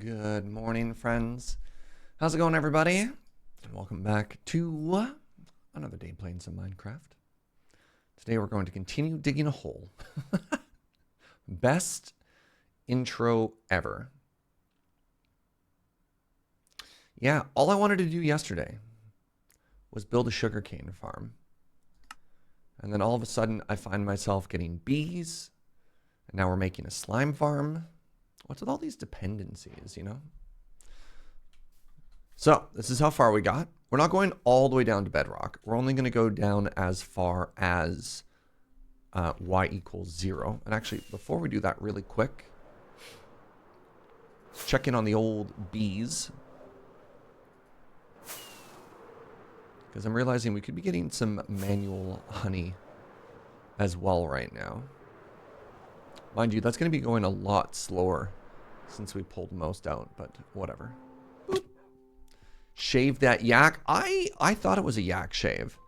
Good morning, friends. How's it going, everybody? And welcome back to another day playing some Minecraft. Today we're going to continue digging a hole. Best intro ever. Yeah, all I wanted to do yesterday was build a sugarcane farm. And then all of a sudden I find myself getting bees. And now we're making a slime farm. What's with all these dependencies, you know? So, this is how far we got. We're not going all the way down to bedrock. We're only going to go down as far as y equals 0. And actually, before we do that really quick, let's check in on the old bees. Because I'm realizing we could be getting some manual honey as well right now. Mind you, that's going to be going a lot slower since we pulled most out, but whatever. Boop. Shave that yak. I thought it was a yak shave.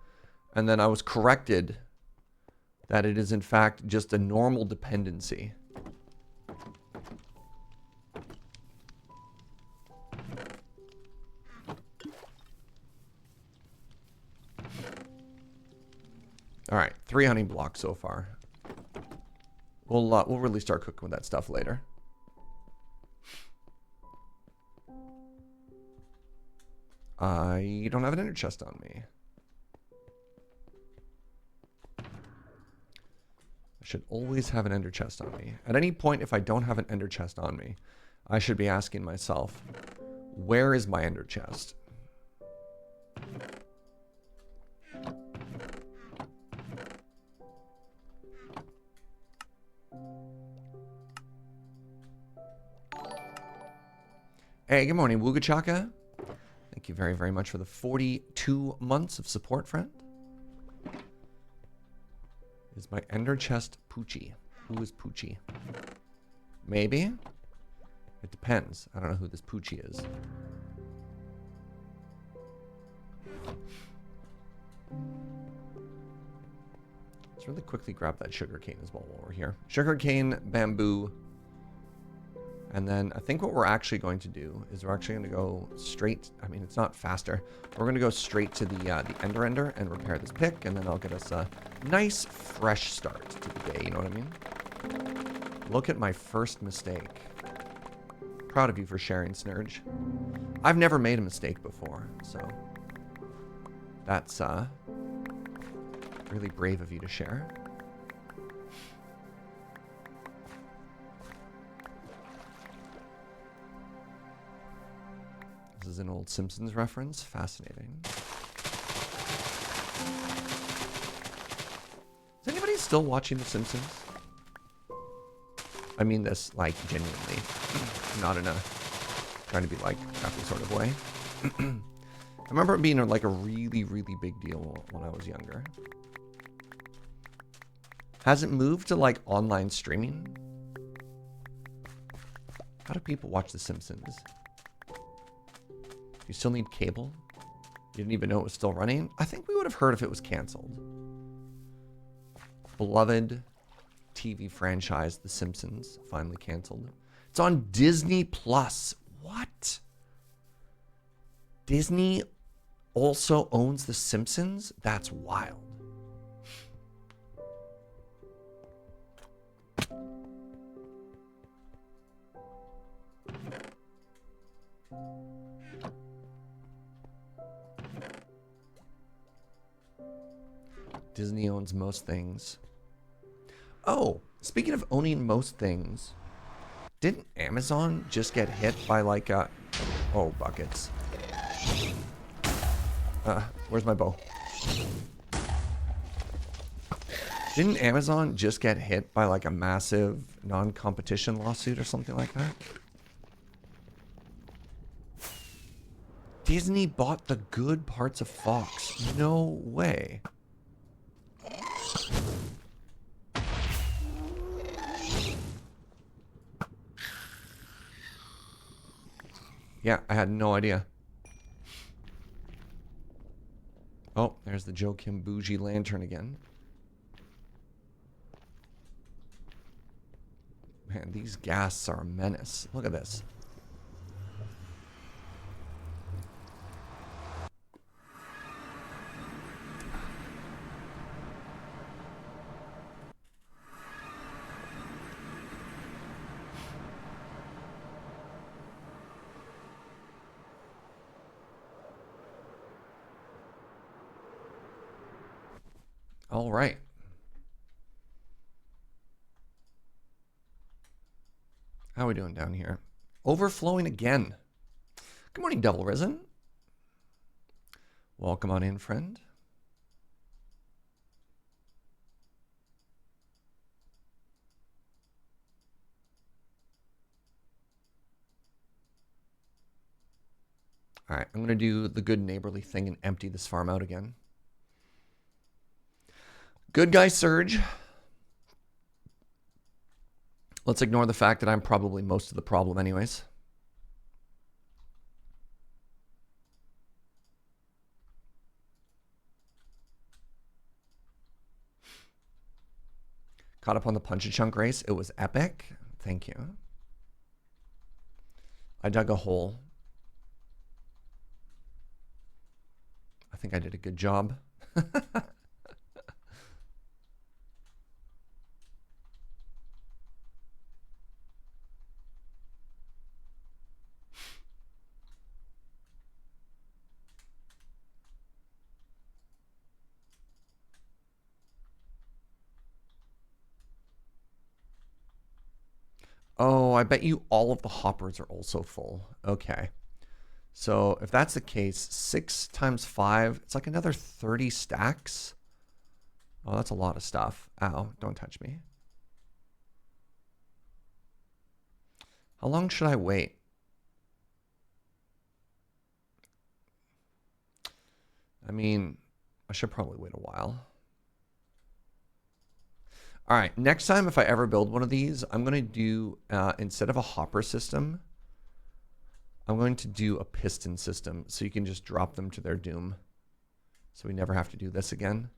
And then I was corrected that it is in fact just a normal dependency. All right, 3 honey blocks so far. We'll really start cooking with that stuff later. I don't have an ender chest on me. I should always have an ender chest on me. At any point, if I don't have an ender chest on me, I should be asking myself, where is my ender chest? Hey, good morning, Wugachaka. Thank you very, very much for the 42 months of support, friend. Is my ender chest Poochie? Who is Poochie? Maybe? It depends. I don't know who this Poochie is. Let's really quickly grab that sugarcane as well while we're here. Sugarcane, bamboo. And then I think what we're actually going to do is we're actually going to go straight. I mean, it's not faster. We're going to go straight to the ender and repair this pick. And then I'll get us a nice fresh start to the day. You know what I mean? Look at my first mistake. Proud of you for sharing, Serge. I've never made a mistake before. So that's really brave of you to share. This is an old Simpsons reference. Fascinating. Is anybody still watching The Simpsons? I mean this, like, genuinely. Not in a trying to be, like, crappy sort of way. I remember it being, like, a really, really big deal when I was younger. Has it moved to, like, online streaming? How do people watch The Simpsons? You still need cable? You didn't even know it was still running? I think we would have heard if it was canceled. Beloved TV franchise, The Simpsons, finally canceled. It's on Disney Plus. What? Disney also owns The Simpsons? That's wild. Disney owns most things. Oh, speaking of owning most things, didn't Amazon just get hit by like a... Oh, buckets. Where's my bow? Didn't Amazon just get hit by like a massive non-competition lawsuit or something like that? Disney bought the good parts of Fox. No way. Yeah, I had no idea. Oh, there's the Joe Kim bougie lantern again. Man, these ghasts are a menace. Look at this. All right. How are we doing down here? Overflowing again. Good morning, Devil Risen. Welcome on in, friend. All right, I'm going to do the good neighborly thing and empty this farm out again. Good guy, Serge. Let's ignore the fact that I'm probably most of the problem anyways. Caught up on the Punch-a-Chunk race. It was epic. Thank you. I dug a hole. I think I did a good job. Oh, I bet you all of the hoppers are also full. Okay. So if that's the case, 6 times 5, it's like another 30 stacks. Oh, that's a lot of stuff. Ow, don't touch me. How long should I wait? I mean, I should probably wait a while. All right, next time if I ever build one of these, I'm going to do, instead of a hopper system, I'm going to do a piston system so you can just drop them to their doom. So we never have to do this again.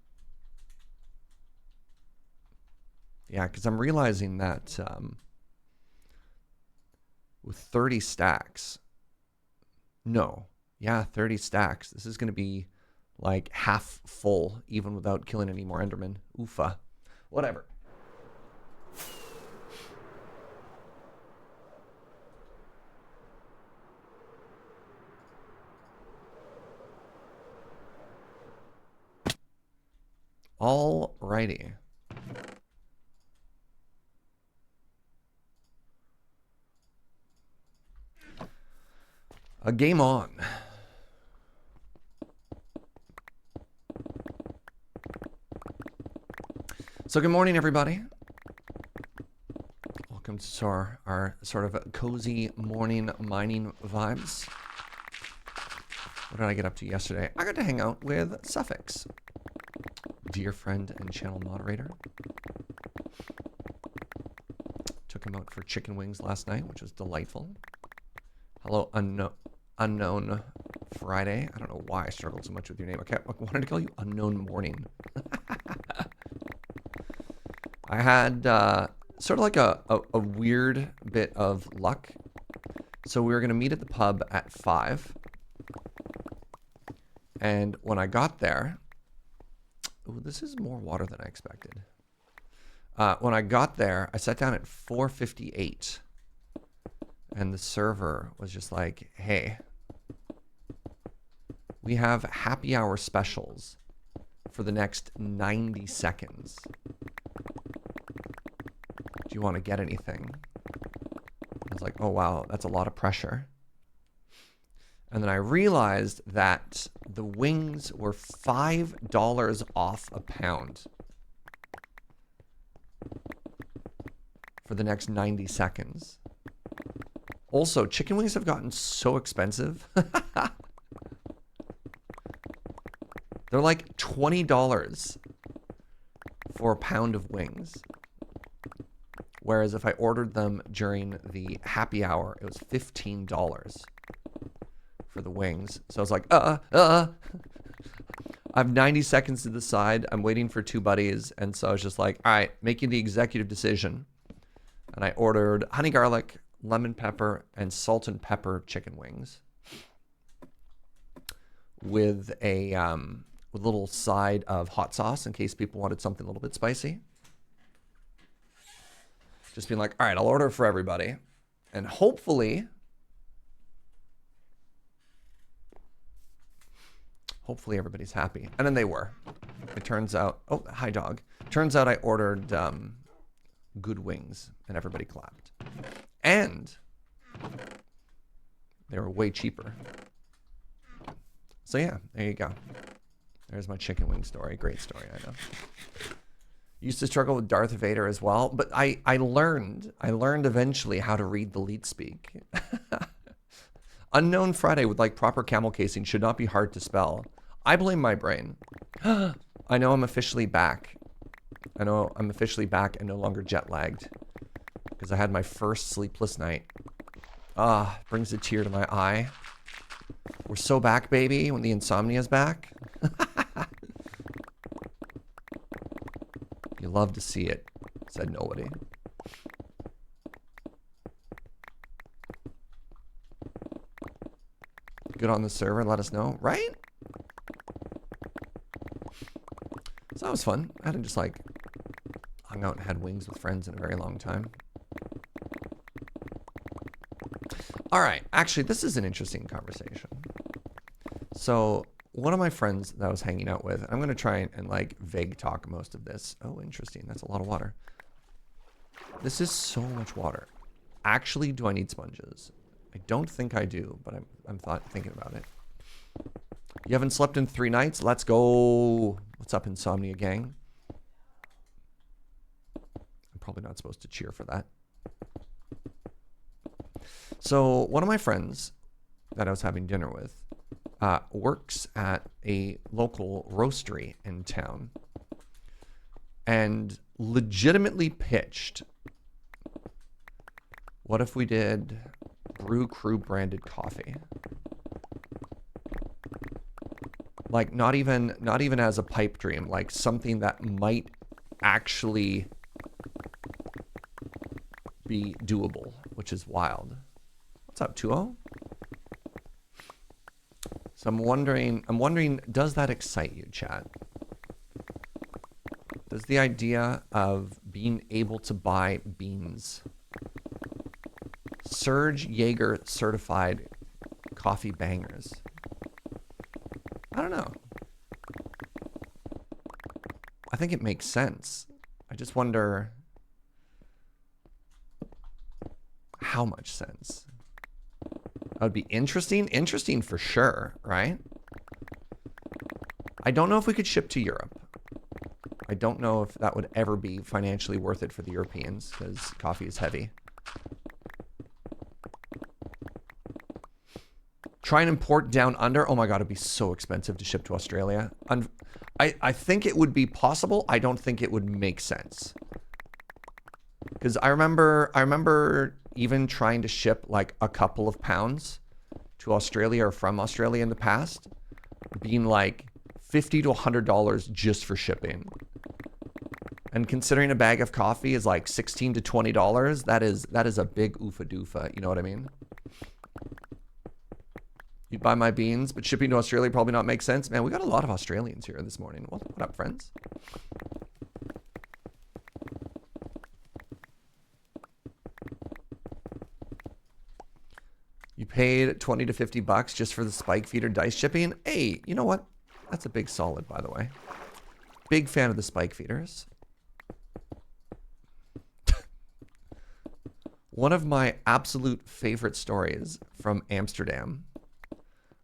Yeah, because I'm realizing that with 30 stacks, no, yeah, 30 stacks, this is going to be like half full even without killing any more Endermen. Oofa. Whatever. Alrighty. A game on. So good morning, everybody. Welcome to our sort of cozy morning mining vibes. What did I get up to yesterday? I got to hang out with Suffix, dear friend and channel moderator. Took him out for chicken wings last night, which was delightful. Hello, unknown Friday. I don't know why I struggled so much with your name. I wanted to call you Unknown Morning. I had sort of like a weird bit of luck. So we were going to meet at the pub at 5. And when I got there... Ooh, this is more water than I expected. When I got there, I sat down at 4:58. And the server was just like, hey, we have happy hour specials for the next 90 seconds. Do you want to get anything? I was like, oh, wow, that's a lot of pressure. And then I realized that the wings were $5 off a pound for the next 90 seconds. Also, chicken wings have gotten so expensive. They're like $20 for a pound of wings. Whereas if I ordered them during the happy hour, it was $15 for the wings. So I was like, I have 90 seconds to decide. I'm waiting for 2 buddies. And so I was just like, all right, making the executive decision. And I ordered honey garlic, lemon pepper, and salt and pepper chicken wings with a little side of hot sauce in case people wanted something a little bit spicy. Just being like, all right, I'll order for everybody. And hopefully Hopefully everybody's happy. And then they were. It turns out, oh, hi dog. Turns out I ordered good wings and everybody clapped. And they were way cheaper. So yeah, there you go. There's my chicken wing story. Great story, I know. Used to struggle with Darth Vader as well, but I learned eventually how to read the lead speak. Unknown Friday with like proper camel casing should not be hard to spell. I blame my brain. I know I'm officially back. I know I'm officially back and no longer jet lagged because I had my first sleepless night. Ah, brings a tear to my eye. We're so back, baby, when the insomnia's back. You love to see it, said nobody. Good on the server, let us know, right? So that was fun. I hadn't just like hung out and had wings with friends in a very long time. All right, actually, this is an interesting conversation. So one of my friends that I was hanging out with, I'm going to try and like vague talk most of this. Oh, interesting. That's a lot of water. This is so much water. Actually, do I need sponges? I don't think I do, but I'm thinking about it. You haven't slept in 3 nights? Let's go. What's up, Insomnia Gang? I'm probably not supposed to cheer for that. So one of my friends that I was having dinner with works at a local roastery in town and legitimately pitched, what if we did Brew Crew branded coffee? Like not even as a pipe dream, like something that might actually be doable, which is wild. What's up, 2-0? So I'm wondering, does that excite you, chat? Does the idea of being able to buy beans, Serge Jaeger certified coffee bangers? I don't know. I think it makes sense. I just wonder how much sense. That would be interesting. Interesting for sure, right? I don't know if we could ship to Europe. I don't know if that would ever be financially worth it for the Europeans because coffee is heavy. Try and import down under. Oh my God, it'd be so expensive to ship to Australia. I think it would be possible. I don't think it would make sense. Because I remember even trying to ship like a couple of pounds to Australia or from Australia in the past, being like $50 to $100 just for shipping. And considering a bag of coffee is like $16 to $20, that is a big oofa doofa. You know what I mean? You'd buy my beans, but shipping to Australia probably not make sense. Man, we got a lot of Australians here this morning. What up, friends? You paid 20 to 50 bucks just for the spike feeder dice shipping? Hey, you know what? That's a big solid, by the way. Big fan of the spike feeders. One of my absolute favorite stories from Amsterdam.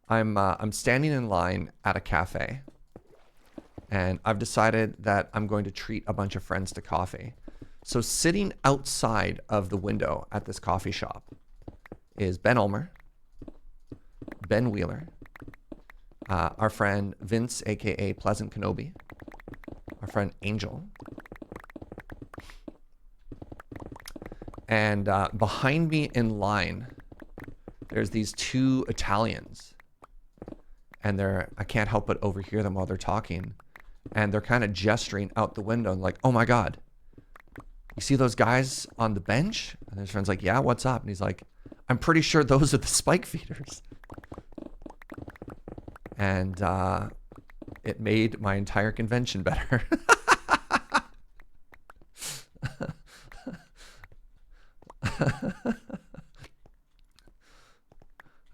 I'm standing in line at a cafe, and I've decided that I'm going to treat a bunch of friends to coffee. So sitting outside of the window at this coffee shop is Ben Ulmer, Ben Wheeler, our friend Vince, aka Pleasant Kenobi, our friend Angel, and behind me in line, there's these 2 Italians, and I can't help but overhear them while they're talking, and they're kind of gesturing out the window and like, oh my God, you see those guys on the bench? And his friend's like, yeah, what's up? And he's like, I'm pretty sure those are the spike feeders. And it made my entire convention better.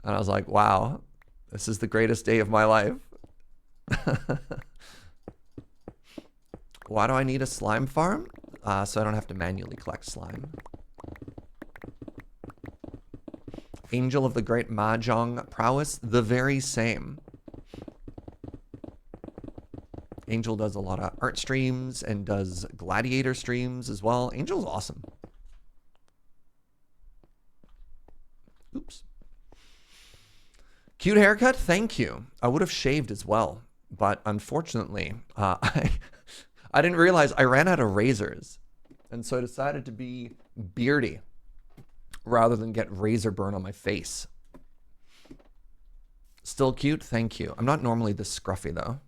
And I was like, wow, this is the greatest day of my life. Why do I need a slime farm? So I don't have to manually collect slime. Angel of the Great Mahjong Prowess, the very same. Angel does a lot of art streams and does gladiator streams as well. Angel's awesome. Oops. Cute haircut, thank you. I would have shaved as well, but unfortunately, I didn't realize I ran out of razors, and so I decided to be beardy rather than get razor burn on my face. Still cute, thank you. I'm not normally this scruffy though.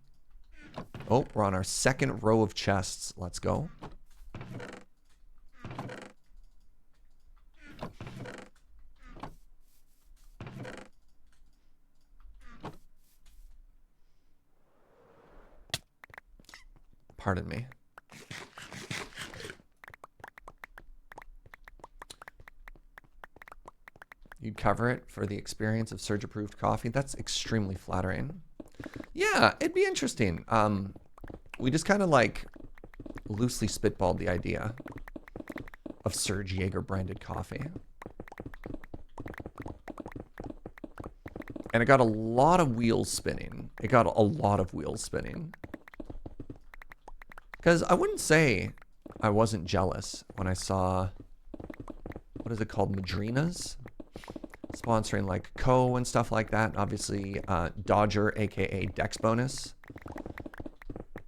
Oh, we're on our second row of chests. Let's go. Pardon me. You'd cover it for the experience of Serge approved coffee. That's extremely flattering. Yeah, it'd be interesting. We just kind of like loosely spitballed the idea of Serge Jaeger branded coffee. And it got a lot of wheels spinning. It got a lot of wheels spinning. Because I wouldn't say I wasn't jealous when I saw, what is it called, Madrinas? Sponsoring like Co and stuff like that. Obviously, Dodger, aka Dex Bonus.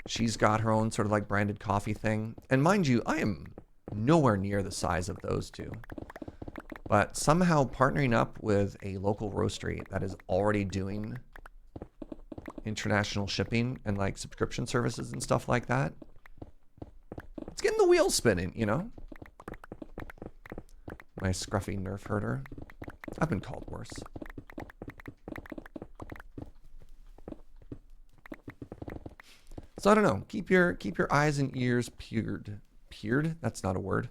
She's got her own sort of like branded coffee thing. And mind you, I am nowhere near the size of those two. But somehow partnering up with a local roastery that is already doing international shipping and like subscription services and stuff like that, it's getting the wheels spinning, you know? My scruffy nerf herder. I've been called worse. So I don't know. Keep your eyes and ears peeled. Peeled? That's not a word.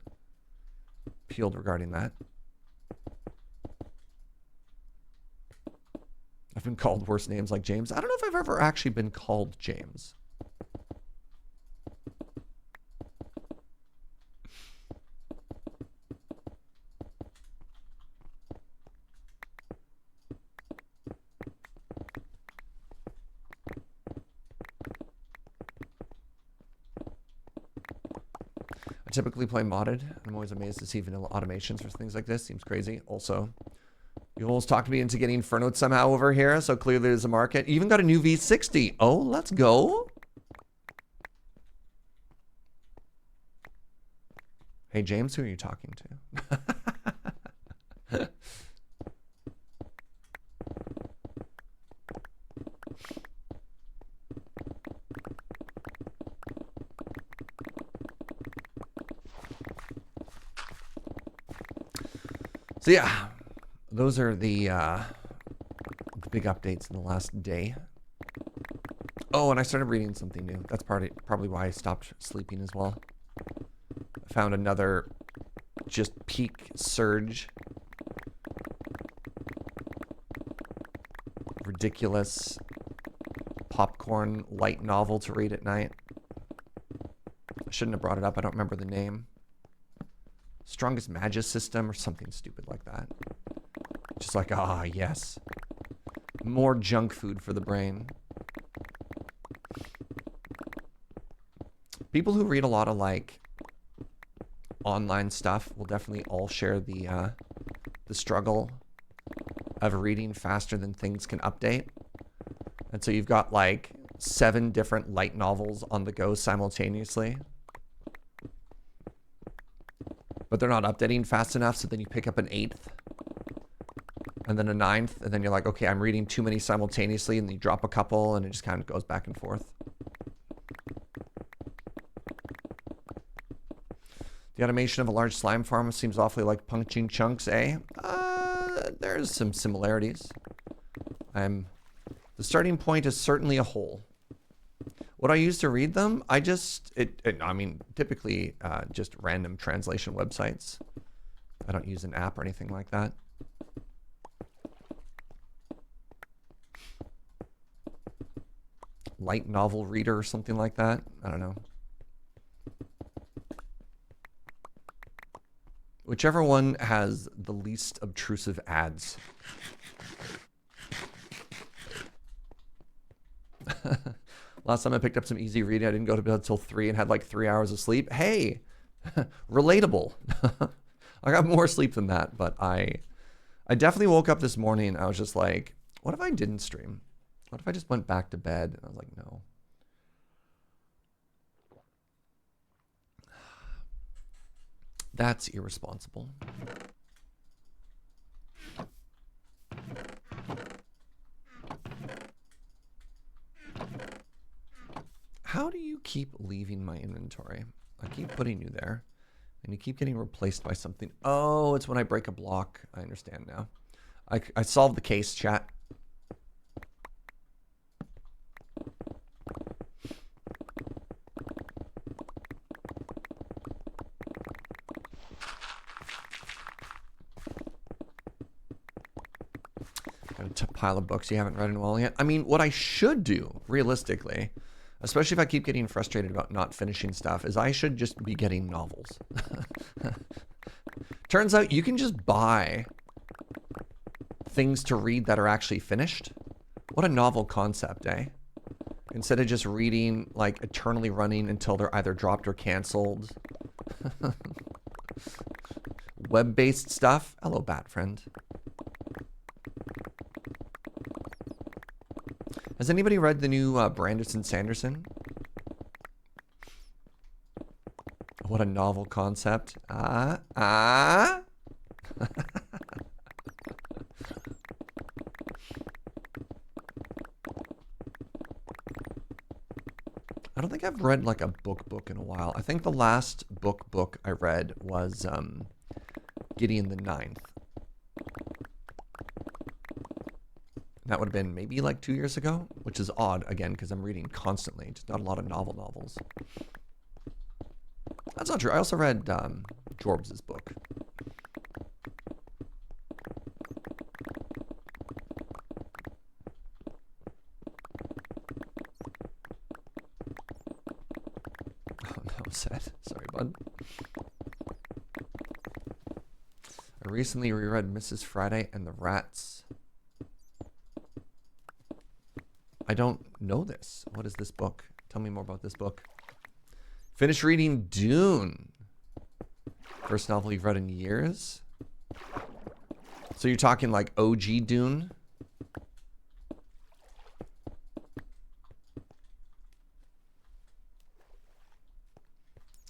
Peeled regarding that. I've been called worse names like James. I don't know if I've ever actually been called James. I typically play modded. I'm always amazed to see vanilla automations for things like this. Seems crazy. Also, you almost talked me into getting Inferno somehow over here, so clearly there's a market. You even got a new V60. Oh, let's go. Hey, James, who are you talking to? So yeah, those are the big updates in the last day. Oh, and I started reading something new. That's probably why I stopped sleeping as well. I found another just peak Serge. Ridiculous popcorn light novel to read at night. I shouldn't have brought it up. I don't remember the name. Strongest Magus System or something stupid like that. Just like, ah, yes. More junk food for the brain. People who read a lot of like online stuff will definitely all share the struggle of reading faster than things can update. And so you've got like 7 different light novels on the go simultaneously. But they're not updating fast enough, so then you pick up an 8th. And then a 9th, and then you're like, okay, I'm reading too many simultaneously, and then you drop a couple, and it just kind of goes back and forth. The automation of a large slime farm seems awfully like punching chunks, eh? There's some similarities. The starting point is certainly a hole. What I use to read them, I mean, typically just random translation websites. I don't use an app or anything like that. light novel reader or something like that. I don't know. Whichever one has the least obtrusive ads. Last time I picked up some easy reading, I didn't go to bed till 3 and had like 3 hours of sleep. Hey, relatable. I got more sleep than that, but I definitely woke up this morning. I was just like, what if I didn't stream? What if I just went back to bed? And I was like, no. That's irresponsible. How do you keep leaving my inventory? I keep putting you there, and you keep getting replaced by something. Oh, it's when I break a block. I understand now. I solved the case, chat. Got a pile of books you haven't read in a while yet. I mean, what I should do, realistically, especially if I keep getting frustrated about not finishing stuff, is I should just be getting novels. Turns out you can just buy things to read that are actually finished. What a novel concept, eh? Instead of just reading, like, eternally running until they're either dropped or canceled. Web-based stuff. Hello, bat friend. Has anybody read the new Branderson Sanderson? What a novel concept. I don't think I've read like a book in a while. I think the last book I read was Gideon the Ninth. That would have been maybe like 2 years ago, which is odd, again, because I'm reading constantly. Just not a lot of novels. That's not true. I also read Jorbs' book. Oh, no, sad. Sorry, bud. I recently reread Mrs. Friday and the Rats. I don't know this. What is this book? Tell me more about this book. Finished reading Dune. First novel you've read in years? So you're talking like OG Dune?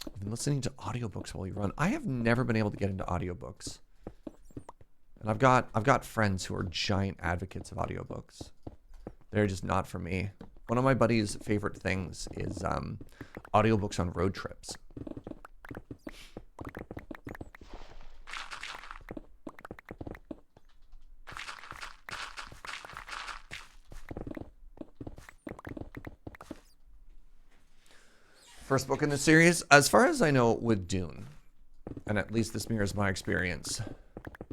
You've been listening to audiobooks while you run. I have never been able to get into audiobooks. And I've got friends who are giant advocates of audiobooks. They're just not for me. One of my buddy's favorite things is audiobooks on road trips. First book in the series, as far as I know with Dune, and at least this mirrors my experience,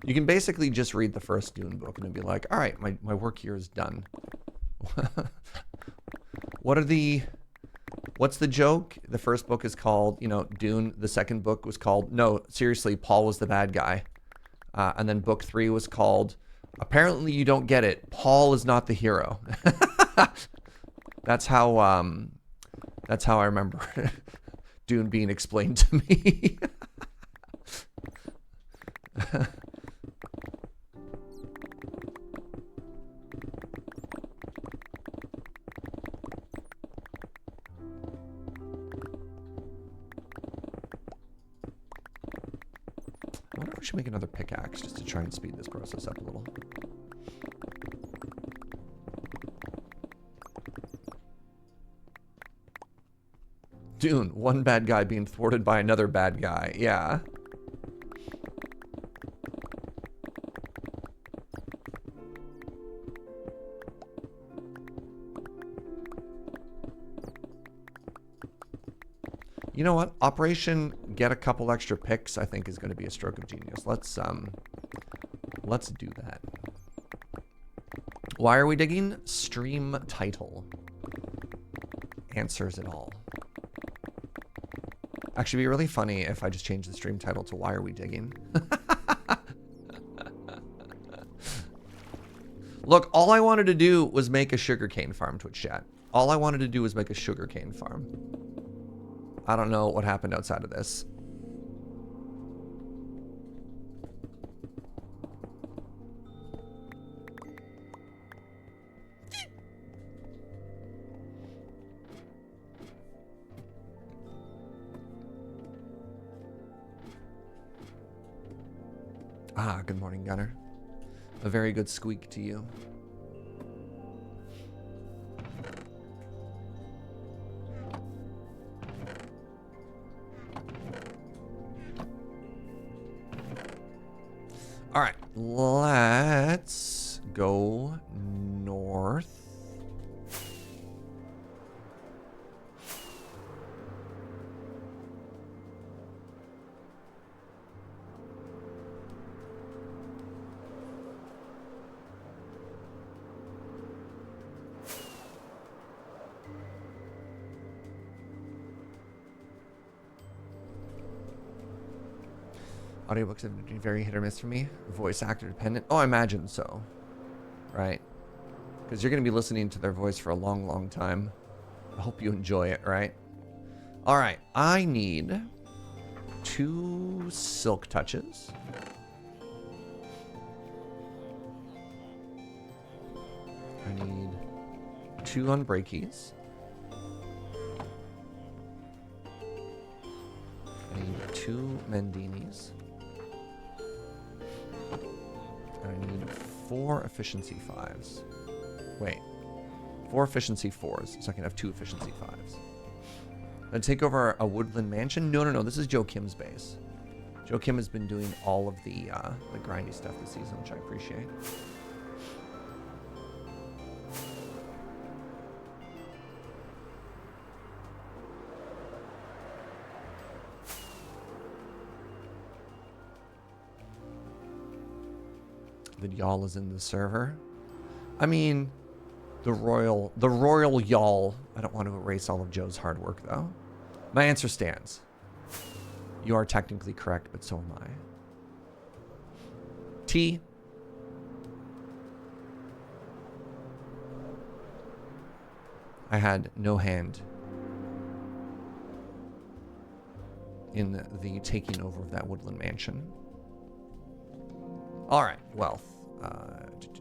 you can basically just read the first Dune book and then be like, all right, my work here is done. What's the joke? The first book is called, Dune. The second book was called, no, seriously, Paul was the bad guy. And then book 3 was called, apparently you don't get it, Paul is not the hero. That's how I remember Dune being explained to me. I wonder if we should make another pickaxe just to try and speed this process up a little. Dune, one bad guy being thwarted by another bad guy. Yeah. You know what? Operation get a couple extra picks, I think, is going to be a stroke of genius. Let's do that. Why are we digging? Stream title. answers it all. Actually, it'd be really funny if I just changed the stream title to Why Are We Digging? Look, all I wanted to do was make a sugarcane farm, Twitch chat. All I wanted to do was make a sugarcane farm. I don't know what happened outside of this. Ah, good morning, Gunner. A very good squeak to you. All right, let's go north. Audiobooks have been very hit or miss for me. Voice actor dependent. Oh, I imagine so. Right? Because you're going to be listening to their voice for a long, long time. I hope you enjoy it, right? All right. I need 2 silk touches. I need 2 unbreakies. I need 2 Mendinis. I need 4 efficiency 5s. Wait. 4 efficiency 4s, so I can have 2 efficiency 5s. Gonna take over a woodland mansion? No. This is Joe Kim's base. Joe Kim has been doing all of the grindy stuff this season, which I appreciate. The y'all is in the server. I mean, the royal y'all. I don't want to erase all of Joe's hard work, though. My answer stands. You are technically correct, but so am I. T. I had no hand in the taking over of that woodland mansion. All right, wealth.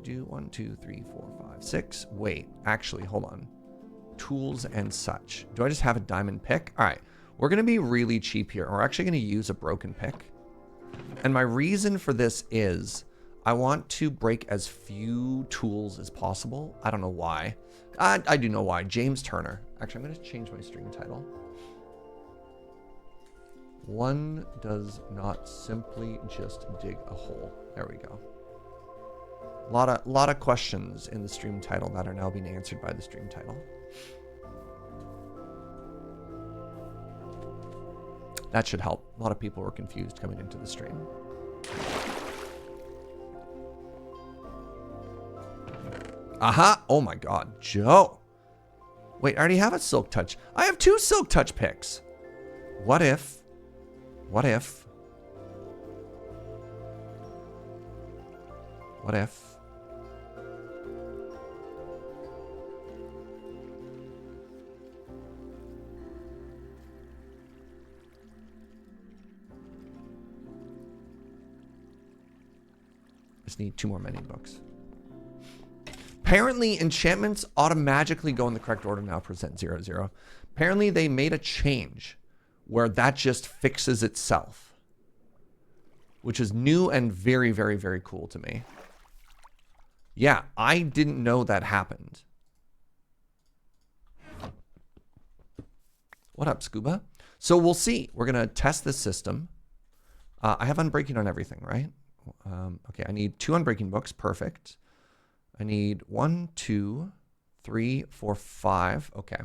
1, 2, 3, 4, 5, 6. Wait, actually, hold on. Tools and such. Do I just have a diamond pick? All right, we're going to be really cheap here. We're actually going to use a broken pick. And my reason for this is I want to break as few tools as possible. I don't know why. I do know why. James Turner. Actually, I'm going to change my stream title. One does not simply just dig a hole. There we go. A lot of questions in the stream title that are now being answered by the stream title. That should help. A lot of people were confused coming into the stream. Aha! Oh my god, Joe. Wait, I already have a silk touch. I have 2 silk touch picks. What if? What if? What if? Just need 2 more mending books. Apparently, enchantments automatically go in the correct order now, %00. Apparently, they made a change where that just fixes itself, which is new and very, very, very cool to me. Yeah, I didn't know that happened. What up, Scuba? So we'll see. We're going to test this system. I have unbreaking on everything, right? Okay, I need 2 unbreaking books. Perfect. I need 1, 2, 3, 4, 5. Okay.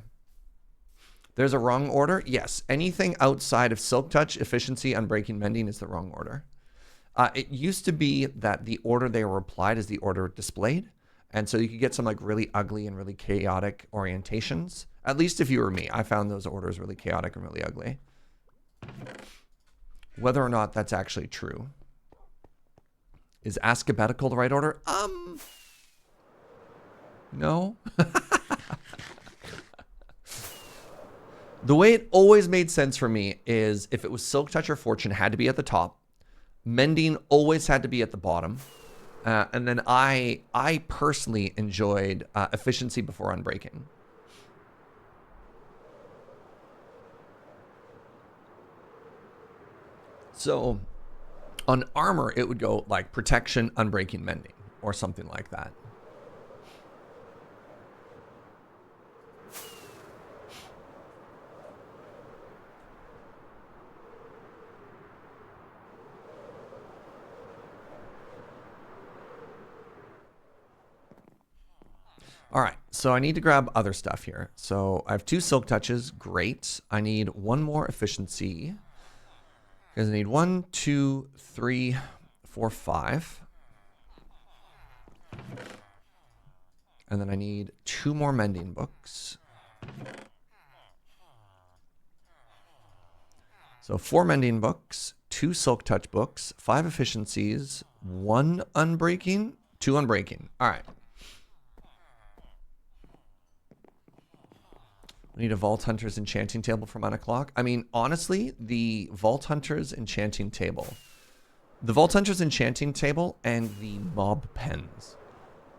There's a wrong order? Yes. Anything outside of Silk Touch, Efficiency, Unbreaking, Mending is the wrong order. It used to be that the order they were applied is the order displayed. And so you could get some like really ugly and really chaotic orientations. At least if you were me, I found those orders really chaotic and really ugly. Whether or not that's actually true. Is ascabetical the right order? No. The way it always made sense for me is if it was Silk Touch or Fortune, it had to be at the top. Mending always had to be at the bottom. And then I personally enjoyed efficiency before unbreaking. So on armor, it would go like protection, unbreaking, mending, or something like that. All right, so I need to grab other stuff here. So I have 2 Silk Touches, great. I need 1 more efficiency. Because I need 1, 2, 3, 4, 5. And then I need 2 more mending books. So 4 mending books, 2 Silk Touch books, 5 efficiencies, 1 unbreaking, 2 unbreaking. All right. We need a Vault Hunter's enchanting table for 9 o'clock. I mean, honestly, the Vault Hunter's enchanting table. The Vault Hunter's enchanting table and the mob pens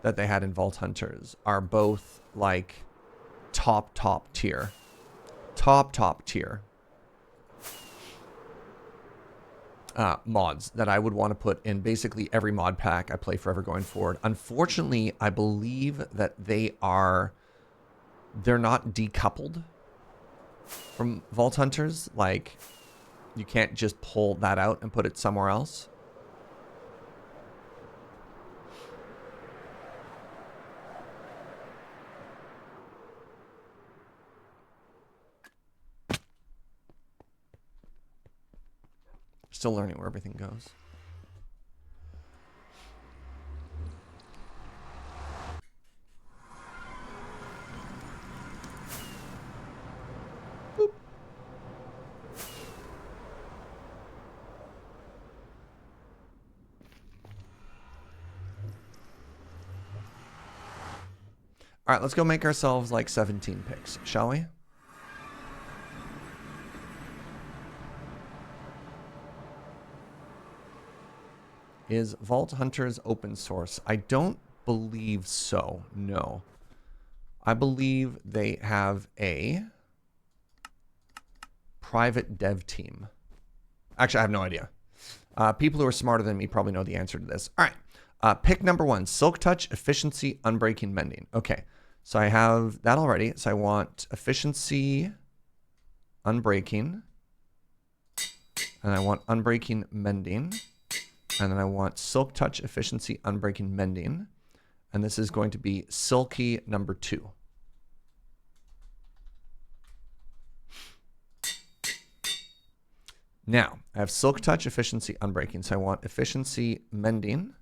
that they had in Vault Hunters are both like top tier. Top tier. Mods that I would want to put in basically every mod pack I play forever going forward. Unfortunately, I believe that they're not decoupled from Vault Hunters. Like, you can't just pull that out and put it somewhere else. Still learning where everything goes. Boop. All right, let's go make ourselves like 17 picks, shall we? Is Vault Hunters open source? I don't believe so, no. I believe they have a private dev team. Actually, I have no idea. People who are smarter than me probably know the answer to this. All right, pick number 1, Silk Touch, efficiency, unbreaking, mending. Okay, so I have that already. So I want efficiency, unbreaking, and I want unbreaking, mending. And then I want Silk Touch, efficiency, unbreaking, mending. And this is going to be Silky number 2. Now, I have Silk Touch, efficiency, unbreaking. So I want efficiency, mending.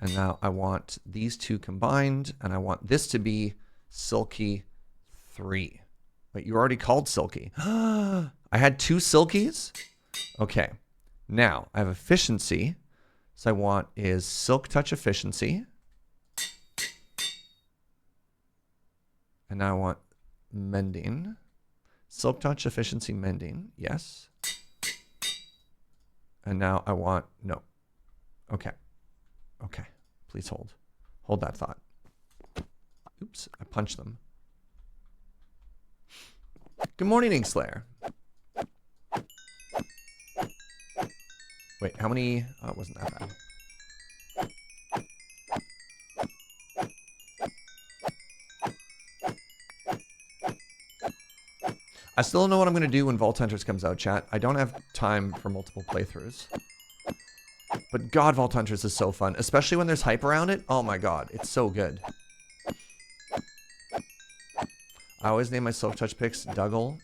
And now I want these 2 combined. And I want this to be Silky 3. Wait, you already called Silky. I had 2 Silkies? Okay. Now, I have efficiency, so I want is Silk Touch efficiency. And now I want mending. Silk Touch efficiency, mending, yes. And now I want, no. Okay. Okay, please hold. Hold that thought. Oops, I punched them. Good morning, Inkslayer. Wait, how many? Oh, it wasn't that bad. I still don't know what I'm going to do when Vault Hunters comes out, chat. I don't have time for multiple playthroughs. But God, Vault Hunters is so fun. Especially when there's hype around it. Oh my God, it's so good. I always name my Silk Touch picks Dougal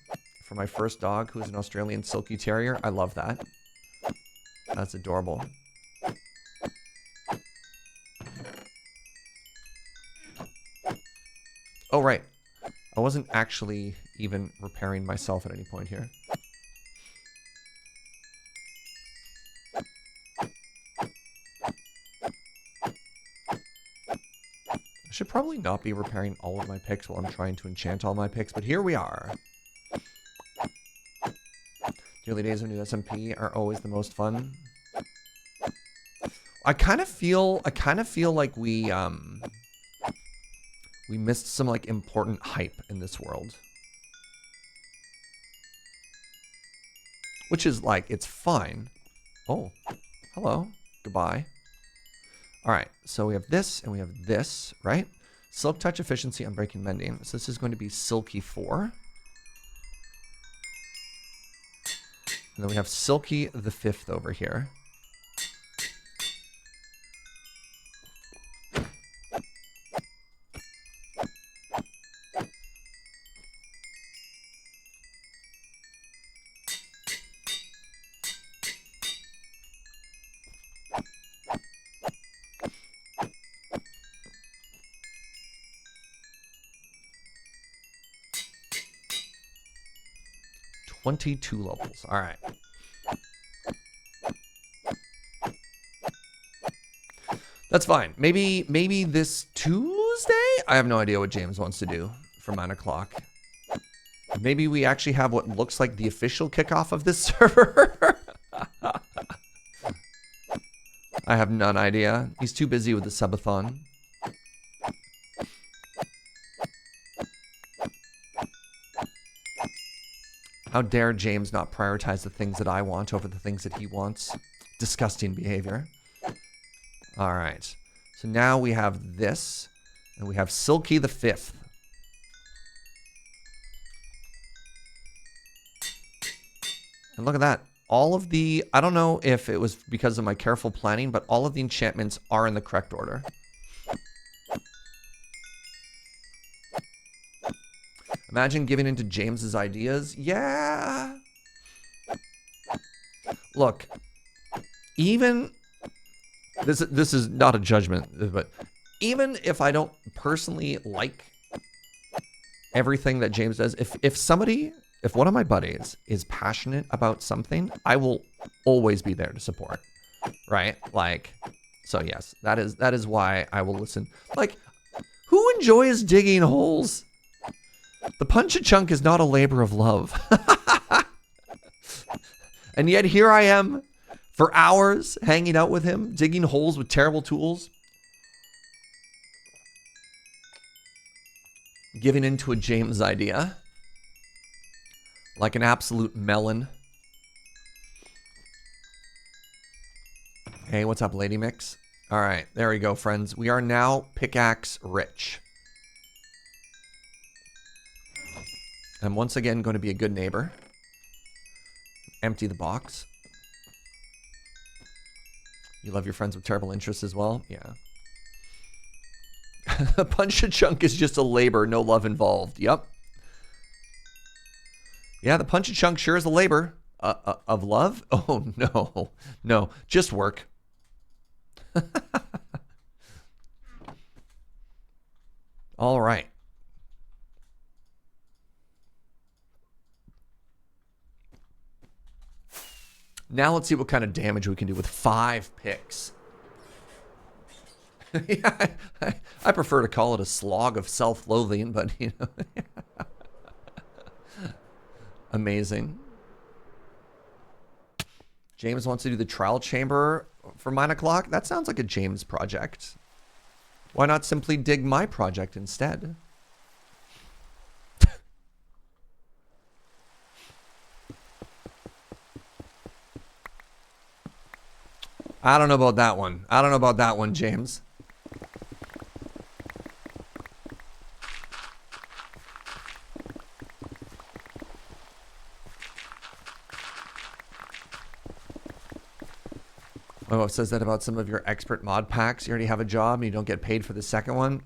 for my first dog, who's an Australian Silky Terrier. I love that. That's adorable. Oh, right. I wasn't actually even repairing myself at any point here. I should probably not be repairing all of my picks while I'm trying to enchant all my picks, but here we are. The early days of new SMP are always the most fun. I kind of feel like we missed some like important hype in this world. Which is like, it's fine. Oh, hello. Goodbye. All right, so we have this and we have this, right? Silk Touch Efficiency, Unbreaking Mending. So this is going to be Silky 4. And then we have Silky the 5th over here. Two levels. All right. That's fine. Maybe this Tuesday? I have no idea what James wants to do for 9 o'clock. Maybe we actually have what looks like the official kickoff of this server. I have none idea. He's too busy with the subathon. How dare James not prioritize the things that I want over the things that he wants? Disgusting behavior. All right. So now we have this, and we have Silky the 5th. And look at that. All of the, I don't know if it was because of my careful planning, but all of the enchantments are in the correct order. Imagine giving into James's ideas. Yeah. Look, even this is not a judgment, but even if I don't personally like everything that James does, if one of my buddies is passionate about something, I will always be there to support. Right? Like, so yes, that is why I will listen. Like, who enjoys digging holes? The Punch-a-Chunk is not a labor of love. And yet here I am for hours hanging out with him, digging holes with terrible tools. Giving into a James idea. Like an absolute melon. Hey, what's up, Lady Mix? All right, there we go, friends. We are now pickaxe rich. I'm once again going to be a good neighbor. Empty the box. You love your friends with terrible interests as well? Yeah. Punch-a-Chunk is just a labor, no love involved. Yep. Yeah, the Punch-a-Chunk sure is a labor. Of love? Oh, no. No, just work. All right. Now let's see what kind of damage we can do with 5 picks. Yeah, I prefer to call it a slog of self-loathing, but you know. Amazing. James wants to do the trial chamber for 9 o'clock. That sounds like a James project. Why not simply dig my project instead? I don't know about that one. I don't know about that one, James. My wife says that about some of your expert mod packs. You already have a job and you don't get paid for the second one.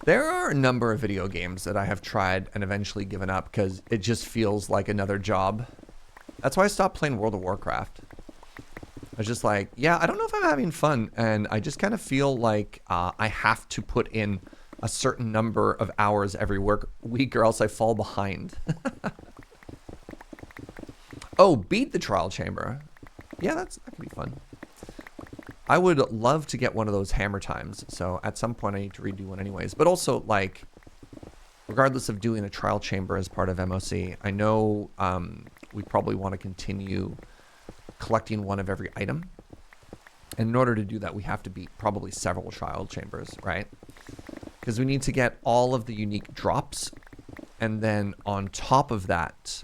There are a number of video games that I have tried and eventually given up because it just feels like another job. That's why I stopped playing World of Warcraft. I was just like, yeah, I don't know if I'm having fun. And I just kind of feel like I have to put in a certain number of hours every work week or else I fall behind. Oh, beat the trial chamber. Yeah, that could be fun. I would love to get one of those hammer times. So at some point I need to redo one anyways. But also, like, regardless of doing a trial chamber as part of MOC, I know we probably want to continue collecting one of every item. And in order to do that, we have to beat probably several trial chambers, right? Because we need to get all of the unique drops. And then on top of that,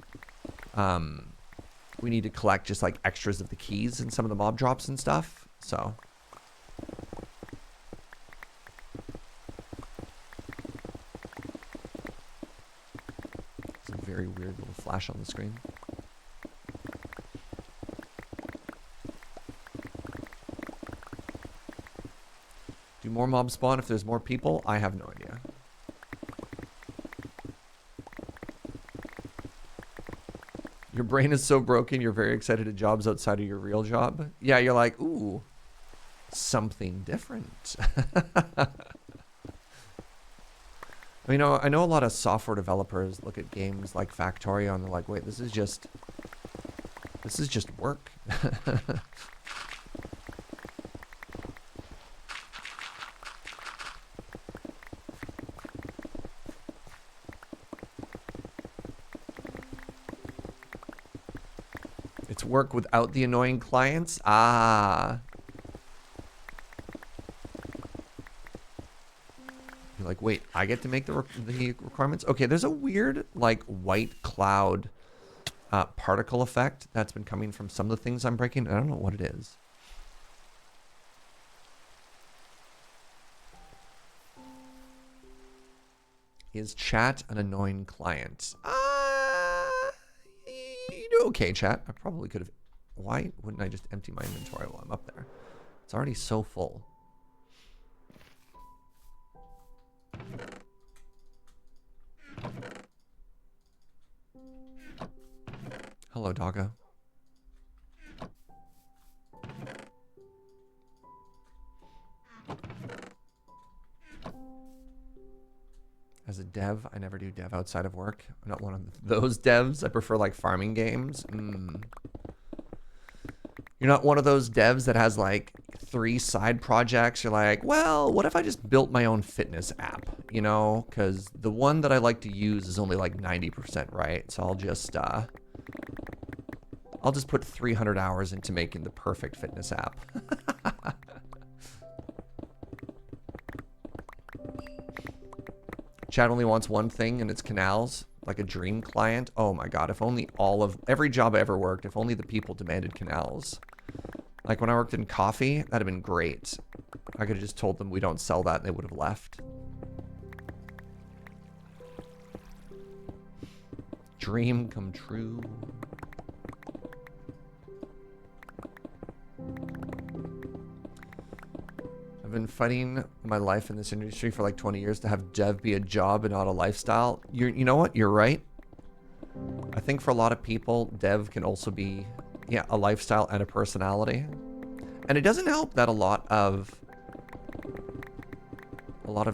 we need to collect just like extras of the keys and some of the mob drops and stuff. So it's a very weird little flash on the screen. Do more mobs spawn if there's more people? I have no idea. Your brain is so broken, you're very excited at jobs outside of your real job. Yeah, you're like, ooh, something different. I know a lot of software developers look at games like Factorio and they're like, wait, this is just work. It's work without the annoying clients. Ah. You're like, wait, I get to make the requirements? Okay, there's a weird, like, white cloud particle effect that's been coming from some of the things I'm breaking. I don't know what it is. Is chat an annoying client? You do okay, chat. I probably could have... Why wouldn't I just empty my inventory while I'm up there? It's already so full. Hello, doggo. As a dev, I never do dev outside of work. I'm not one of those devs. I prefer like farming games. You're not one of those devs that has like 3 side projects. You're like, well, what if I just built my own fitness app? You know, because the one that I like to use is only like 90% right. So I'll just put 300 hours into making the perfect fitness app. Chat only wants one thing, and it's canals, like a dream client. Oh my god, if only every job I ever worked, if only the people demanded canals. Like when I worked in coffee, that'd have been great. I could have just told them we don't sell that and they would have left. Dream come true. I've been fighting my life in this industry for like 20 years to have dev be a job and not a lifestyle. You know what? You're right. I think for a lot of people, dev can also be, yeah, a lifestyle and a personality. And it doesn't help that a lot of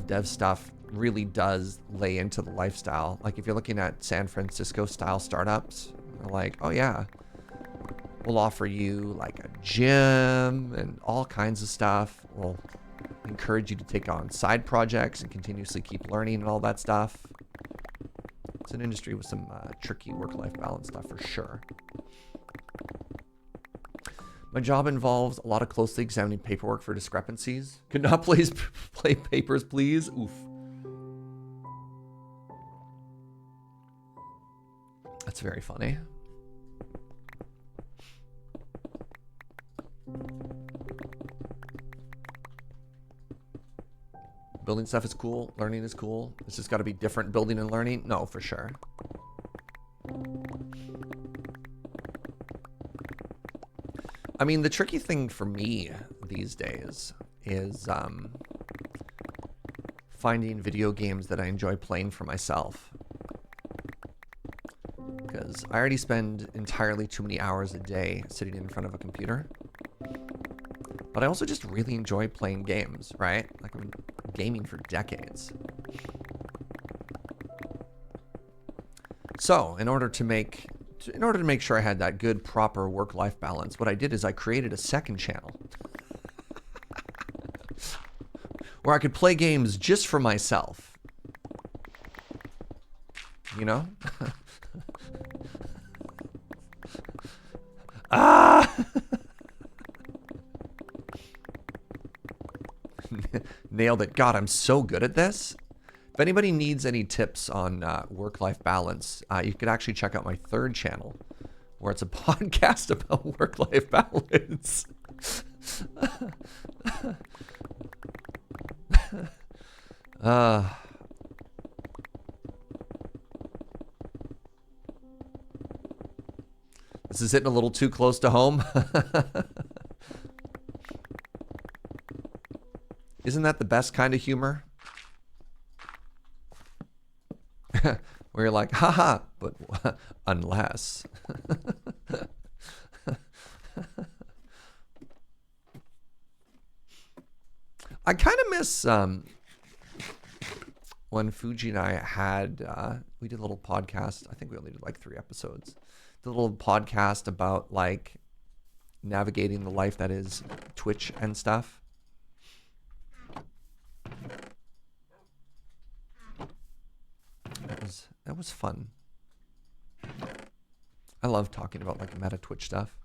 dev stuff really does lay into the lifestyle. Like if you're looking at San Francisco style startups, they're like, oh yeah, we'll offer you like a gym and all kinds of stuff. We'll encourage you to take on side projects and continuously keep learning and all that stuff. It's an industry with some tricky work-life balance stuff for sure. My job involves a lot of closely examining paperwork for discrepancies. Could not please play papers, please? Oof. That's very funny. Building stuff is cool. Learning is cool. It's just got to be different building and learning. No, for sure. I mean, the tricky thing for me these days is finding video games that I enjoy playing for myself. Because I already spend entirely too many hours a day sitting in front of a computer. But I also just really enjoy playing games, right? Like I'm gaming for decades. So, in order to make sure I had that good, proper work-life balance, what I did is I created a second channel where I could play games just for myself. You know? Ah! Nailed it. God, I'm so good at this. If anybody needs any tips on work-life balance, you could actually check out my third channel, where it's a podcast about work-life balance. This is hitting a little too close to home. Isn't that the best kind of humor? Where you're like, haha, but unless. I kind of miss when Fuji and I had, we did a little podcast. I think we only did like 3 episodes. The little podcast about like navigating the life that is Twitch and stuff. That was fun. I love talking about like meta Twitch stuff.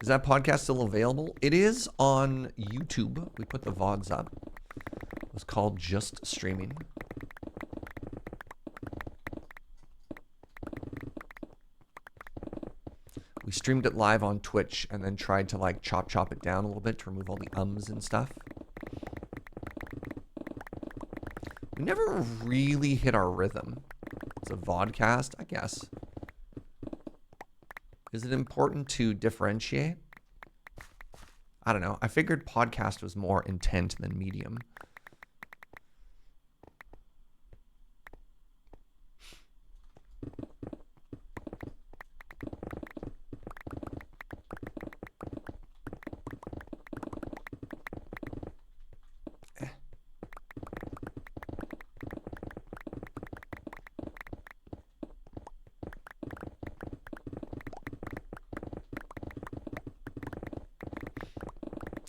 Is that podcast still available? It is on YouTube. We put the VODs up. It was called Just Streaming. We streamed it live on Twitch and then tried to like chop it down a little bit to remove all the ums and stuff. We never really hit our rhythm. It's a vodcast, I guess. Is it important to differentiate? I don't know. I figured podcast was more intent than medium.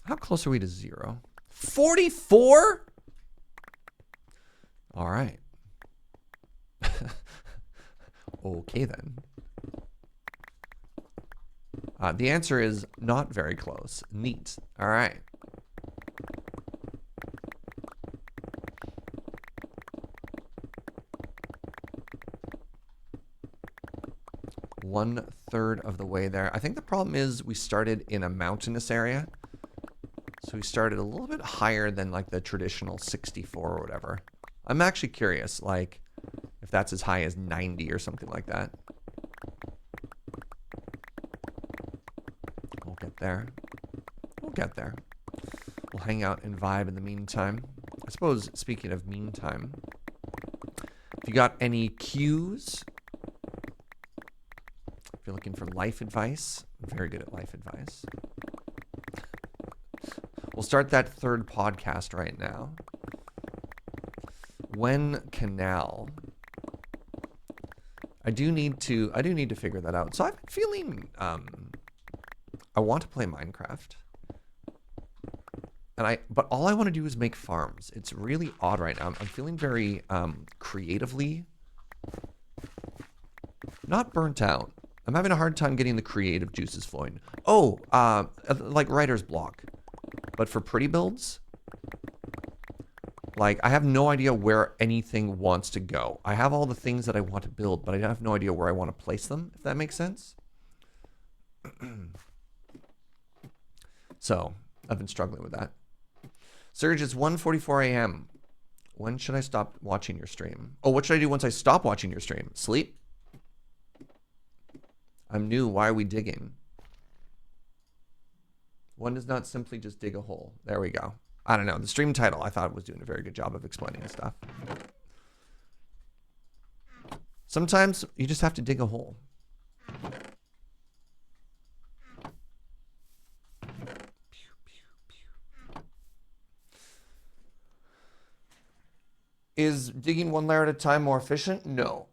How close are we to 0? 44? All right. Okay, then. The answer is not very close. Neat. All right. One third of the way there. I think the problem is we started in a mountainous area. So we started a little bit higher than like the traditional 64 or whatever. I'm actually curious, like, if that's as high as 90 or something like that. We'll get there. We'll get there. We'll hang out and vibe in the meantime. I suppose, speaking of meantime, if you got any cues, if you're looking for life advice, I'm very good at life advice. We'll start that third podcast right now. When Canal. I do need to figure that out. So I've been feeling I want to play Minecraft. But all I want to do is make farms. It's really odd right now. I'm feeling very creatively not burnt out. I'm having a hard time getting the creative juices flowing. Oh, like writer's block. But for pretty builds, like I have no idea where anything wants to go. I have all the things that I want to build, but I have no idea where I want to place them, if that makes sense. So I've been struggling with that. Serge, it's 1:44 a.m. When should I stop watching your stream? Oh, what should I do once I stop watching your stream? Sleep? I'm new. Why are we digging? One does not simply just dig a hole. There we go. I don't know. The stream title, I thought was doing a very good job of explaining stuff. Sometimes you just have to dig a hole. Is digging one layer at a time more efficient? No.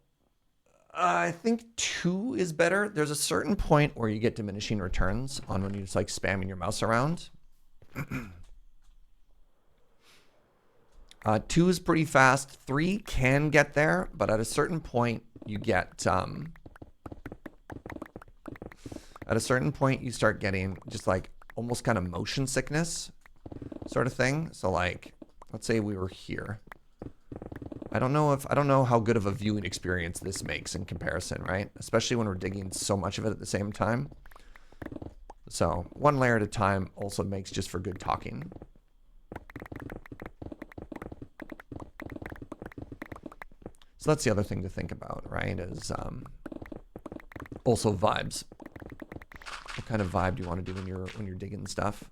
I think 2 is better. There's a certain point where you get diminishing returns on when you're just like spamming your mouse around. 2 is pretty fast. 3 can get there, but at a certain point you get at a certain point you start getting just like almost kind of motion sickness sort of thing. So like, let's say we were here. I don't know how good of a viewing experience this makes in comparison, right? Especially when we're digging so much of it at the same time. So 1 layer at a time also makes just for good talking. So that's the other thing to think about, right? Is also vibes. What kind of vibe do you want to do when you're digging stuff?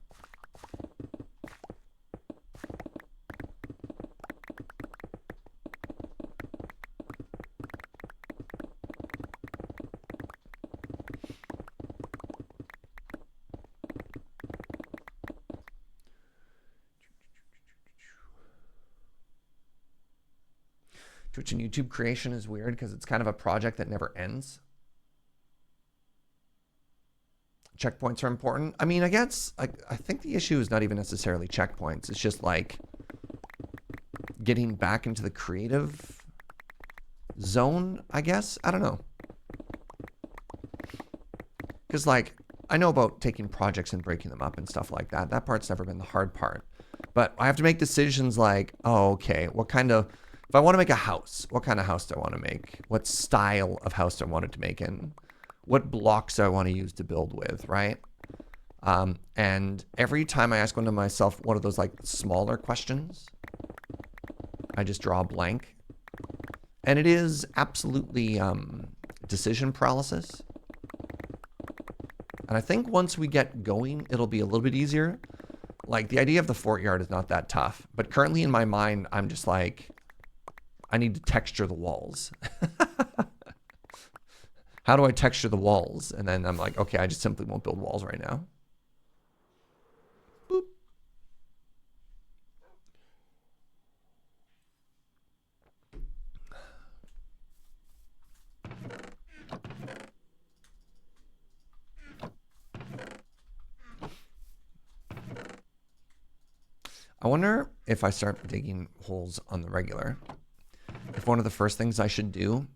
Twitch and YouTube creation is weird because it's kind of a project that never ends. Checkpoints are important. I mean, I guess I think the issue is not even necessarily checkpoints. It's just like getting back into the creative zone, I guess. I don't know. Because like, I know about taking projects and breaking them up and stuff like that. That part's never been the hard part. But I have to make decisions like, oh, okay, what kind of... If I want to make a house, what kind of house do I want to make? What style of house do I want it to make in? What blocks do I want to use to build with, right? And every time I ask one of myself one of those like smaller questions, I just draw a blank. And it is absolutely decision paralysis. And I think once we get going, it'll be a little bit easier. Like the idea of the Fortyard is not that tough. But currently in my mind, I'm just like... I need to texture the walls. How do I texture the walls? And then I'm like, okay, I just simply won't build walls right now. Boop. I wonder if I start digging holes on the regular, if one of the first things I should do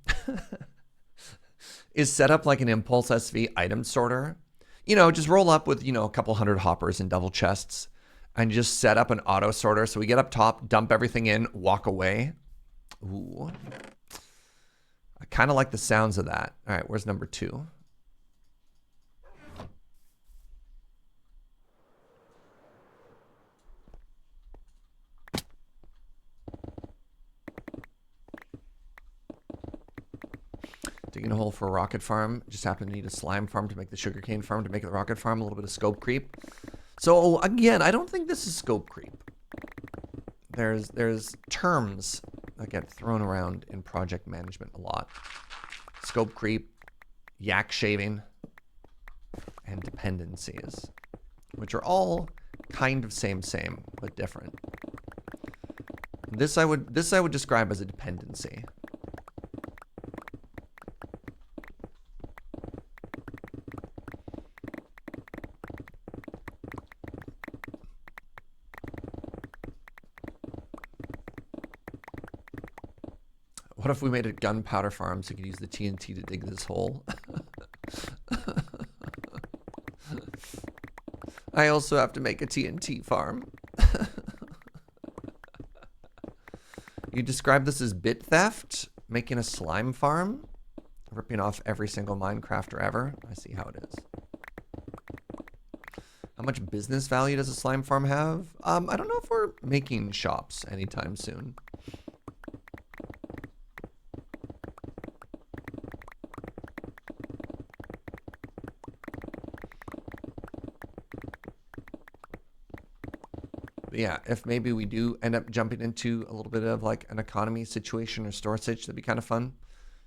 is set up like an impulse SV item sorter. You know, just roll up with, you know, a couple hundred hoppers and double chests and just set up an auto sorter. So we get up top, dump everything in, walk away. Ooh. I kind of like the sounds of that. All right, where's number 2? Digging a hole for a rocket farm. Just happen to need a slime farm to make the sugarcane farm to make the rocket farm. A little bit of scope creep. So again, I don't think this is scope creep. There's terms that get thrown around in project management a lot. Scope creep, yak shaving, and dependencies, which are all kind of same, but different. This I would describe as a dependency. What if we made a gunpowder farm so we could use the TNT to dig this hole? I also have to make a TNT farm. You describe this as bit theft? Making a slime farm? Ripping off every single Minecrafter ever? I see how it is. How much business value does a slime farm have? I don't know if we're making shops anytime soon. But yeah, if maybe we do end up jumping into a little bit of like an economy situation or store sitch, that'd be kind of fun.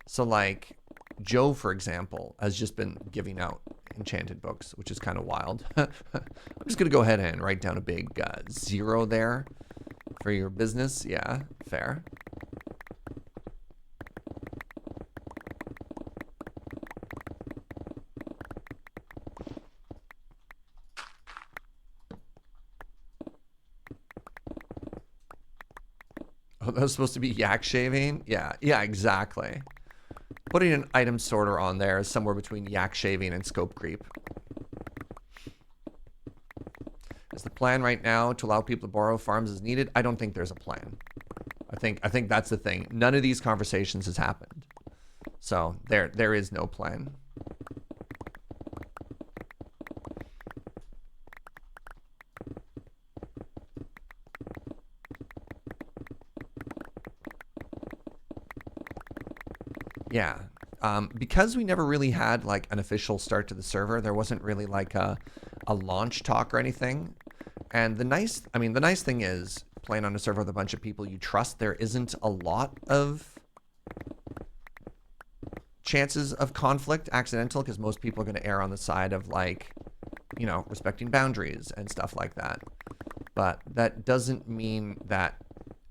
So like Joe, for example, has just been giving out enchanted books, which is kind of wild. I'm just going to go ahead and write down a big 0 there for your business. Yeah, fair. Oh, that was supposed to be yak shaving? Yeah, exactly. Putting an item sorter on there is somewhere between yak shaving and scope creep. Is the plan right now to allow people to borrow farms as needed? I don't think there's a plan. I think that's the thing. None of these conversations has happened. So there is no plan. Yeah. Because we never really had like an official start to the server, there wasn't really like a launch talk or anything. And the nice thing is playing on a server with a bunch of people you trust, there isn't a lot of chances of conflict, accidental, because most people are going to err on the side of like, you know, respecting boundaries and stuff like that. But that doesn't mean that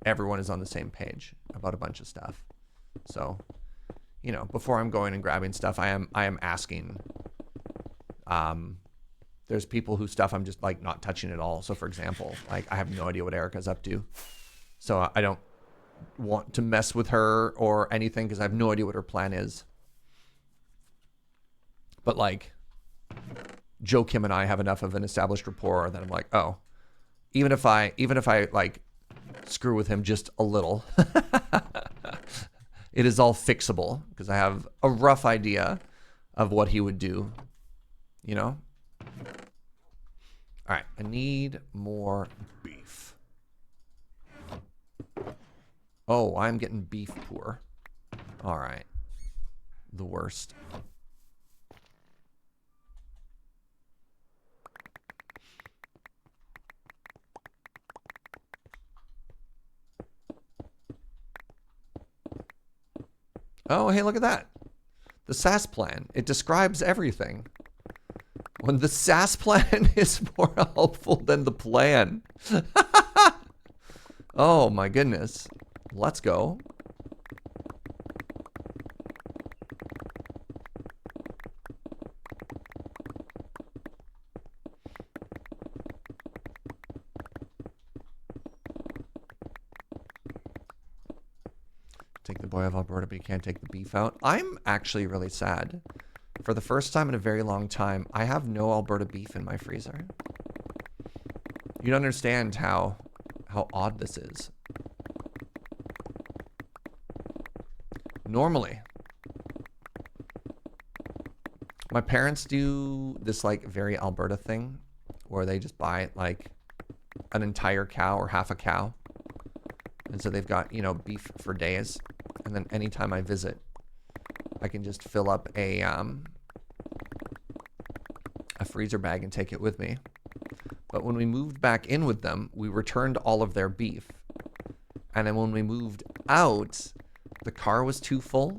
everyone is on the same page about a bunch of stuff. So, you know, before I'm going and grabbing stuff, I am asking. There's people whose stuff I'm just like not touching at all. So for example, like I have no idea what Erica's up to. So I don't want to mess with her or anything because I have no idea what her plan is. But like Joe Kim and I have enough of an established rapport that I'm like, oh, even if I like screw with him just a little, it is all fixable because I have a rough idea of what he would do, you know? All right, I need more beef. Oh, I'm getting beef poor. All right, the worst. Oh, hey, look at that. The SAS plan. It describes everything. When the SAS plan is more helpful than the plan. Oh, my goodness. Let's go. Take the boy of Alberta, but you can't take the beef out. I'm actually really sad. For the first time in a very long time, I have no Alberta beef in my freezer. You don't understand how odd this is. Normally, my parents do this like very Alberta thing where they just buy like an entire cow or half a cow. And so they've got, you know, beef for days. And then anytime I visit, I can just fill up a freezer bag and take it with me. But when we moved back in with them, we returned all of their beef. And then when we moved out, the car was too full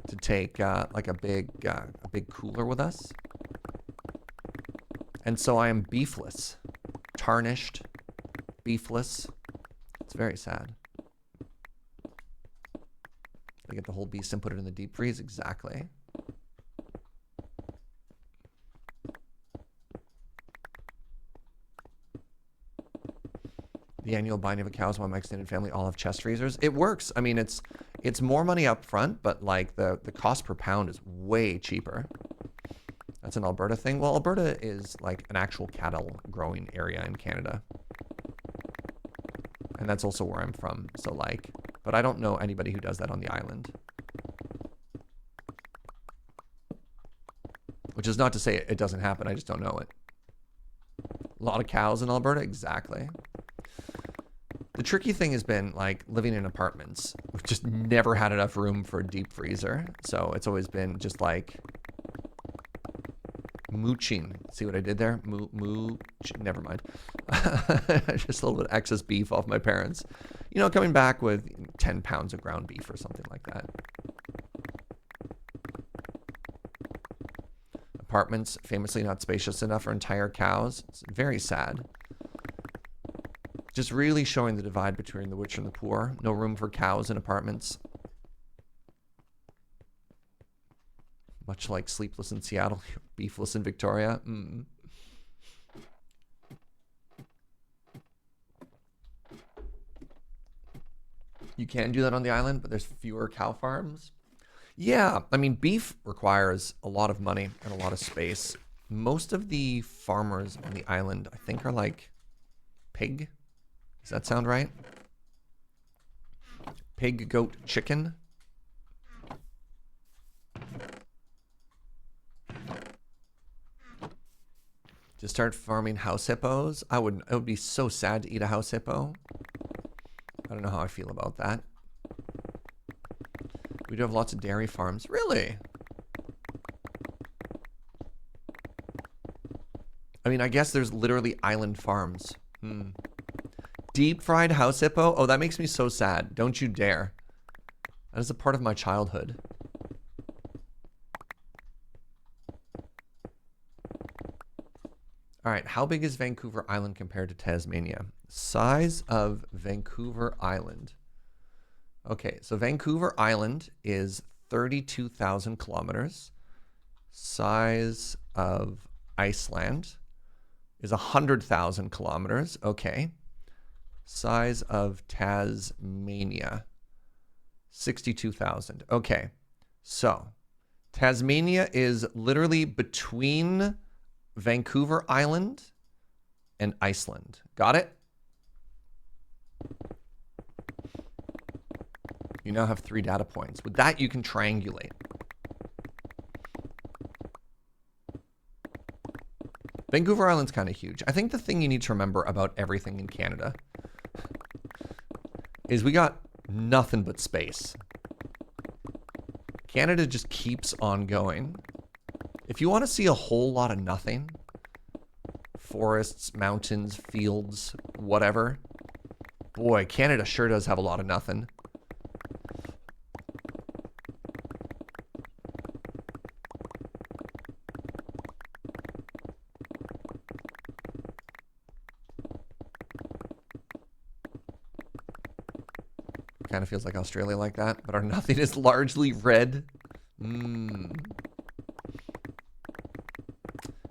to take like a big cooler with us. And so I am beefless, tarnished, beefless. It's very sad. They get the whole beast and put it in the deep freeze. Exactly. The annual binding of a cow is why my extended family all have chest freezers. It works. I mean, it's more money up front, but like the cost per pound is way cheaper. That's an Alberta thing. Well, Alberta is like an actual cattle growing area in Canada. And that's also where I'm from. So like, but I don't know anybody who does that on the island. Which is not to say it doesn't happen. I just don't know it. A lot of cows in Alberta. Exactly. The tricky thing has been like living in apartments. We've just never had enough room for a deep freezer. So it's always been just like mooching. See what I did there? Mooch. Never mind. Just a little bit of excess beef off my parents. You know, coming back with 10 pounds of ground beef or something like that. Apartments famously not spacious enough for entire cows. It's very sad. Just really showing the divide between the rich and the poor. No room for cows in apartments. Much like Sleepless in Seattle, Beefless in Victoria. You can do that on the island, but there's fewer cow farms. Yeah, I mean, beef requires a lot of money and a lot of space. Most of the farmers on the island, I think, are like pig. Does that sound right? Pig, goat, chicken. Just start farming house hippos. It would be so sad to eat a house hippo. I don't know how I feel about that. We do have lots of dairy farms. Really? I mean, I guess there's literally island farms. Deep fried house hippo? Oh, that makes me so sad. Don't you dare. That is a part of my childhood. All right, how big is Vancouver Island compared to Tasmania? Size of Vancouver Island. Okay, so Vancouver Island is 32,000 kilometers. Size of Iceland is 100,000 kilometers. Okay. Size of Tasmania, 62,000. Okay, so Tasmania is literally between Vancouver Island and Iceland. Got it? You now have 3 data points. With that, you can triangulate. Vancouver Island's kind of huge. I think the thing you need to remember about everything in Canada is we got nothing but space. Canada just keeps on going. If you want to see a whole lot of nothing, forests, mountains, fields, whatever, boy, Canada sure does have a lot of nothing. Kind of feels like Australia like that, but our nothing is largely red.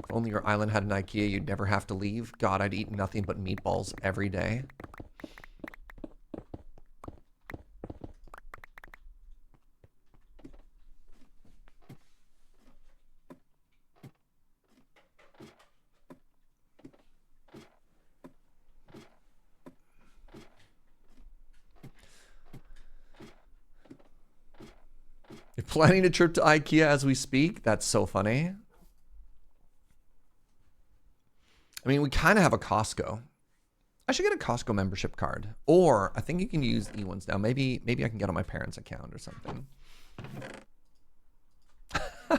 If only your island had an IKEA, you'd never have to leave. God, I'd eat nothing but meatballs every day. You're planning a trip to IKEA as we speak? That's so funny. I mean, we kind of have a Costco. I should get a Costco membership card. Or I think you can use E-ones now. Maybe I can get on my parents' account or something. I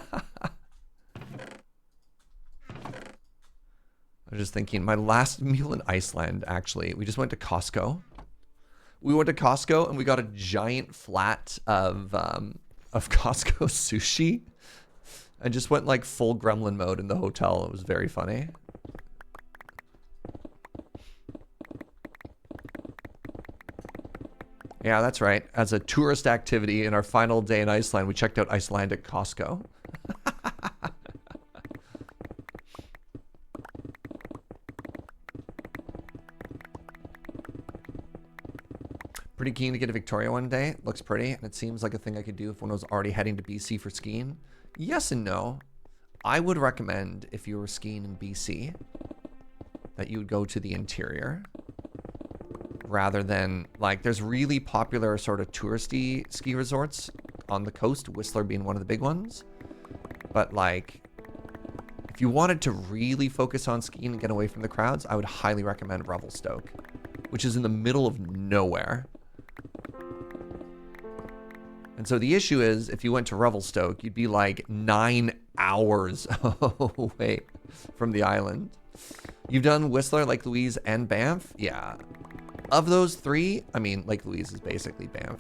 was just thinking, my last meal in Iceland, actually, we just went to Costco. We went to Costco and we got a giant flat of Costco sushi. I just went like full gremlin mode in the hotel. It was very funny. Yeah, that's right. As a tourist activity in our final day in Iceland, we checked out Icelandic Costco. Pretty keen to get to Victoria one day. Looks pretty, and it seems like a thing I could do if one was already heading to BC for skiing. Yes and no. I would recommend, if you were skiing in BC, that you would go to the interior. Rather than, like, there's really popular sort of touristy ski resorts on the coast, Whistler being one of the big ones. But, like, if you wanted to really focus on skiing and get away from the crowds, I would highly recommend Revelstoke, which is in the middle of nowhere. And so the issue is, if you went to Revelstoke, you'd be like 9 hours away from the island. You've done Whistler, Lake Louise, and Banff? Yeah. Of those three, I mean, Lake Louise is basically Banff.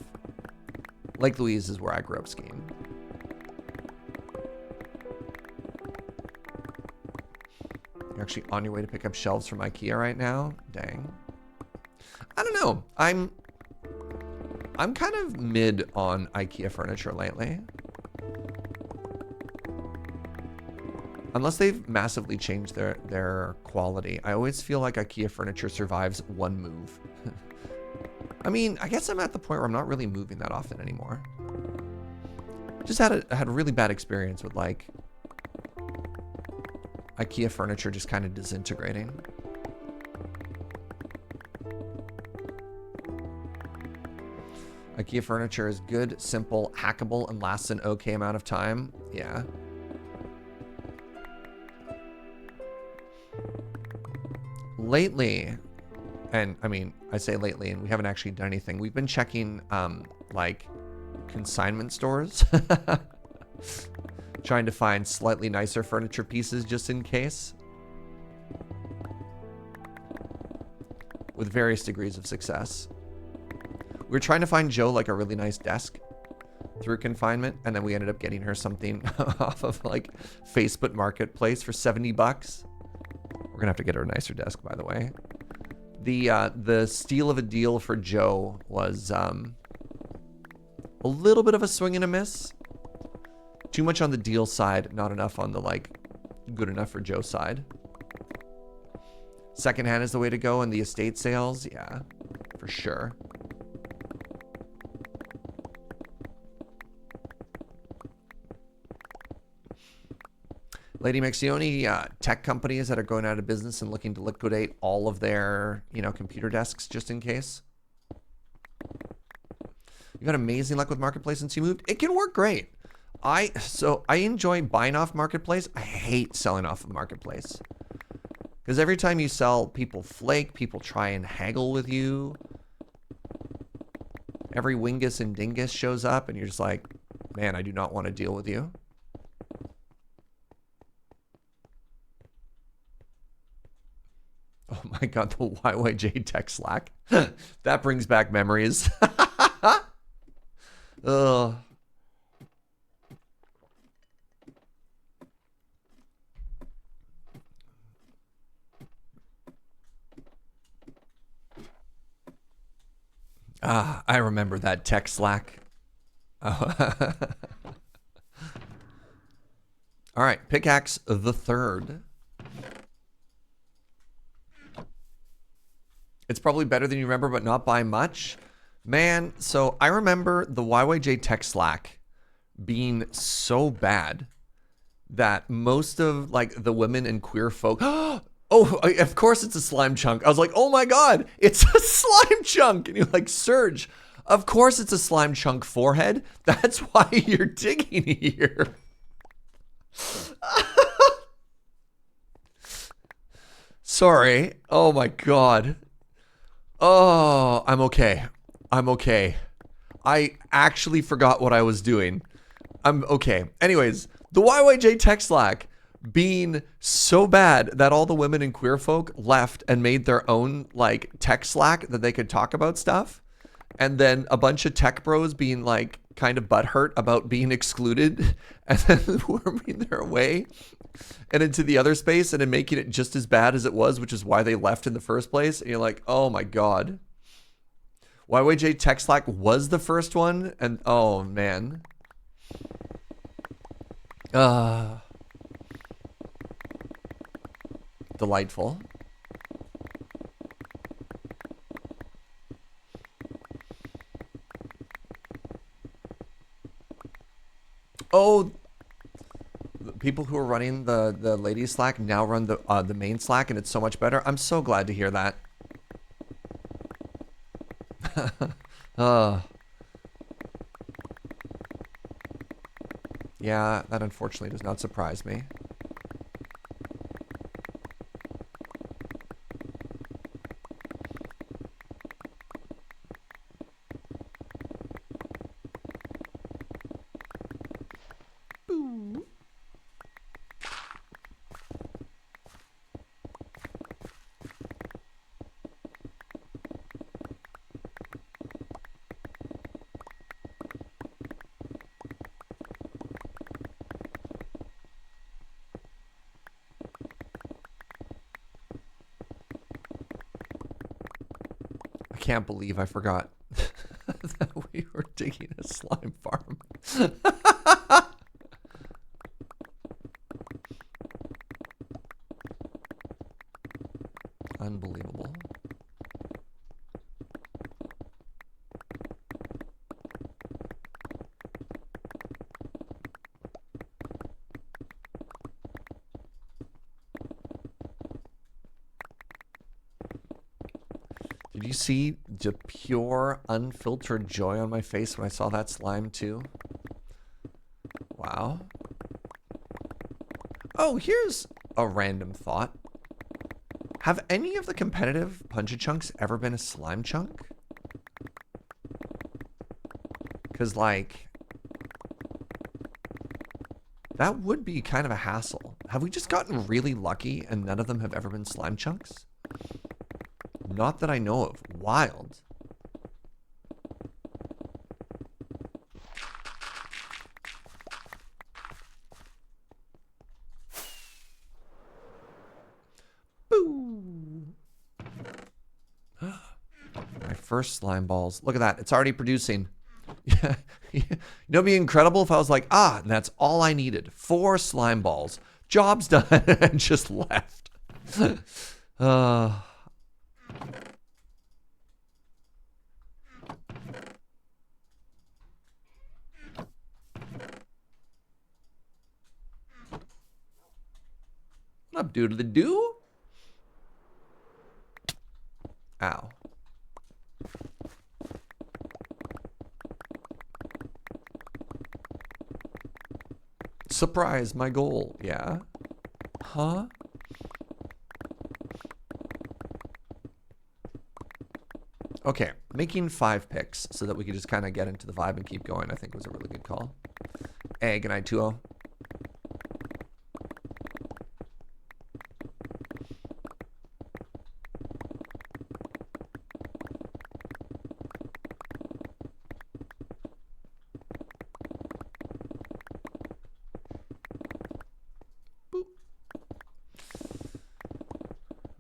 Lake Louise is where I grew up skiing. You're actually on your way to pick up shelves from IKEA right now? Dang. I don't know. I'm kind of mid on IKEA furniture lately. Unless they've massively changed their quality. I always feel like IKEA furniture survives one move. I mean, I guess I'm at the point where I'm not really moving that often anymore. Just had a really bad experience with like IKEA furniture just kind of disintegrating. IKEA furniture is good, simple, hackable, and lasts an okay amount of time. Yeah. Lately, and I mean, I say lately, and we haven't actually done anything. We've been checking, like, consignment stores. Trying to find slightly nicer furniture pieces just in case. With various degrees of success. We were trying to find Joe, like, a really nice desk through confinement, and then we ended up getting her something off of, like, Facebook Marketplace for 70 bucks. We're gonna have to get her a nicer desk, by the way. The steal of a deal for Joe was a little bit of a swing and a miss. Too much on the deal side, not enough on the like good enough for Joe side. Secondhand is the way to go, and the estate sales, yeah, for sure. Lady Maxioni, tech companies that are going out of business and looking to liquidate all of their, you know, computer desks just in case. You've had amazing luck with Marketplace since you moved. It can work great. I enjoy buying off Marketplace. I hate selling off of Marketplace. Because every time you sell, people flake, people try and haggle with you. Every Wingus and Dingus shows up and you're just like, man, I do not want to deal with you. Oh my god, the YYJ tech Slack. That brings back memories. Ugh. Ah, I remember that tech Slack. Oh. All right, pickaxe the third. It's probably better than you remember, but not by much. Man, so I remember the YYJ tech Slack being so bad that most of like the women and queer folk... Oh, of course it's a slime chunk. I was like, oh my god, it's a slime chunk. And you're like, Serge, of course it's a slime chunk forehead. That's why you're digging here. Sorry. Oh my god. Oh, I'm okay. I'm okay. I actually forgot what I was doing. I'm okay. Anyways, the YYJ tech Slack being so bad that all the women and queer folk left and made their own like tech Slack that they could talk about stuff. And then a bunch of tech bros being like kind of butthurt about being excluded and then worming their way and into the other space and then making it just as bad as it was, which is why they left in the first place. And you're like, oh my god. YYJ tech Slack was the first one, and oh man. Delightful. Oh, the people who are running the ladies Slack now run the main Slack, and it's so much better. I'm so glad to hear that. Yeah, that unfortunately does not surprise me. Boo. can't believe I forgot that we were digging a slime farm. Unbelievable. Did you see the pure, unfiltered joy on my face when I saw that slime too? Wow. Oh, here's a random thought. Have any of the competitive Punch-A-Chunks ever been a slime chunk? Because, like, that would be kind of a hassle. Have we just gotten really lucky and none of them have ever been slime chunks? Not that I know of. Wild. Boo! My first slime balls. Look at that. It's already producing. Yeah. You know, it'd be incredible if I was like, that's all I needed. 4 slime balls. Job's done. And just left. What up, doodle-doo? Ow. Surprise, my goal. Yeah. Huh? Okay, making 5 picks so that we could just kind of get into the vibe and keep going, I think was a really good call. Hey, good night, 2-0.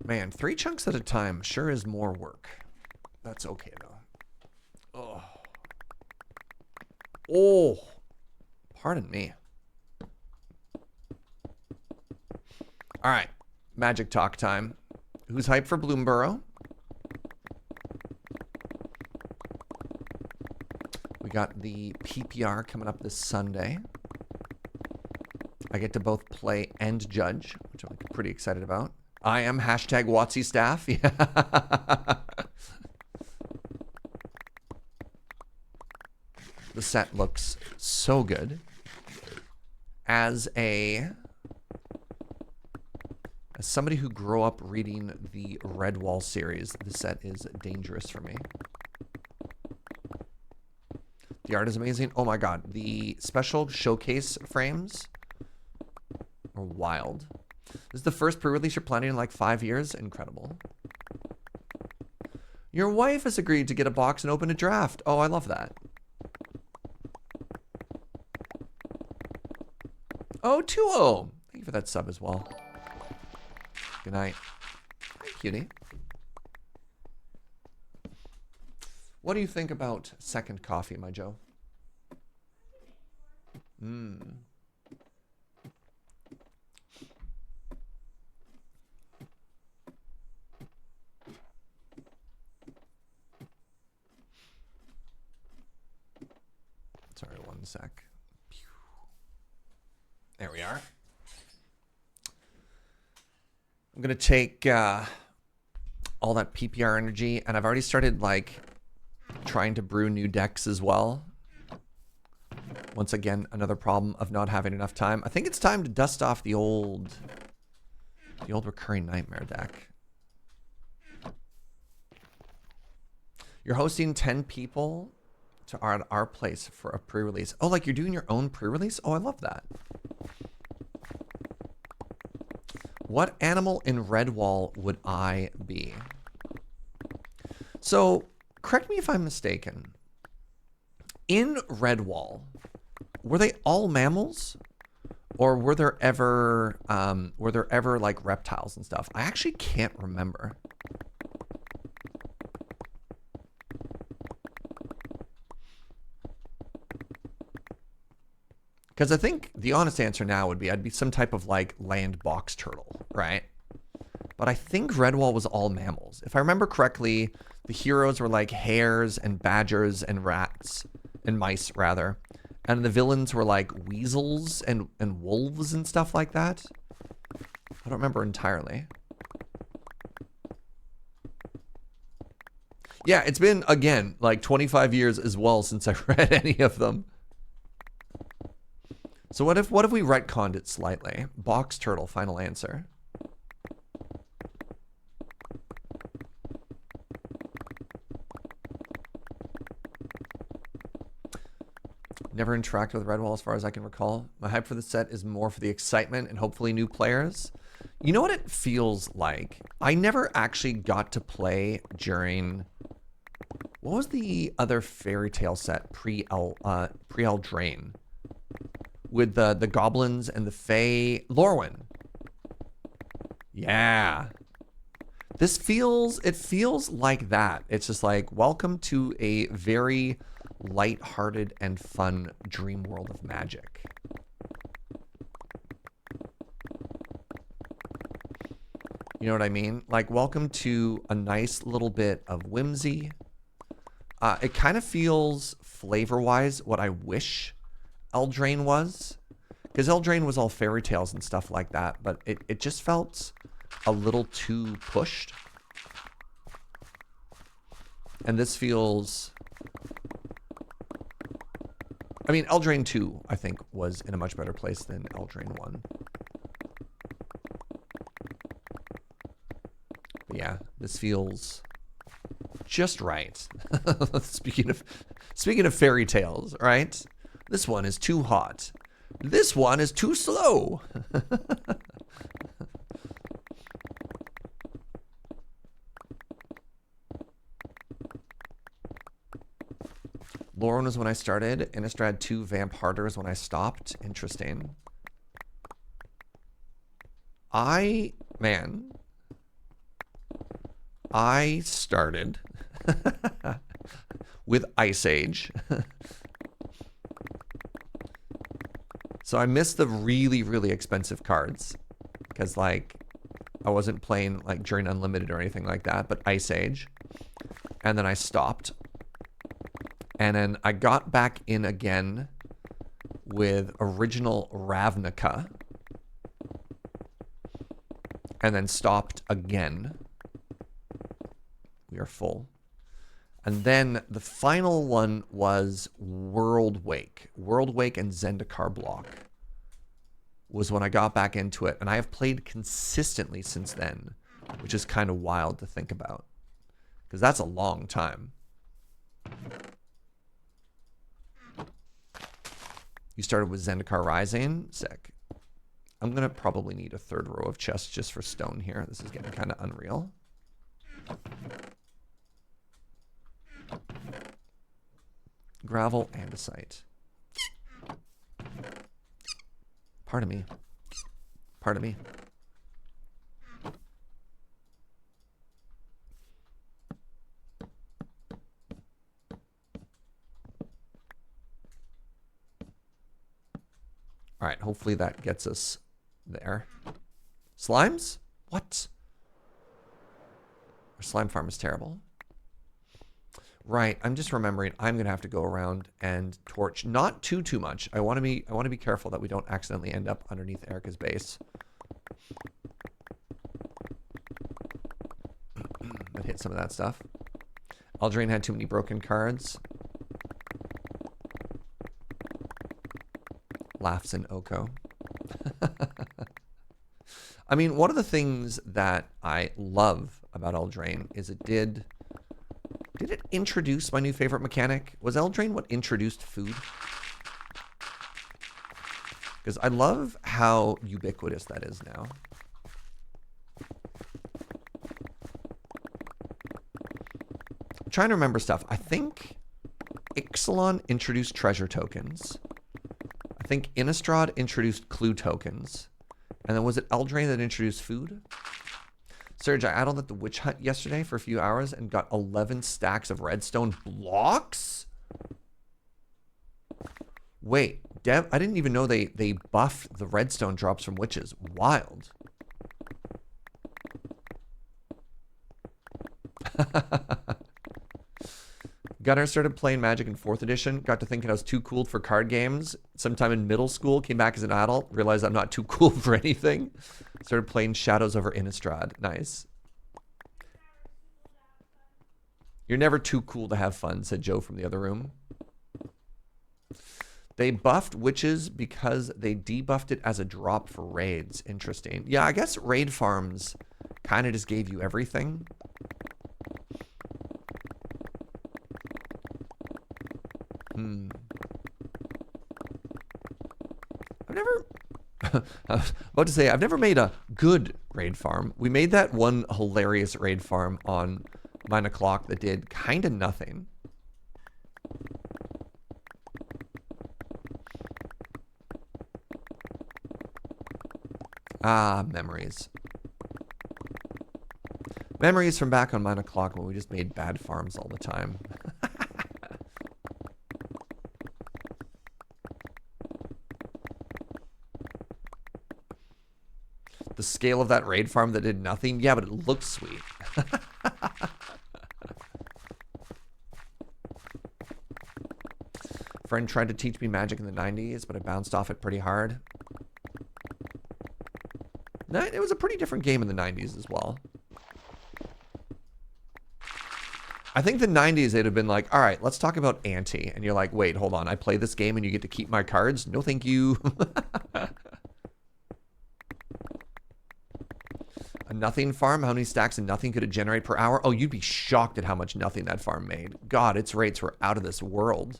Man, 3 chunks at a time sure is more work. That's okay, though. Oh. Oh. Pardon me. All right. Magic talk time. Who's hyped for Bloomborough? We got the PPR coming up this Sunday. I get to both play and judge, which I'm pretty excited about. I am hashtag WotC staff. Yeah. The set looks so good. As somebody who grew up reading the Redwall series, the set is dangerous for me. The art is amazing. Oh my god, the special showcase frames are wild. This is the first pre-release you're planning in like 5 years? Incredible. Your wife has agreed to get a box and open a draft. Oh, I love that. Oh, 2-0. Thank you for that sub as well. Good night. Hi, cutie. What do you think about second coffee, my Joe? Sorry, 1 sec. There we are. I'm going to take all that PPR energy, and I've already started, like, trying to brew new decks as well. Once again, another problem of not having enough time. I think it's time to dust off the old recurring nightmare deck. You're hosting 10 people to our place for a pre-release. Oh, like you're doing your own pre-release? Oh, I love that. What animal in Redwall would I be? So, correct me if I'm mistaken. In Redwall, were they all mammals? Or were there ever like reptiles and stuff? I actually can't remember. Because I think the honest answer now would be I'd be some type of like land box turtle, right? But I think Redwall was all mammals. If I remember correctly, the heroes were like hares and badgers and rats and mice rather. And the villains were like weasels and wolves and stuff like that. I don't remember entirely. Yeah, it's been, again, like 25 years as well since I read any of them. So what if we retconned it slightly? Box turtle, final answer. Never interacted with Redwall as far as I can recall. My hype for the set is more for the excitement and hopefully new players. You know what it feels like? I never actually got to play during... What was the other fairy tale set pre-Eldraine? With the goblins and the fae... Lorwyn. Yeah. It feels like that. It's just like, welcome to a very light-hearted and fun dream world of magic. You know what I mean? Like, welcome to a nice little bit of whimsy. It kind of feels, flavor-wise, what I wish Eldraine was. Because Eldraine was all fairy tales and stuff like that, but it just felt a little too pushed. And this feels... I mean, Eldraine 2, I think, was in a much better place than Eldraine 1. But yeah, this feels just right. Speaking of fairy tales, right? This one is too hot. This one is too slow. Lorwyn was when I started. Innistrad 2 Vamp Harders when I stopped. Interesting. I started with Ice Age. So I missed the really, really expensive cards because, like, I wasn't playing, like, during Unlimited or anything like that, but Ice Age. And then I stopped. And then I got back in again with original Ravnica. And then stopped again. We are full. And then the final one was World Wake. World Wake and Zendikar Block was when I got back into it. And I have played consistently since then, which is kind of wild to think about. Because that's a long time. You started with Zendikar Rising. Sick. I'm going to probably need a third row of chests just for stone here. This is getting kind of unreal. Gravel, andesite. Pardon me. Pardon me. All right, hopefully that gets us there. Slimes? What? Our slime farm is terrible. Right, I'm just remembering I'm gonna have to go around and torch, not too much. I want to be careful that we don't accidentally end up underneath Erica's base. But hit some of that stuff. Eldraine had too many broken cards. Laughs in Oko. I mean, one of the things that I love about Eldraine is it did it introduce my new favorite mechanic? Was Eldraine what introduced food? Because I love how ubiquitous that is now. I'm trying to remember stuff. I think Ixalan introduced treasure tokens. I think Innistrad introduced clue tokens. And then was it Eldraine that introduced food? Serge, I idled at the witch hut yesterday for a few hours and got 11 stacks of redstone blocks? Wait, I didn't even know they buffed the redstone drops from witches. Wild. Gunnar started playing Magic in 4th edition. Got to thinking I was too cool for card games. Sometime in middle school, came back as an adult. Realized I'm not too cool for anything. Started playing Shadows over Innistrad. Nice. You're never too cool to have fun, said Joe from the other room. They buffed witches because they debuffed it as a drop for raids. Interesting. Yeah, I guess raid farms kind of just gave you everything. I've never... I was about to say, I've never made a good raid farm. We made that one hilarious raid farm on 9 o'clock that did kind of nothing. Ah, memories. Memories from back on 9 o'clock when we just made bad farms all the time. The scale of that raid farm that did nothing? Yeah, but it looked sweet. Friend tried to teach me Magic in the 90s, but I bounced off it pretty hard. It was a pretty different game in the 90s as well. I think the 90s, they'd have been like, all right, let's talk about ante. And you're like, wait, hold on. I play this game and you get to keep my cards? No, thank you. A nothing farm? How many stacks of nothing could it generate per hour? Oh, you'd be shocked at how much nothing that farm made. God, its rates were out of this world.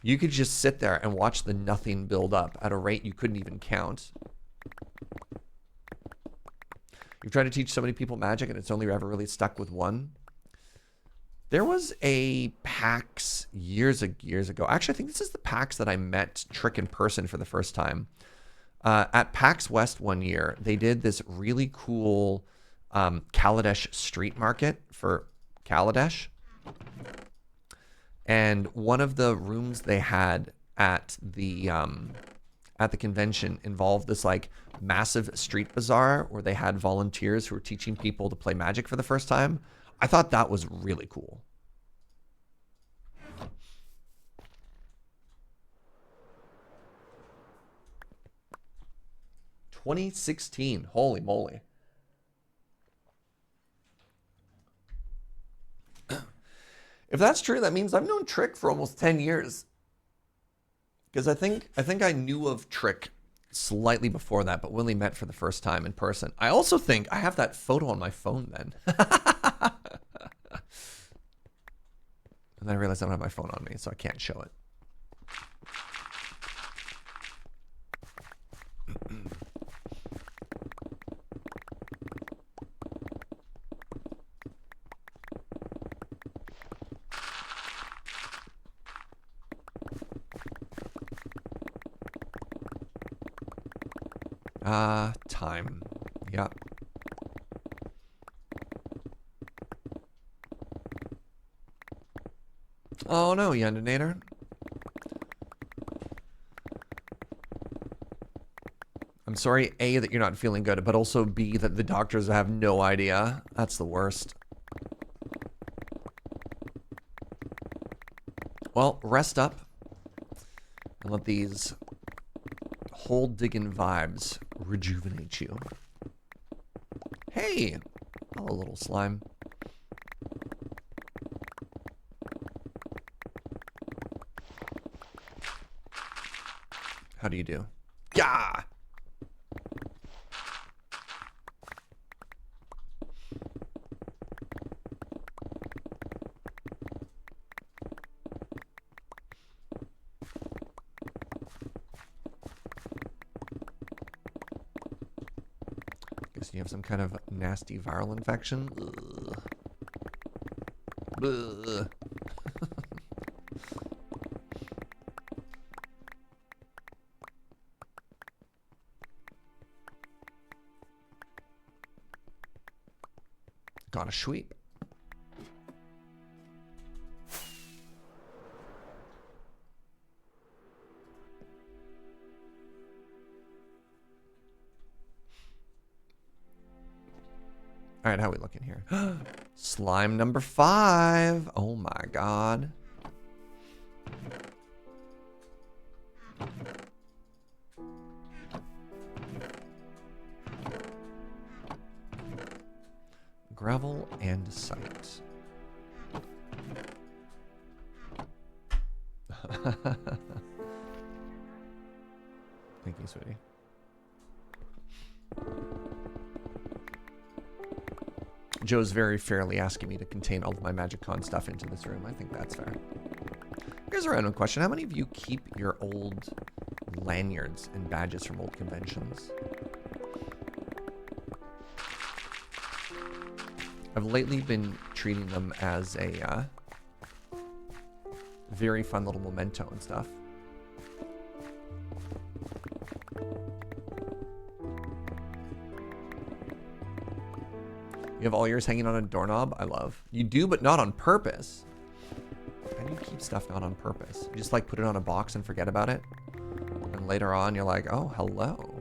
You could just sit there and watch the nothing build up at a rate you couldn't even count. You've tried to teach so many people Magic and it's only ever really stuck with one. There was a PAX years ago. Actually, I think this is the PAX that I met Trick in person for the first time. At PAX West one year, they did this really cool Kaladesh street market for Kaladesh. And one of the rooms they had at the convention involved this like massive street bazaar where they had volunteers who were teaching people to play Magic for the first time. I thought that was really cool. $2016. Holy moly. If that's true, that means I've known Trick for almost 10 years. Because I think I knew of Trick slightly before that, but we only met for the first time in person. I also think I have that photo on my phone then. And then I realized I don't have my phone on me, so I can't show it. Time. Yeah. Oh no, Yendinator. I'm sorry, A, that you're not feeling good, but also B, that the doctors have no idea. That's the worst. Well, rest up and let these hole digging vibes rejuvenate you. Hey! Hello, little slime. How do you do? Yeah! You have some kind of nasty viral infection. Ugh. Got a sweep. right, how are we looking here? Slime number 5. Oh my god. Gravel and site. Thank you, sweetie. Joe's very fairly asking me to contain all of my MagicCon stuff into this room. I think that's fair. Here's a random question. How many of you keep your old lanyards and badges from old conventions? I've lately been treating them as a very fun little memento and stuff. You have all yours hanging on a doorknob? I love. You do, but not on purpose. How do you keep stuff not on purpose? You just like put it on a box and forget about it? And later on you're like, oh, hello.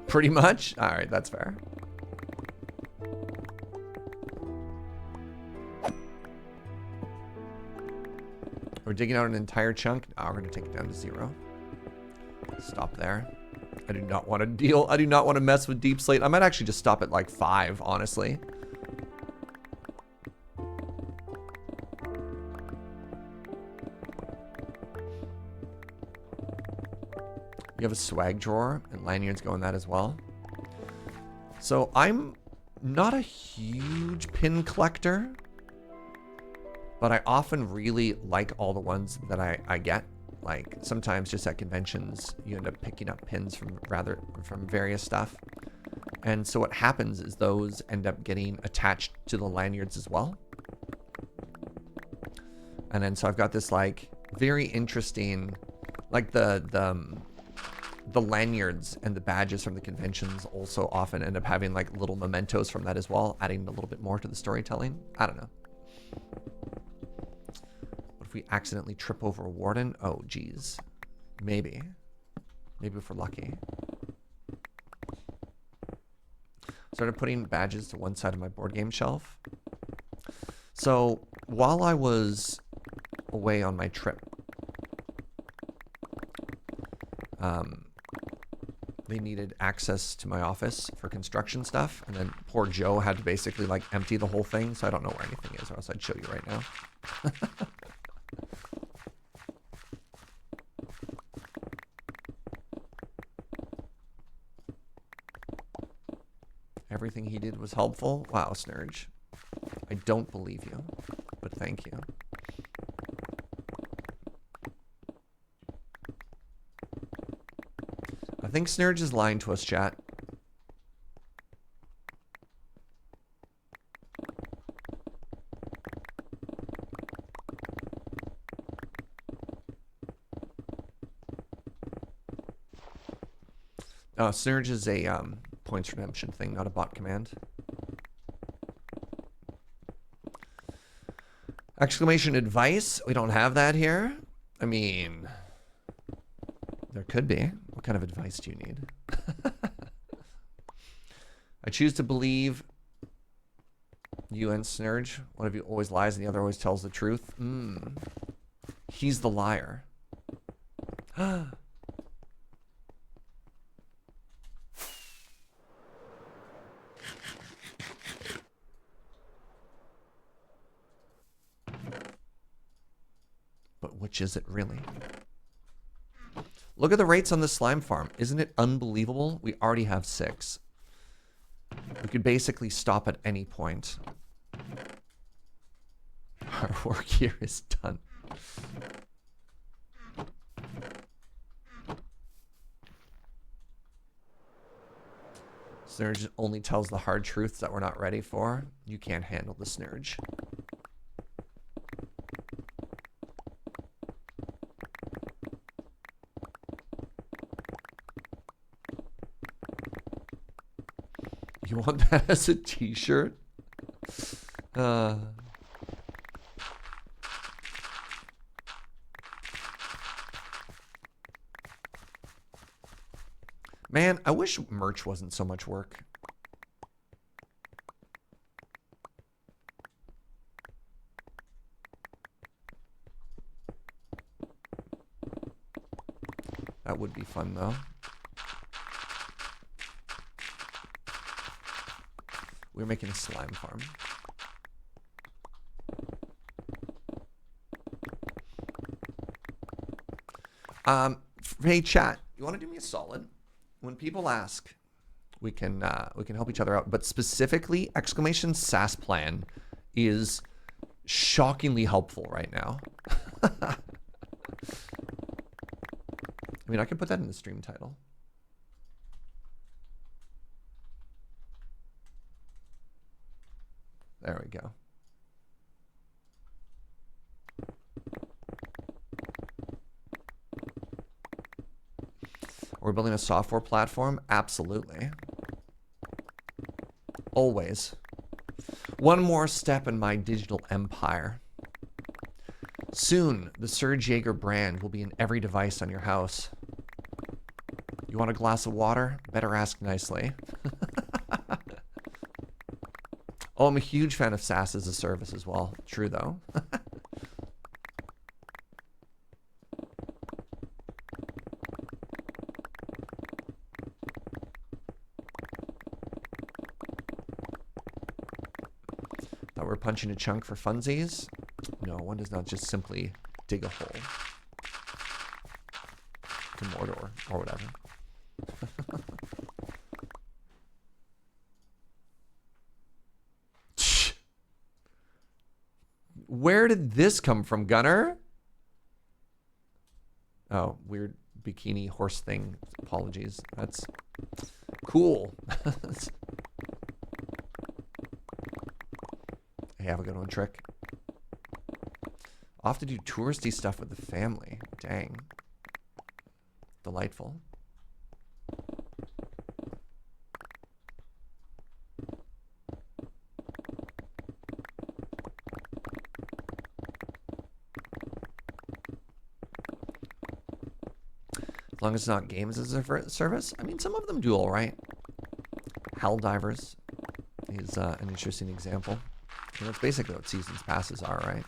Pretty much? Alright, that's fair. We're digging out an entire chunk. Oh, we're gonna take it down to 0. Stop there. I do not want to deal. I do not want to mess with deep slate. I might actually just stop at like 5, honestly. You have a swag drawer and lanyards go in that as well. So I'm not a huge pin collector, but I often really like all the ones that I get. Like sometimes just at conventions, you end up picking up pins from various stuff. And so what happens is those end up getting attached to the lanyards as well. And then so I've got this like very interesting, like the lanyards and the badges from the conventions also often end up having like little mementos from that as well, adding a little bit more to the storytelling. I don't know. We accidentally trip over a warden. Oh, geez. Maybe if we're lucky. Started putting badges to one side of my board game shelf. So while I was away on my trip, they needed access to my office for construction stuff, and then poor Joe had to basically like empty the whole thing, so I don't know where anything is, or else I'd show you right now. Everything he did was helpful. Wow, Serge. I don't believe you, but thank you. I think Serge is lying to us, chat. Serge is a points redemption thing, not a bot command. Exclamation advice. We don't have that here. I mean, there could be. What kind of advice do you need? I choose to believe you and Serge. One of you always lies and the other always tells the truth. He's the liar. Which is it really? Look at the rates on the slime farm. Isn't it unbelievable? We already have 6. We could basically stop at any point. Our work here is done. Serge only tells the hard truths that we're not ready for. You can't handle the Serge. You want that as a t-shirt? Man, I wish merch wasn't so much work. That would be fun, though. We're making a slime farm. Hey, chat, you want to do me a solid? When people ask, we can help each other out. But specifically, exclamation SAS plan is shockingly helpful right now. I mean, I could put that in the stream title. There we go. We're building a software platform? Absolutely. Always. One more step in my digital empire. Soon, the Serge brand will be in every device on your house. You want a glass of water? Better ask nicely. Oh, I'm a huge fan of SaaS as a service as well. True, though. Thought we're punching a chunk for funsies? No, one does not just simply dig a hole to Mordor or whatever. Where did this come from, Gunner? Oh, weird bikini horse thing. Apologies. That's cool. Hey, have a good one, Trick. I'll have to do touristy stuff with the family. Dang. Delightful. As long as it's not games as a service. I mean, some of them do all right. Helldivers is an interesting example. And that's basically what seasons passes are, right?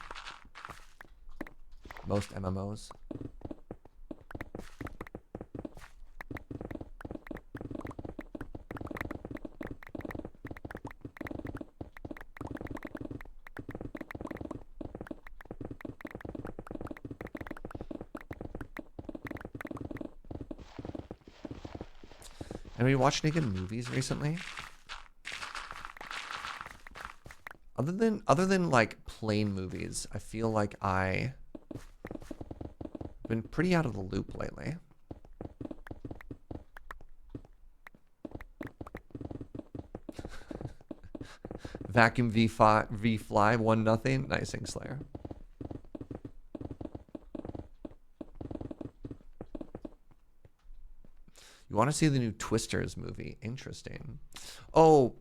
Most MMOs. Have you watched any good movies recently? Other than like plain movies, I feel like I've been pretty out of the loop lately. Vacuum V-Fly 1-0. Nice, Slayer. You want to see the new Twisters movie? Interesting. Oh,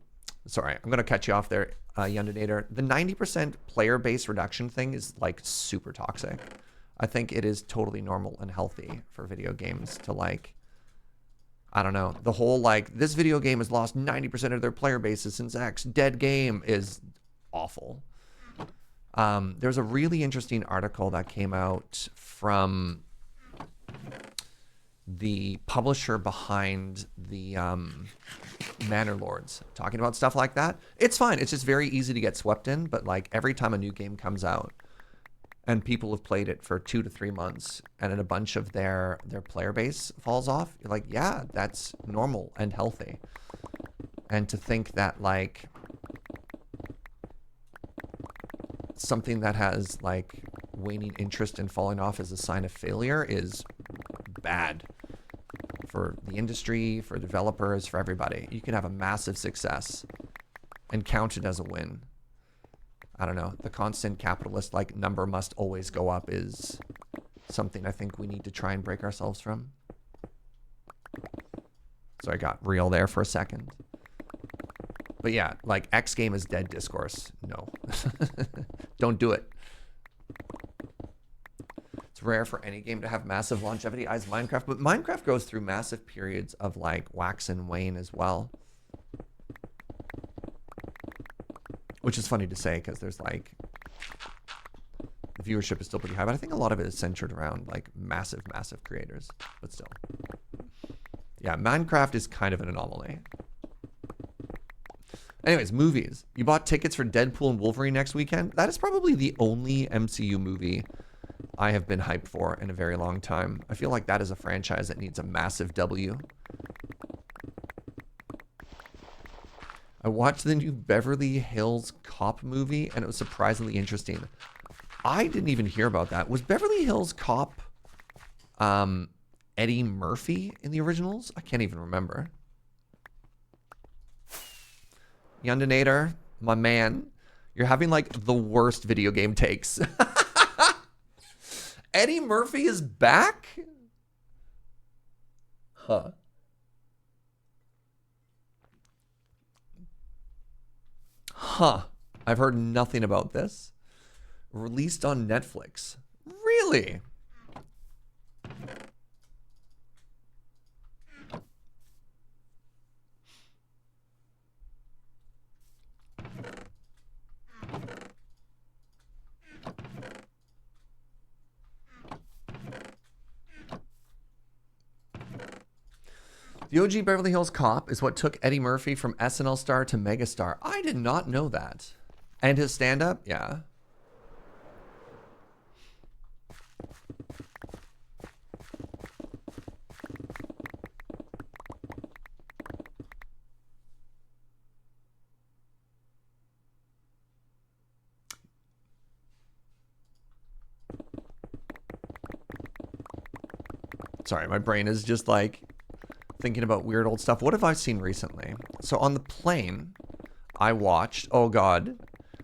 sorry, I'm going to cut you off there, Yundinator. The 90% player base reduction thing is like super toxic. I think it is totally normal and healthy for video games to like, I don't know, the whole like, this video game has lost 90% of their player bases since X. Dead game is awful. There's a really interesting article that came out from the publisher behind the Manor Lords talking about stuff like that. It's fine. It's just very easy to get swept in. But like every time a new game comes out and people have played it for 2 to 3 months and then a bunch of their player base falls off, you're like, yeah, that's normal and healthy. And to think that like something that has like waning interest and falling off as a sign of failure is bad for the industry, for developers, for everybody. You can have a massive success and count it as a win. I don't know. The constant capitalist like number must always go up is something I think we need to try and break ourselves from. So I got real there for a second. But yeah, like X game is dead discourse. No. Don't do it. It's rare for any game to have massive longevity as Minecraft, but Minecraft goes through massive periods of like wax and wane as well. Which is funny to say because there's like, the viewership is still pretty high, but I think a lot of it is centered around like massive creators, but still. Yeah, Minecraft is kind of an anomaly. Anyways, movies. You bought tickets for Deadpool and Wolverine next weekend? That is probably the only MCU movie I have been hyped for in a very long time. I feel like that is a franchise that needs a massive W. I watched the new Beverly Hills Cop movie, and it was surprisingly interesting. I didn't even hear about that. Was Beverly Hills Cop Eddie Murphy in the originals? I can't even remember. Yundinator, my man, you're having like the worst video game takes. Eddie Murphy is back? Huh. Huh. I've heard nothing about this. Released on Netflix. Really? The OG Beverly Hills Cop is what took Eddie Murphy from SNL star to megastar. I did not know that. And his stand-up? Yeah. Sorry, my brain is just like thinking about weird old stuff. What have I seen recently? So on the plane, I watched, oh God,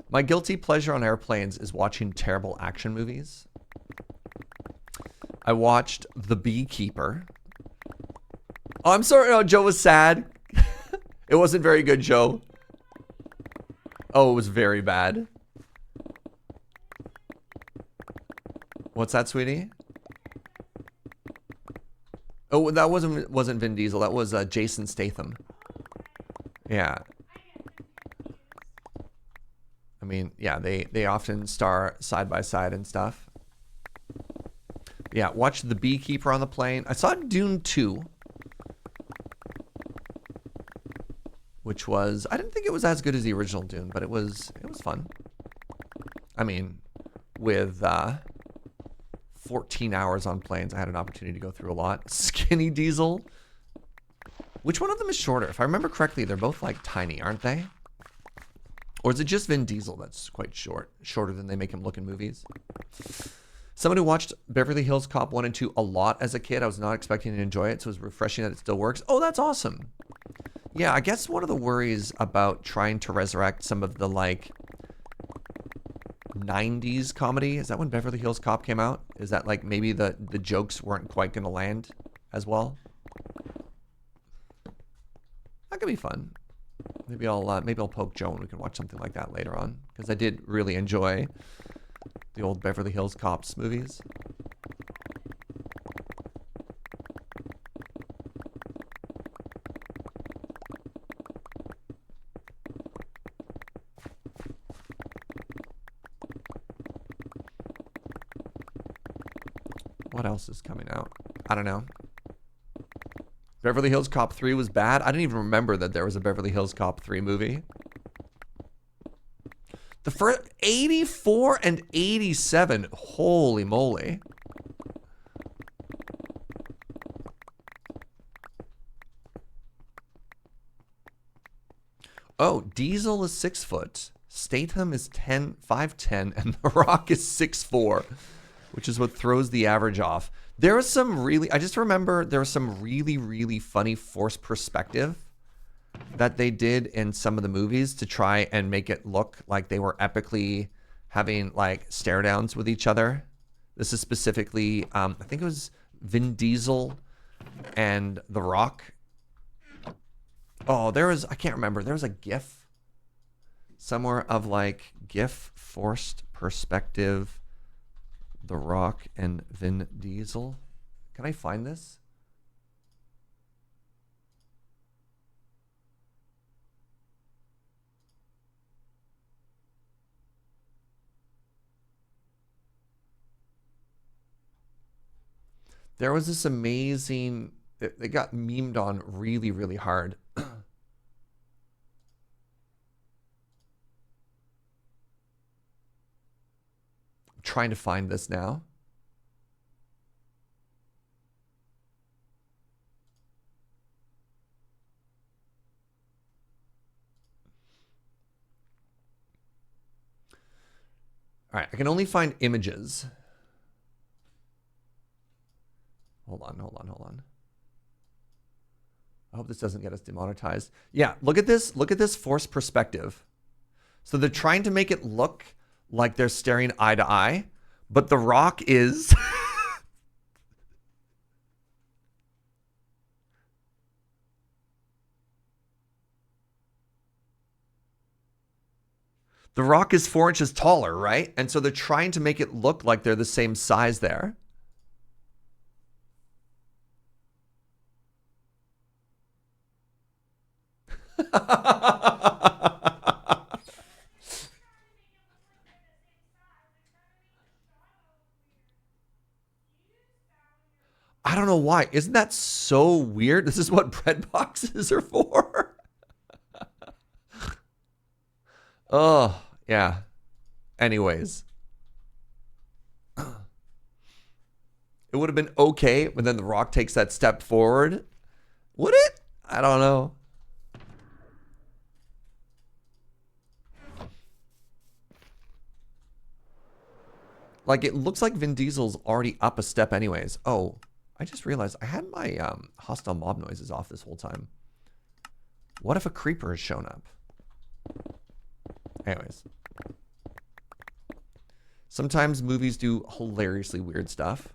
my guilty pleasure on airplanes is watching terrible action movies. I watched The Beekeeper. Oh, I'm sorry. Oh, Joe was sad. It wasn't very good, Joe. Oh, it was very bad. What's that, sweetie? Oh, that wasn't Vin Diesel. That was Jason Statham. Yeah. I mean, yeah, they often star side by side and stuff. Yeah, watched The Beekeeper on the plane. I saw Dune 2, which was, I didn't think it was as good as the original Dune, but it was fun. I mean, with 14 hours on planes, I had an opportunity to go through a lot. Skinny Diesel. Which one of them is shorter? If I remember correctly, they're both like tiny, aren't they? Or is it just Vin Diesel that's quite short? Shorter than they make him look in movies? Someone who watched Beverly Hills Cop 1 and 2 a lot as a kid. I was not expecting to enjoy it, so it was refreshing that it still works. Oh, that's awesome. Yeah, I guess one of the worries about trying to resurrect some of the like 90s comedy, is that when Beverly Hills Cop came out? Is that like maybe the jokes weren't quite going to land as well? That could be fun. Maybe I'll poke Joe and we can watch something like that later on, because I did really enjoy the old Beverly Hills Cops movies. What else is coming out? I don't know. Beverly Hills Cop 3 was bad. I didn't even remember that there was a Beverly Hills Cop 3 movie. The first 84 and 87. Holy moly. Oh, Diesel is 6 foot. Statham is 5'10", and The Rock is 6'4", which is what throws the average off. There was some really, I just remember there was some really, really funny forced perspective that they did in some of the movies to try and make it look like they were epically having like stare downs with each other. This is specifically, I think it was Vin Diesel and The Rock. Oh, I can't remember. There was a GIF somewhere of like GIF forced perspective The Rock and Vin Diesel. Can I find this? There was this amazing... They got memed on really, really hard. Trying to find this now. All right, I can only find images. Hold on. I hope this doesn't get us demonetized. Yeah, look at this. Look at this forced perspective. So they're trying to make it look like they're staring eye to eye, but The Rock is... The Rock is 4 inches taller, right? And so they're trying to make it look like they're the same size there. I don't know why. Isn't that so weird? This is what bread boxes are for. Oh, yeah. Anyways. It would have been okay, but then The Rock takes that step forward. Would it? I don't know. Like, it looks like Vin Diesel's already up a step anyways. Oh, I just realized I had my hostile mob noises off this whole time. What if a creeper has shown up? Anyways. Sometimes movies do hilariously weird stuff.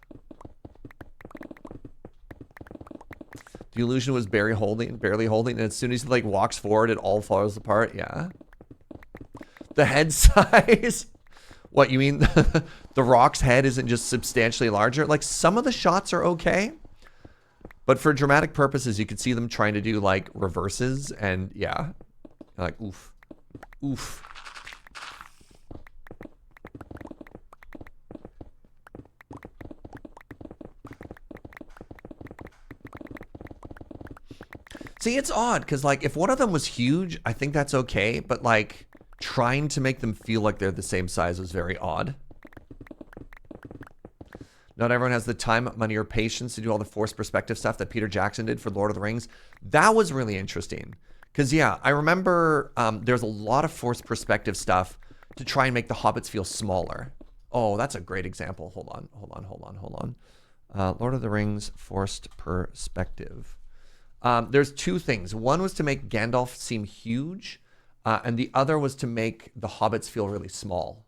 The illusion was barely holding, and as soon as he like walks forward, it all falls apart. Yeah. The head size. What, you mean The Rock's head isn't just substantially larger? Like, some of the shots are okay, but for dramatic purposes, you could see them trying to do like reverses, and yeah, like oof, oof. See, it's odd because like if one of them was huge, I think that's okay, but like trying to make them feel like they're the same size was very odd. Not everyone has the time, money, or patience to do all the forced perspective stuff that Peter Jackson did for Lord of the Rings. That was really interesting. Because, yeah, I remember there's a lot of forced perspective stuff to try and make the hobbits feel smaller. Oh, that's a great example. Hold on. Lord of the Rings forced perspective. There's two things. One was to make Gandalf seem huge, and the other was to make the hobbits feel really small.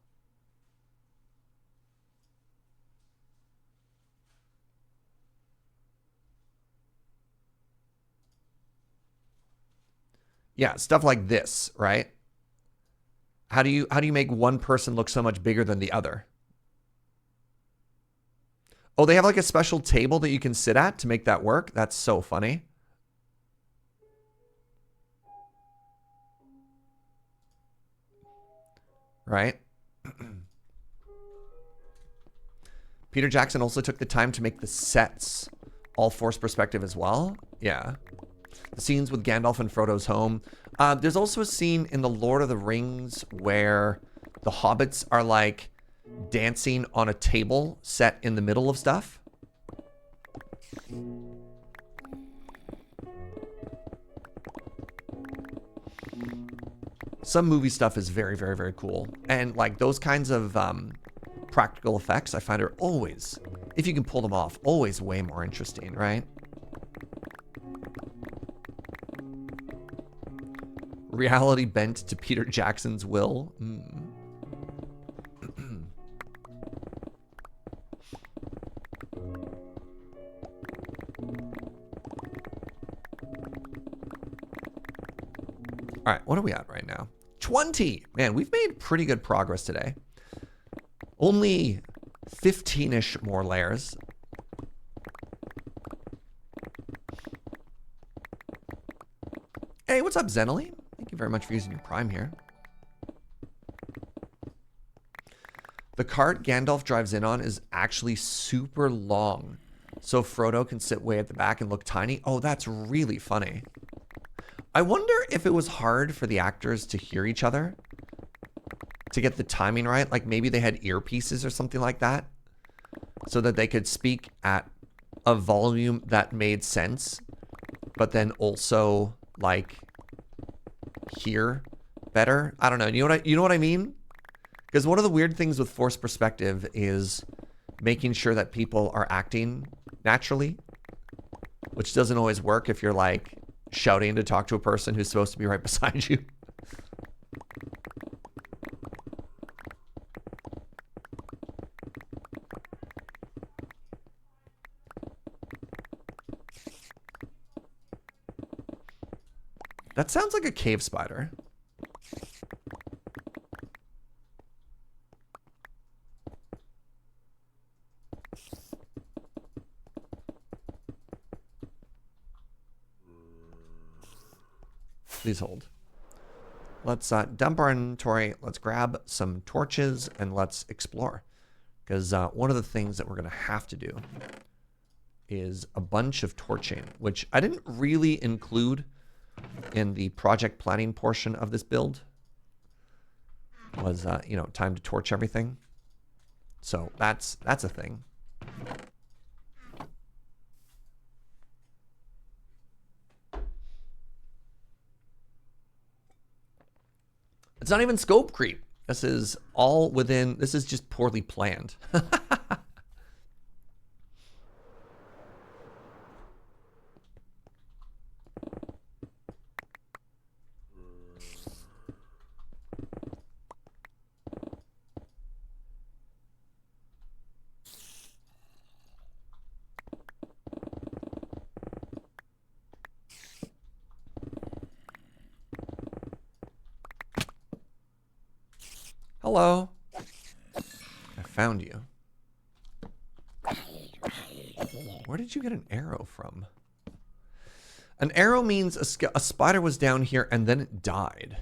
Yeah, stuff like this, right? How do you make one person look so much bigger than the other? Oh, they have like a special table that you can sit at to make that work? That's so funny. Right? Peter Jackson also took the time to make the sets all forced perspective as well. Yeah. The scenes with Gandalf and Frodo's home. There's also a scene in The Lord of the Rings where the hobbits are like dancing on a table set in the middle of stuff. Some movie stuff is very, very, very cool. And like those kinds of practical effects I find are always, if you can pull them off, always way more interesting, right? Reality bent to Peter Jackson's will. All right, what are we at right now? 20. Man, we've made pretty good progress today. Only 15-ish more layers. Hey, what's up, Zenily? Thank you very much for using your Prime here. The cart Gandalf drives in on is actually super long, so Frodo can sit way at the back and look tiny. Oh, that's really funny. I wonder if it was hard for the actors to hear each other, to get the timing right. Like maybe they had earpieces or something like that, so that they could speak at a volume that made sense, but then also like hear better. I don't know. You know what I mean? Because one of the weird things with forced perspective is making sure that people are acting naturally, which doesn't always work if you're like shouting to talk to a person who's supposed to be right beside you. That sounds like a cave spider. Please hold. Let's dump our inventory. Let's grab some torches and let's explore. Because one of the things that we're going to have to do is a bunch of torching, which I didn't really include in the project planning portion of this build. Was, you know, time to torch everything. So that's a thing. It's not even scope creep. This is all within, this is just poorly planned. Hello. I found you. Where did you get an arrow from? An arrow means a spider was down here and then it died.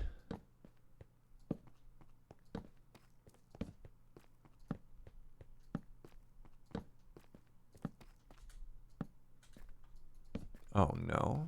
Oh no.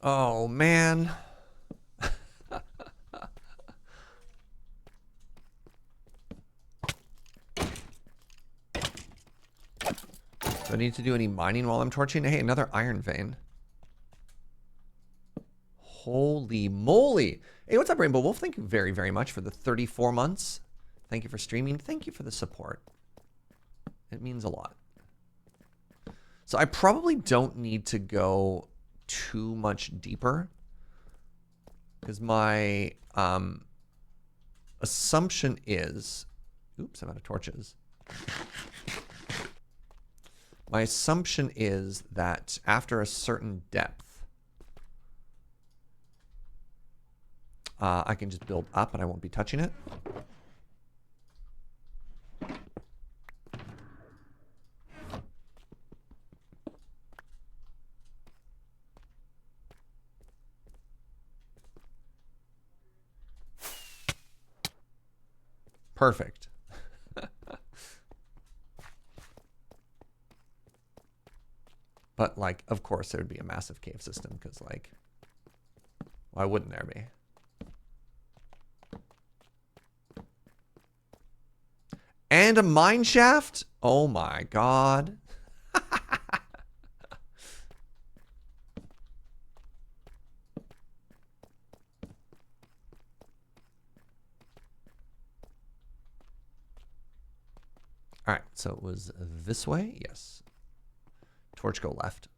Oh, man. Do I need to do any mining while I'm torching? Hey, another iron vein. Holy moly. Hey, what's up, Rainbow Wolf? Thank you very, very much for the 34 months. Thank you for streaming. Thank you for the support. It means a lot. So I probably don't need to go too much deeper, because my assumption is, oops, I'm out of torches. My assumption is that after a certain depth, I can just build up and I won't be touching it. Perfect. But, like, of course there would be a massive cave system, because, like, why wouldn't there be? And a mine shaft? Oh my god. All right, so it was this way. Yes. Torch go left.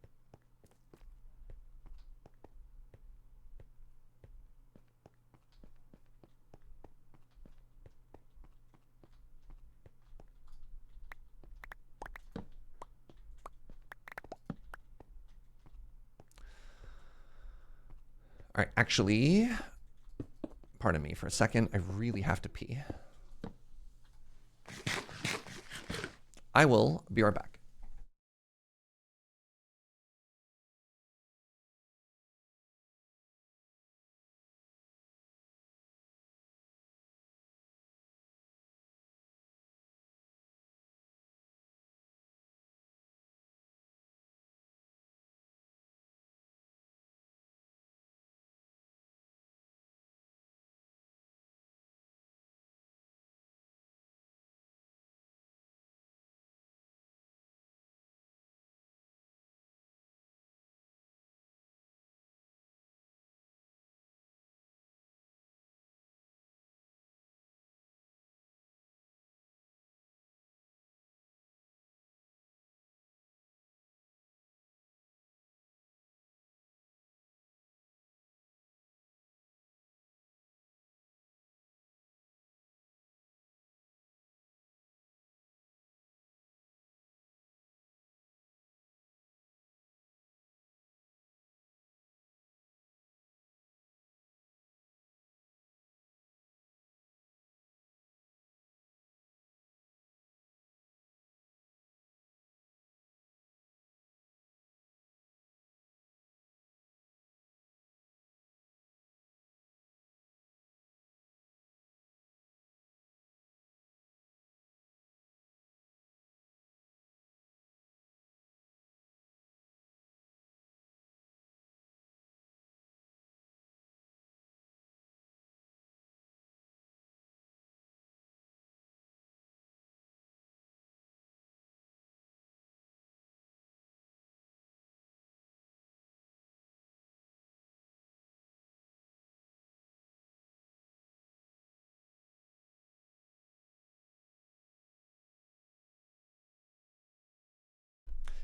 All right, actually, pardon me for a second. I really have to pee. I will be right back.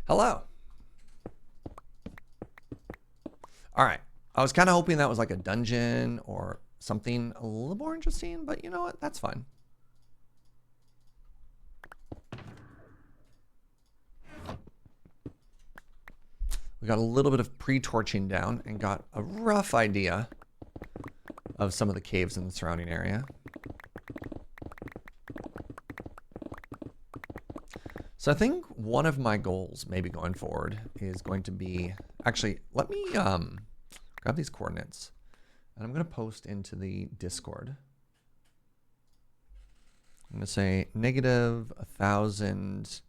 Hello. All right. I was kind of hoping that was like a dungeon or something a little more interesting, but you know what? That's fine. We got a little bit of pre-torching down and got a rough idea of some of the caves in the surrounding area. So I think one of my goals maybe going forward is going to be, actually, let me grab these coordinates and I'm going to post into the Discord. I'm going to say -1,000,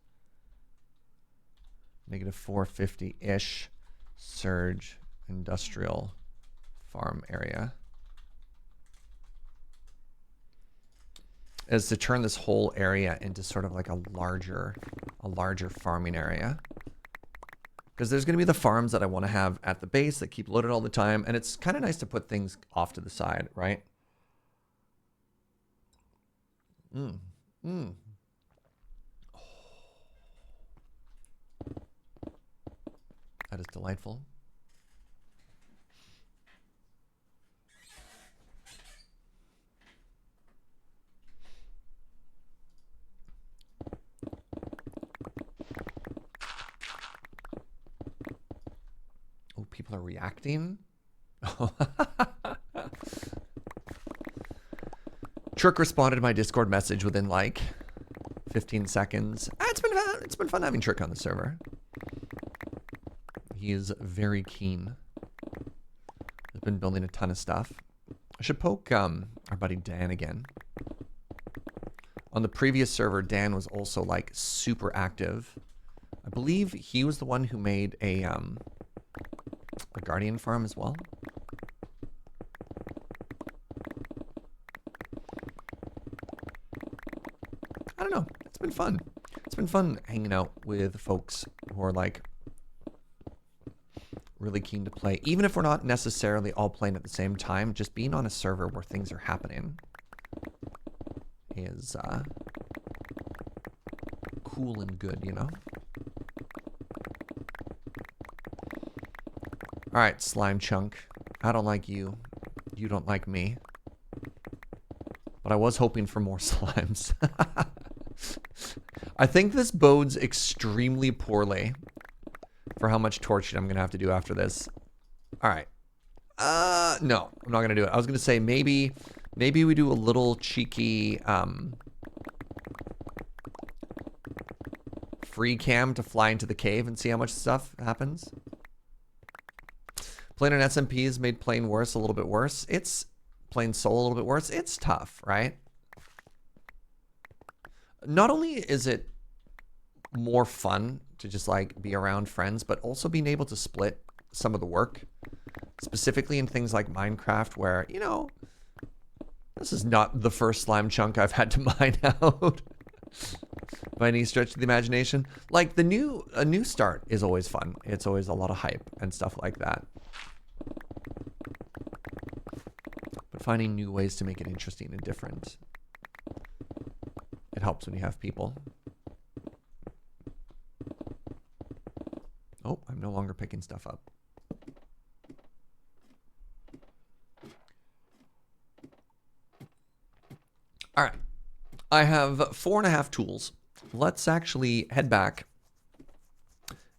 -450-ish Serge industrial farm area. Is to turn this whole area into sort of like a larger farming area. Because there's going to be the farms that I want to have at the base that keep loaded all the time, and it's kind of nice to put things off to the side, right? Oh. That is delightful. Oh, people are reacting. Trick responded to my Discord message within like 15 seconds. It's been fun having Trick on the server. He is very keen. He's been building a ton of stuff. I should poke our buddy Dan again. On the previous server, Dan was also like super active. I believe he was the one who made a guardian farm as well. I don't know. It's been fun. It's been fun hanging out with folks who are like really keen to play. Even if we're not necessarily all playing at the same time, just being on a server where things are happening is cool and good, you know? Alright, slime chunk. I don't like you. You don't like me. But I was hoping for more slimes. I think this bodes extremely poorly for how much torching I'm going to have to do after this. Alright. No, I'm not going to do it. I was going to say maybe we do a little cheeky free cam to fly into the cave and see how much stuff happens. Playing on SMP has made playing worse a little bit worse. It's playing solo a little bit worse. It's tough, right? Not only is it more fun to just like be around friends, but also being able to split some of the work, specifically in things like Minecraft, where, you know, this is not the first slime chunk I've had to mine out by any stretch of the imagination. Like a new start is always fun. It's always a lot of hype and stuff like that. But finding new ways to make it interesting and different, it helps when you have people. Oh, I'm no longer picking stuff up. All right. I have 4.5 tools. Let's actually head back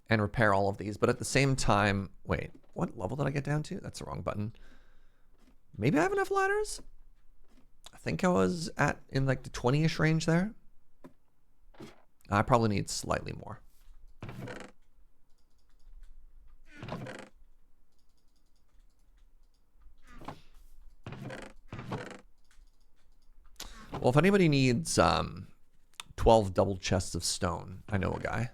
and repair all of these. But at the same time, wait, what level did I get down to? That's the wrong button. Maybe I have enough ladders? I think I was in like the 20-ish range there. I probably need slightly more. Well, if anybody needs 12 double chests of stone, I know a guy.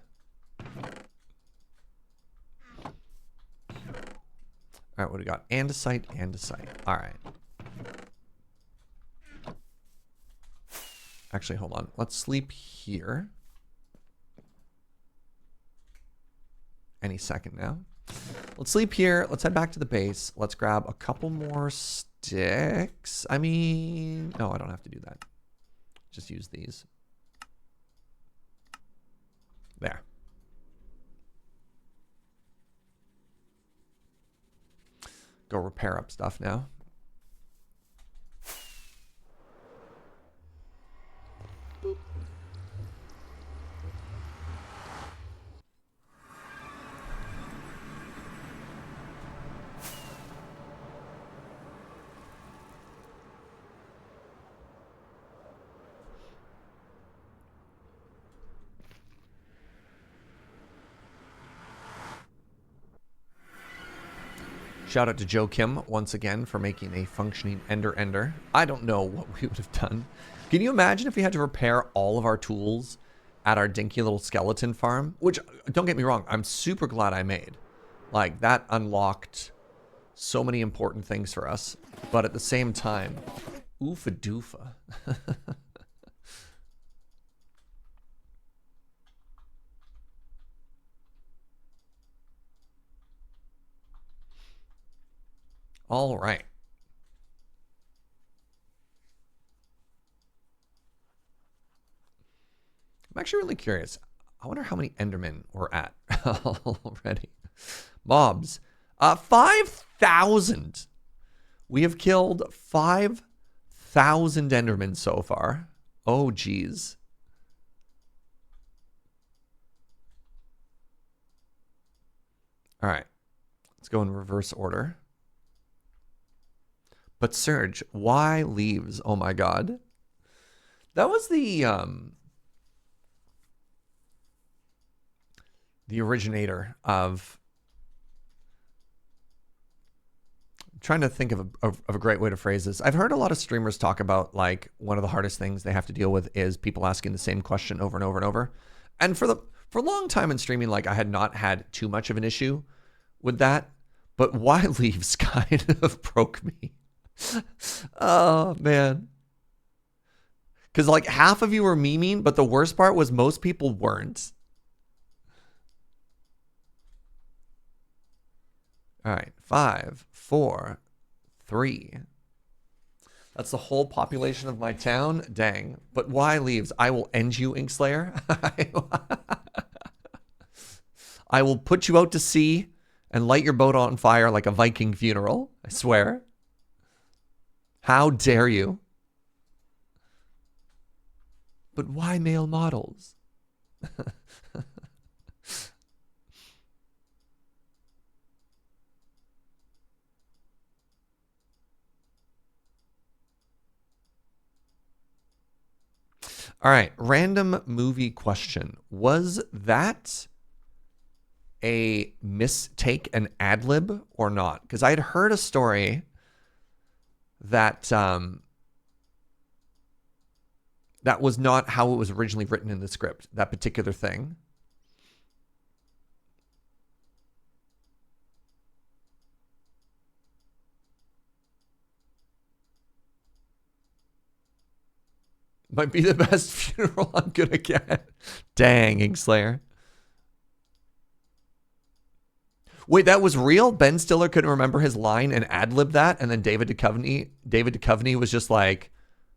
All right, what do we got? Andesite, andesite. All right. Actually, hold on. Let's sleep here. Any second now. Let's sleep here. Let's head back to the base. Let's grab a couple more sticks. I mean, no, I don't have to do that. Just use these. There. Go repair up stuff now. Boop. Shout out to Joe Kim once again for making a functioning ender. I don't know what we would have done. Can you imagine if we had to repair all of our tools at our dinky little skeleton farm? Which, don't get me wrong, I'm super glad I made. Like, that unlocked so many important things for us. But at the same time, oofa doofa. All right. I'm actually really curious. I wonder how many Endermen we're at already. Mobs. 5,000. We have killed 5,000 Endermen so far. Oh, geez. All right. Let's go in reverse order. But Serge, why leaves? Oh my God. That was the originator of, I'm trying to think of a great way to phrase this. I've heard a lot of streamers talk about like one of the hardest things they have to deal with is people asking the same question over and over and over. And for a long time in streaming, like I had not had too much of an issue with that, but why leaves kind of broke me. Oh, man. Because, like, half of you were memeing, but the worst part was most people weren't. All right. 5, 4, 3. That's the whole population of my town? Dang. But why leaves? I will end you, Inkslayer. I will put you out to sea and light your boat on fire like a Viking funeral. I swear. How dare you? But why male models? All right, random movie question. Was that a mistake, an ad lib, or not? Because I had heard a story that that was not how it was originally written in the script, that particular thing. Might be the best funeral I'm gonna get. Dang, Inkslayer. Wait, that was real? Ben Stiller couldn't remember his line and ad-libbed that, and then David Duchovny was just like,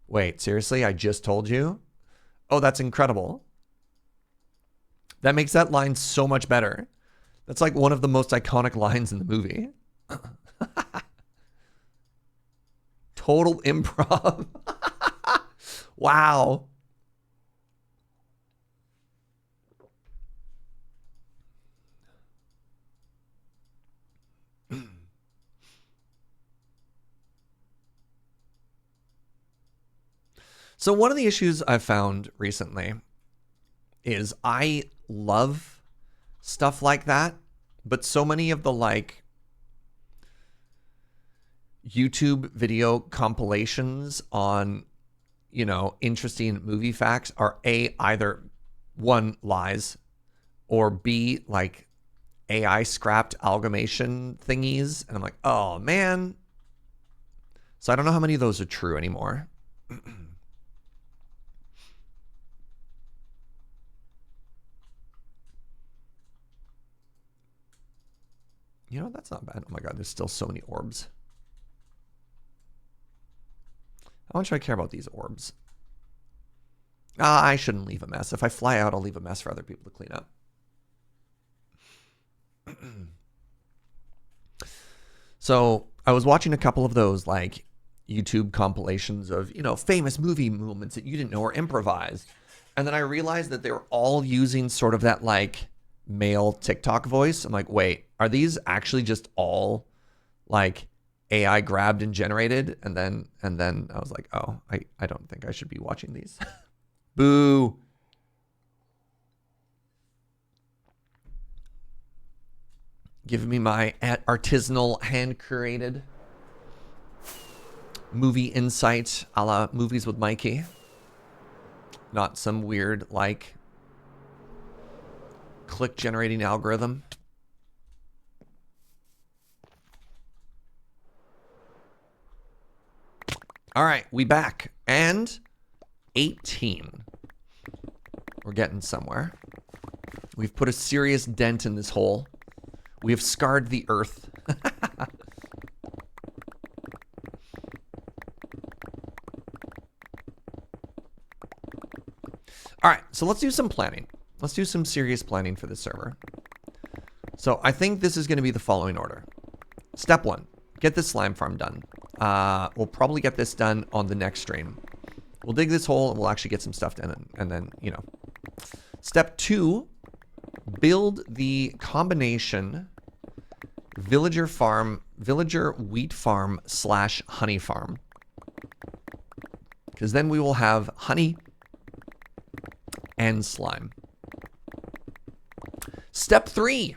wait, seriously? I just told you? Oh, that's incredible. That makes that line so much better. That's like one of the most iconic lines in the movie. Total improv. Wow. So one of the issues I've found recently is I love stuff like that, but so many of the like YouTube video compilations on, you know, interesting movie facts are A, either one, lies, or B, like AI scrapped amalgamation thingies. And I'm like, oh man. So I don't know how many of those are true anymore. You know, that's not bad. Oh my God, there's still so many orbs. How much do I care about these orbs? I shouldn't leave a mess. If I fly out, I'll leave a mess for other people to clean up. So I was watching a couple of those like YouTube compilations of, you know, famous movie moments that you didn't know were improvised. And then I realized that they were all using sort of that like male TikTok voice. I'm like, wait, are these actually just all like AI grabbed and generated? And then I was like, oh, I don't think I should be watching these. Boo. Give me my artisanal, hand-curated movie insight a la Movies with Mikey. Not some weird, like, click-generating algorithm. All right, we back. And 18. We're getting somewhere. We've put a serious dent in this hole. We have scarred the earth. All right, so let's do some planning. Let's do some serious planning for this server. So I think this is going to be the following order. Step 1, get this slime farm done. We'll probably get this done on the next stream. We'll dig this hole and we'll actually get some stuff done. And then, you know. Step 2, build the combination villager wheat farm / honey farm. Because then we will have honey and slime. Step 3.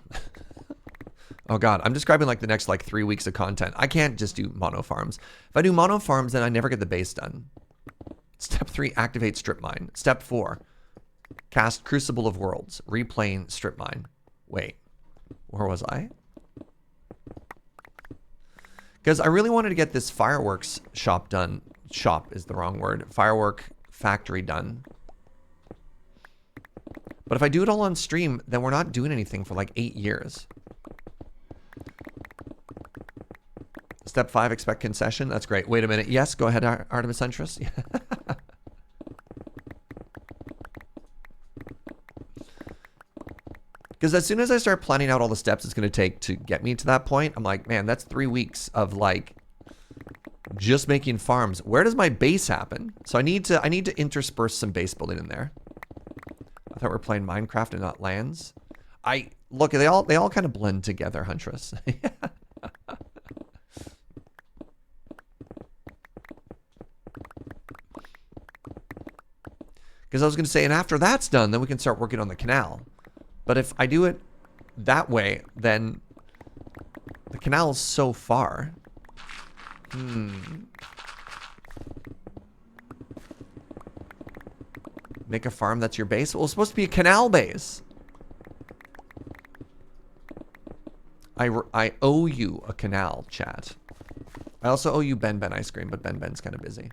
Oh God, I'm describing like the next like 3 weeks of content. I can't just do mono farms. If I do mono farms, then I never get the base done. Step 3, activate strip mine. Step 4, cast Crucible of Worlds. Replane strip mine. Wait, where was I? Because I really wanted to get this fireworks shop done. Shop is the wrong word. Firework factory done. But if I do it all on stream, then we're not doing anything for like 8 years. Step 5, expect concession. That's great. Wait a minute. Yes, go ahead, Artemis Centris. Because as soon as I start planning out all the steps it's going to take to get me to that point, I'm like, man, that's 3 weeks of like just making farms. Where does my base happen? So I need to intersperse some base building in there. I thought we were playing Minecraft and not lands. Look, they all kind of blend together, Huntress. Because I was going to say, and after that's done, then we can start working on the canal. But if I do it that way, then the canal is so far. Make a farm that's your base? Well, it's supposed to be a canal base. I owe you a canal, chat. I also owe you Ben ice cream, but Ben's kind of busy.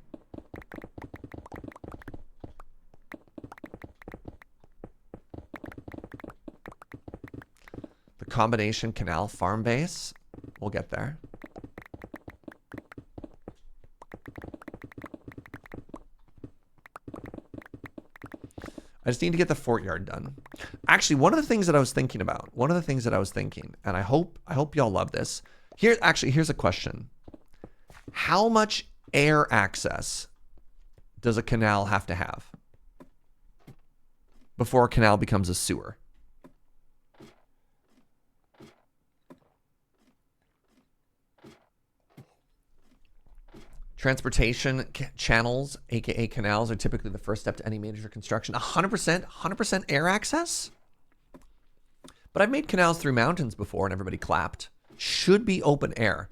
The combination canal farm base. We'll get there. I just need to get the Fortyard done. Actually, one of the things that I was thinking about, and I hope y'all love this. Here's a question. How much air access does a canal have to have before a canal becomes a sewer? Transportation channels, aka canals, are typically the first step to any major construction. 100% air access? But I've made canals through mountains before and everybody clapped. Should be open air.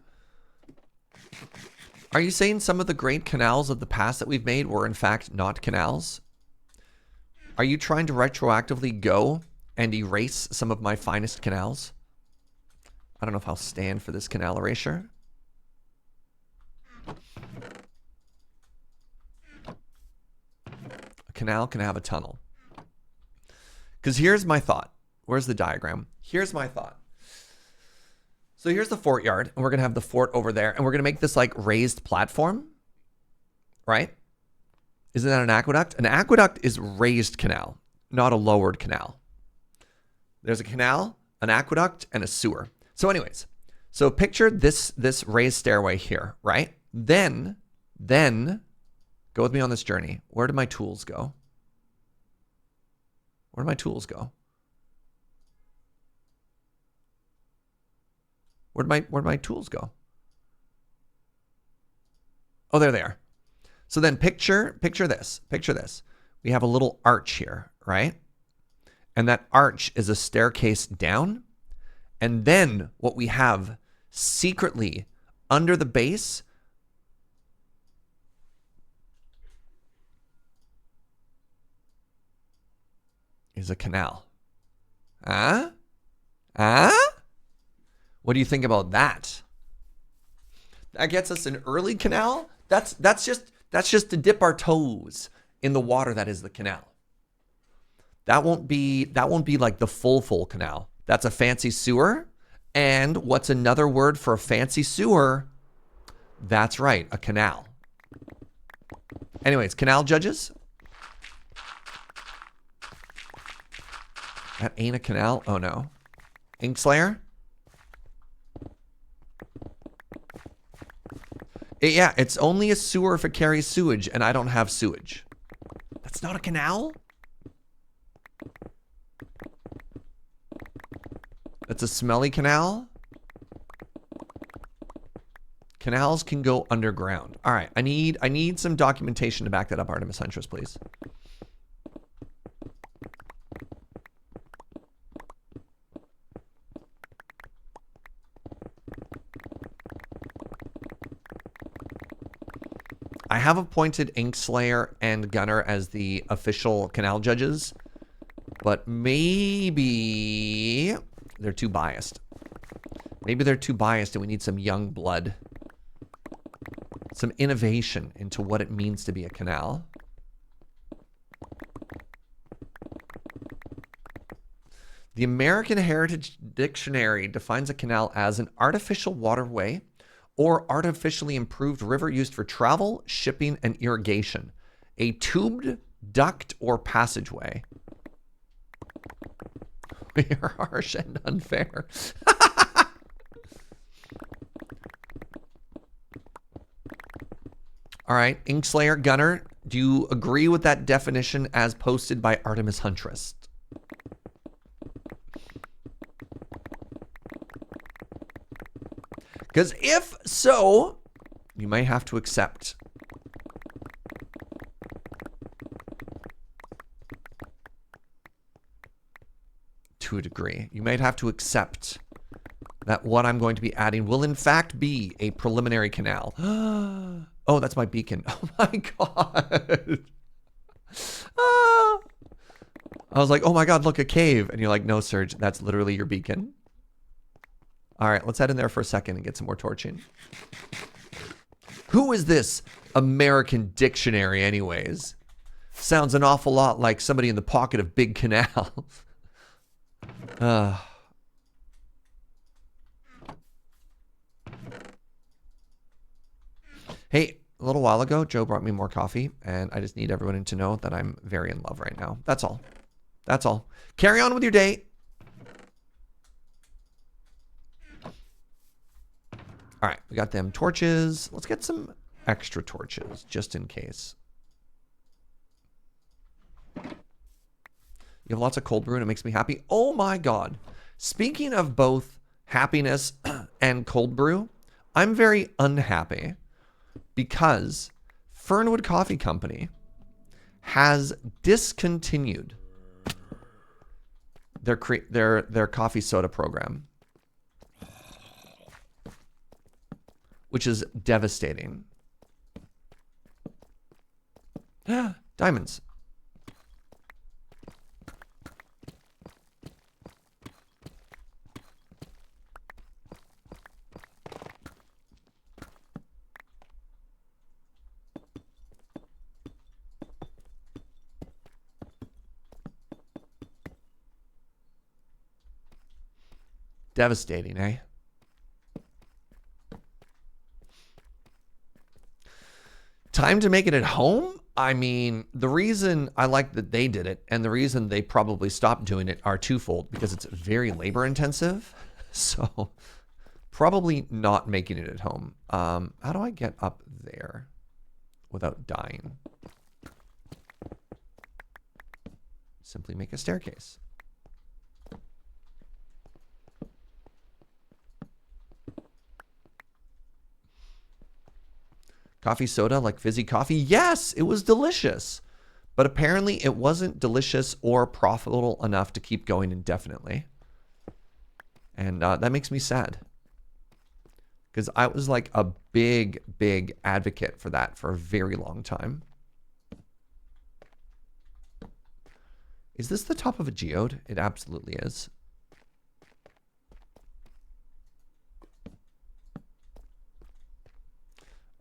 Are you saying some of the great canals of the past that we've made were in fact not canals? Are you trying to retroactively go and erase some of my finest canals? I don't know if I'll stand for this canal erasure. A canal can have a tunnel. Because here's my thought. Where's the diagram? Here's my thought. So here's the Fortyard, and we're going to have the fort over there, and we're going to make this like raised platform, right? Isn't that an aqueduct? An aqueduct is raised canal, not a lowered canal. There's a canal, an aqueduct, and a sewer. So anyways, so picture this raised stairway here, right? Then go with me on this journey. Where did my tools go? Where did my tools go? Where'd my tools go? Oh, there they are. So then picture this. Picture this. We have a little arch here, right? And that arch is a staircase down. And then what we have secretly under the base is a canal. Huh? What do you think about that? That gets us an early canal. That's just to dip our toes in the water that is the canal. That won't be like the full canal. That's a fancy sewer. And what's another word for a fancy sewer? That's right, a canal. Anyways, canal judges. That ain't a canal. Oh no. Inkslayer. Yeah, it's only a sewer if it carries sewage, and I don't have sewage. That's not a canal? That's a smelly canal? Canals can go underground. All right, I need some documentation to back that up, Artemis Huntress, please. I have appointed Inkslayer and Gunner as the official canal judges, but maybe they're too biased. Maybe they're too biased and we need some young blood. Some innovation into what it means to be a canal. The American Heritage Dictionary defines a canal as an artificial waterway or artificially improved river used for travel, shipping, and irrigation. A tubed duct or passageway. We are harsh and unfair. All right, Inkslayer Gunner, do you agree with that definition as posted by Artemis Huntress? Because if so, you might have to accept. To a degree. You might have to accept that what I'm going to be adding will in fact be a preliminary canal. Oh, that's my beacon. Oh my god. I was like, oh my god, look, a cave. And you're like, no, Serge, that's literally your beacon. All right, let's head in there for a second and get some more torching. Who is this American dictionary anyways? Sounds an awful lot like somebody in the pocket of Big Canal. Hey, a little while ago, Joe brought me more coffee, and I just need everyone to know that I'm very in love right now. That's all. That's all. Carry on with your day. All right, we got them torches. Let's get some extra torches, just in case. You have lots of cold brew, and it makes me happy. Oh my god. Speaking of both happiness and cold brew, I'm very unhappy because Fernwood Coffee Company has discontinued their coffee soda program, which is devastating. Diamonds. Devastating, eh? Time to make it at home? I mean, the reason I like that they did it and the reason they probably stopped doing it are twofold, because it's very labor intensive. So probably not making it at home. How do I get up there without dying? Simply make a staircase. Coffee soda like fizzy coffee? Yes, it was delicious. But apparently it wasn't delicious or profitable enough to keep going indefinitely. And that makes me sad. Because I was like a big, big advocate for that for a very long time. Is this the top of a geode? It absolutely is.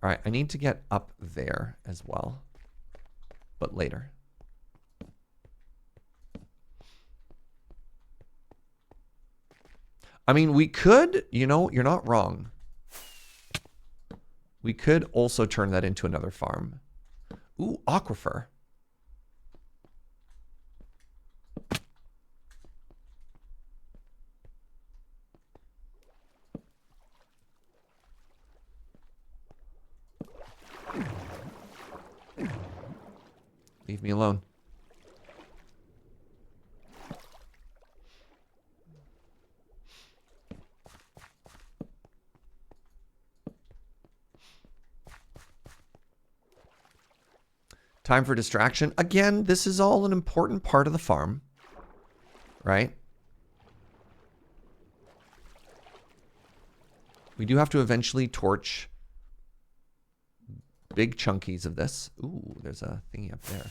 All right, I need to get up there as well, but later. I mean, we could, you know, you're not wrong. We could also turn that into another farm. Ooh, aquifer. Leave me alone. Time for distraction. Again, this is all an important part of the farm, right? We do have to eventually torch big chunkies of this. Ooh, there's a thingy up there.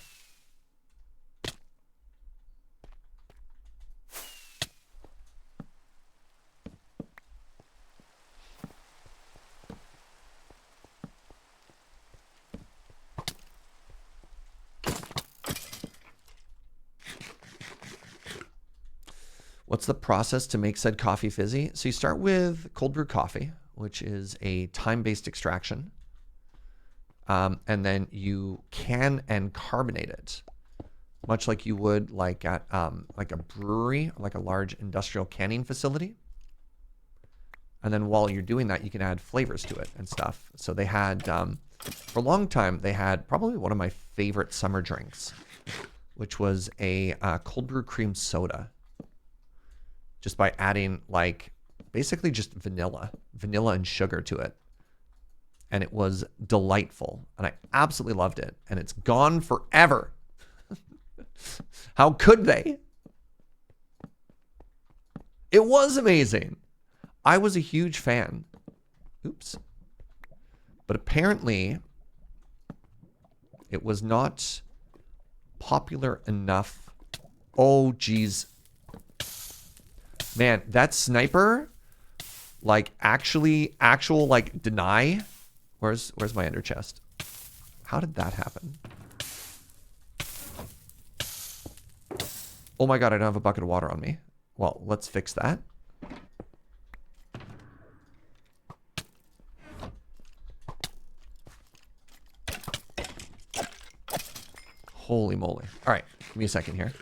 What's the process to make said coffee fizzy? So you start with cold brew coffee. which is a time-based extraction. And then you can and carbonate it, much like you would like at like a brewery, like a large industrial canning facility. And then while you're doing that, you can add flavors to it and stuff. So they had, for a long time, they had probably one of my favorite summer drinks, which was a cold brew cream soda. Just by adding like basically just vanilla and sugar to it. And it was delightful. And I absolutely loved it. And it's gone forever. How could they? It was amazing. I was a huge fan. Oops. But apparently, it was not popular enough. Oh, geez. Man, that sniper, like, actual, like, deny. Where's my ender chest? How did that happen? Oh my god, I don't have a bucket of water on me. Well, let's fix that. Holy moly. All right, give me a second here.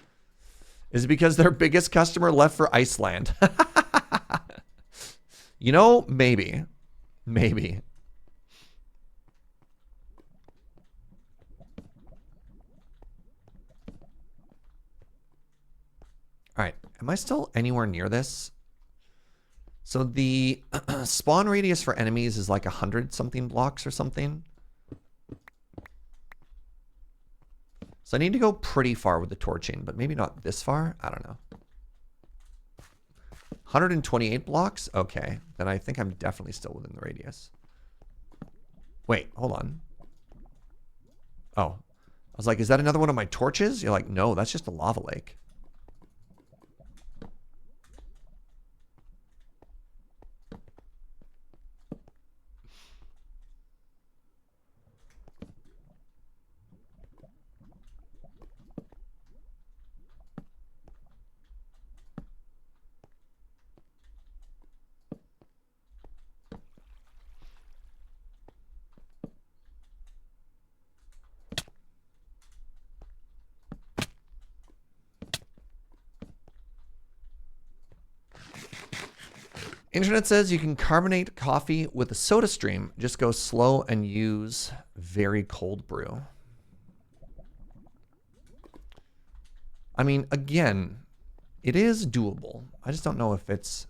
Is it because their biggest customer left for Iceland? You know, maybe. Maybe. All right, am I still anywhere near this? So the spawn radius for enemies is like 100 something blocks or something. So I need to go pretty far with the torching, but maybe not this far. I don't know. 128 blocks? Okay, then I think I'm definitely still within the radius. Wait, hold on. Oh, I was like, is that another one of my torches? You're like, no, that's just a lava lake. Internet says you can carbonate coffee with a soda stream. Just go slow and use very cold brew. I mean, again, it is doable. I just don't know if it's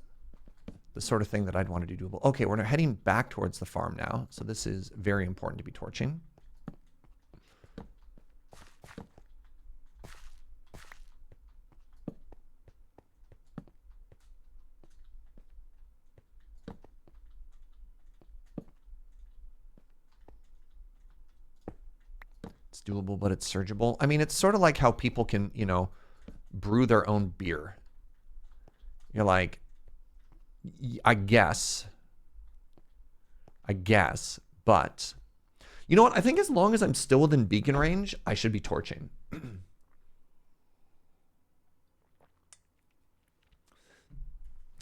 the sort of thing that I'd want to do doable. Okay, we're heading back towards the farm now. So this is very important to be torching. It's doable, but it's surgible. I mean, it's sort of like how people can, you know, brew their own beer. You're like, I guess, but you know what? I think as long as I'm still within beacon range, I should be torching.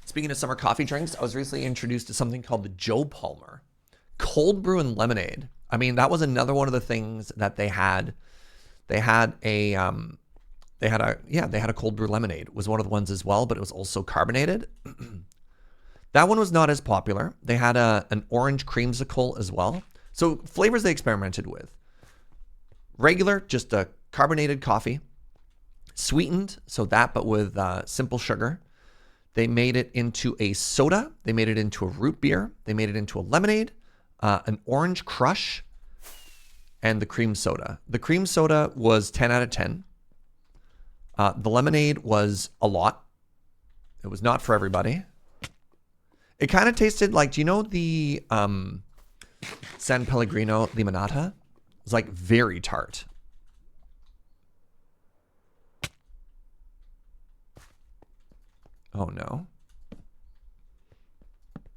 Speaking of summer coffee drinks, I was recently introduced to something called the Joe Palmer cold brew and lemonade. I mean, that was another one of the things that they had. They had a cold brew lemonade was one of the ones as well, but it was also carbonated. That one was not as popular. They had an orange creamsicle as well. So flavors they experimented with. Regular, just a carbonated coffee. Sweetened, so that, but with simple sugar. They made it into a soda. They made it into a root beer. They made it into a lemonade, an orange crush, and the cream soda. The cream soda was 10 out of 10. The lemonade was a lot. It was not for everybody. It kind of tasted like, do you know the San Pellegrino limonata? It was like very tart. Oh no.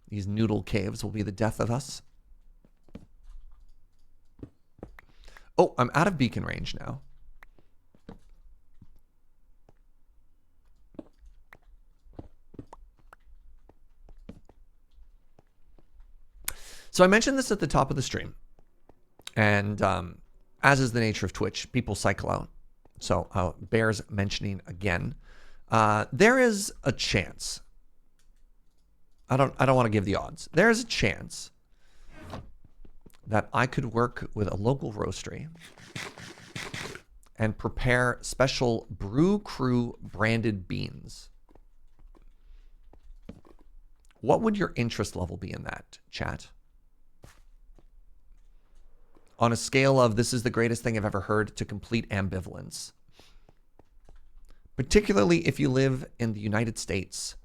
These noodle caves will be the death of us. Oh, I'm out of beacon range now. So I mentioned this at the top of the stream. And as is the nature of Twitch, people cycle out. So bears mentioning again. There is a chance. I don't want to give the odds. There is a chance that I could work with a local roastery and prepare special Brew Crew branded beans. What would your interest level be in that, chat? On a scale of this is the greatest thing I've ever heard to complete ambivalence. Particularly if you live in the United States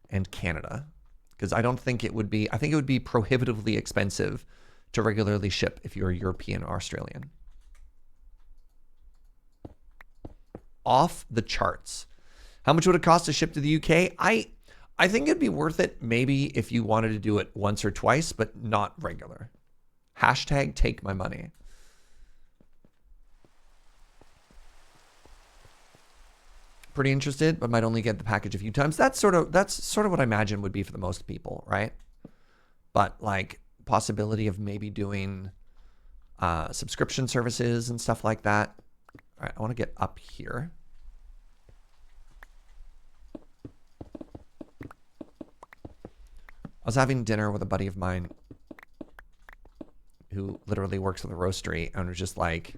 and Canada. Because I don't think it would be, I think it would be prohibitively expensive to regularly ship if you're European or Australian. Off the charts. How much would it cost to ship to the UK? I think it'd be worth it maybe if you wanted to do it once or twice, but not regular. Hashtag take my money. Pretty interested, but might only get the package a few times. That's sort of what I imagine would be for the most people, right? But like possibility of maybe doing subscription services and stuff like that. All right, I want to get up here. I was having dinner with a buddy of mine who literally works at the roastery and was just like,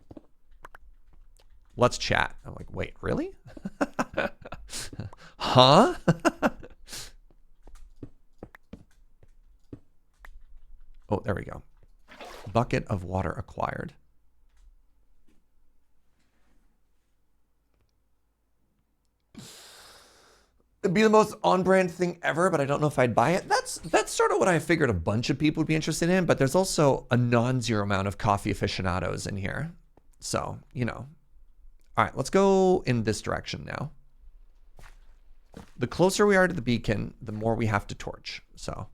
let's chat. I'm like, wait, really? Huh? Oh, there we go. Bucket of water acquired. It'd be the most on-brand thing ever, but I don't know if I'd buy it. That's sort of what I figured a bunch of people would be interested in, but there's also a non-zero amount of coffee aficionados in here. So, you know. All right, let's go in this direction now. The closer we are to the beacon, the more we have to torch. So.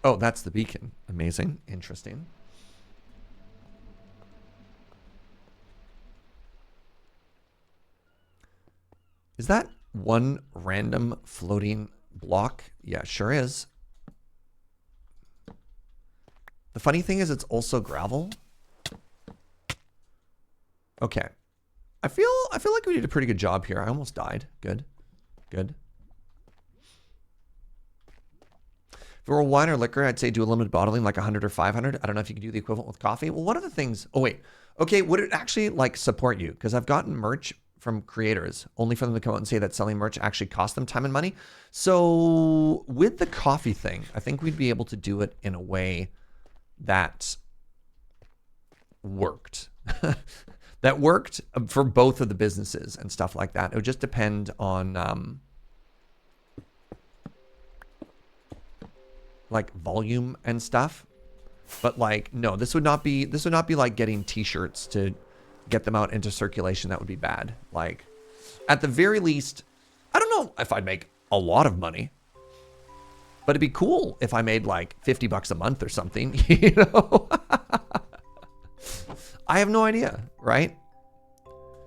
Oh, that's the beacon. Amazing. Interesting. Is that one random floating block? Yeah, sure is. The funny thing is it's also gravel. Okay. I feel like we did a pretty good job here. I almost died. Good. Good. If it were wine or liquor, I'd say do a limited bottling like 100 or 500. I don't know if you can do the equivalent with coffee. Well, one of the things... Oh, wait. Okay, would it actually like support you? Because I've gotten merch from creators, only for them to come out and say that selling merch actually costs them time and money. So with the coffee thing, I think we'd be able to do it in a way that worked. That worked for both of the businesses and stuff like that. It would just depend on like volume and stuff. But like, no, this would not be like getting t-shirts to get them out into circulation. That would be bad. Like, at the very least, I don't know if I'd make a lot of money, but it'd be cool if I made like $50 a month or something, you know? I have no idea, right?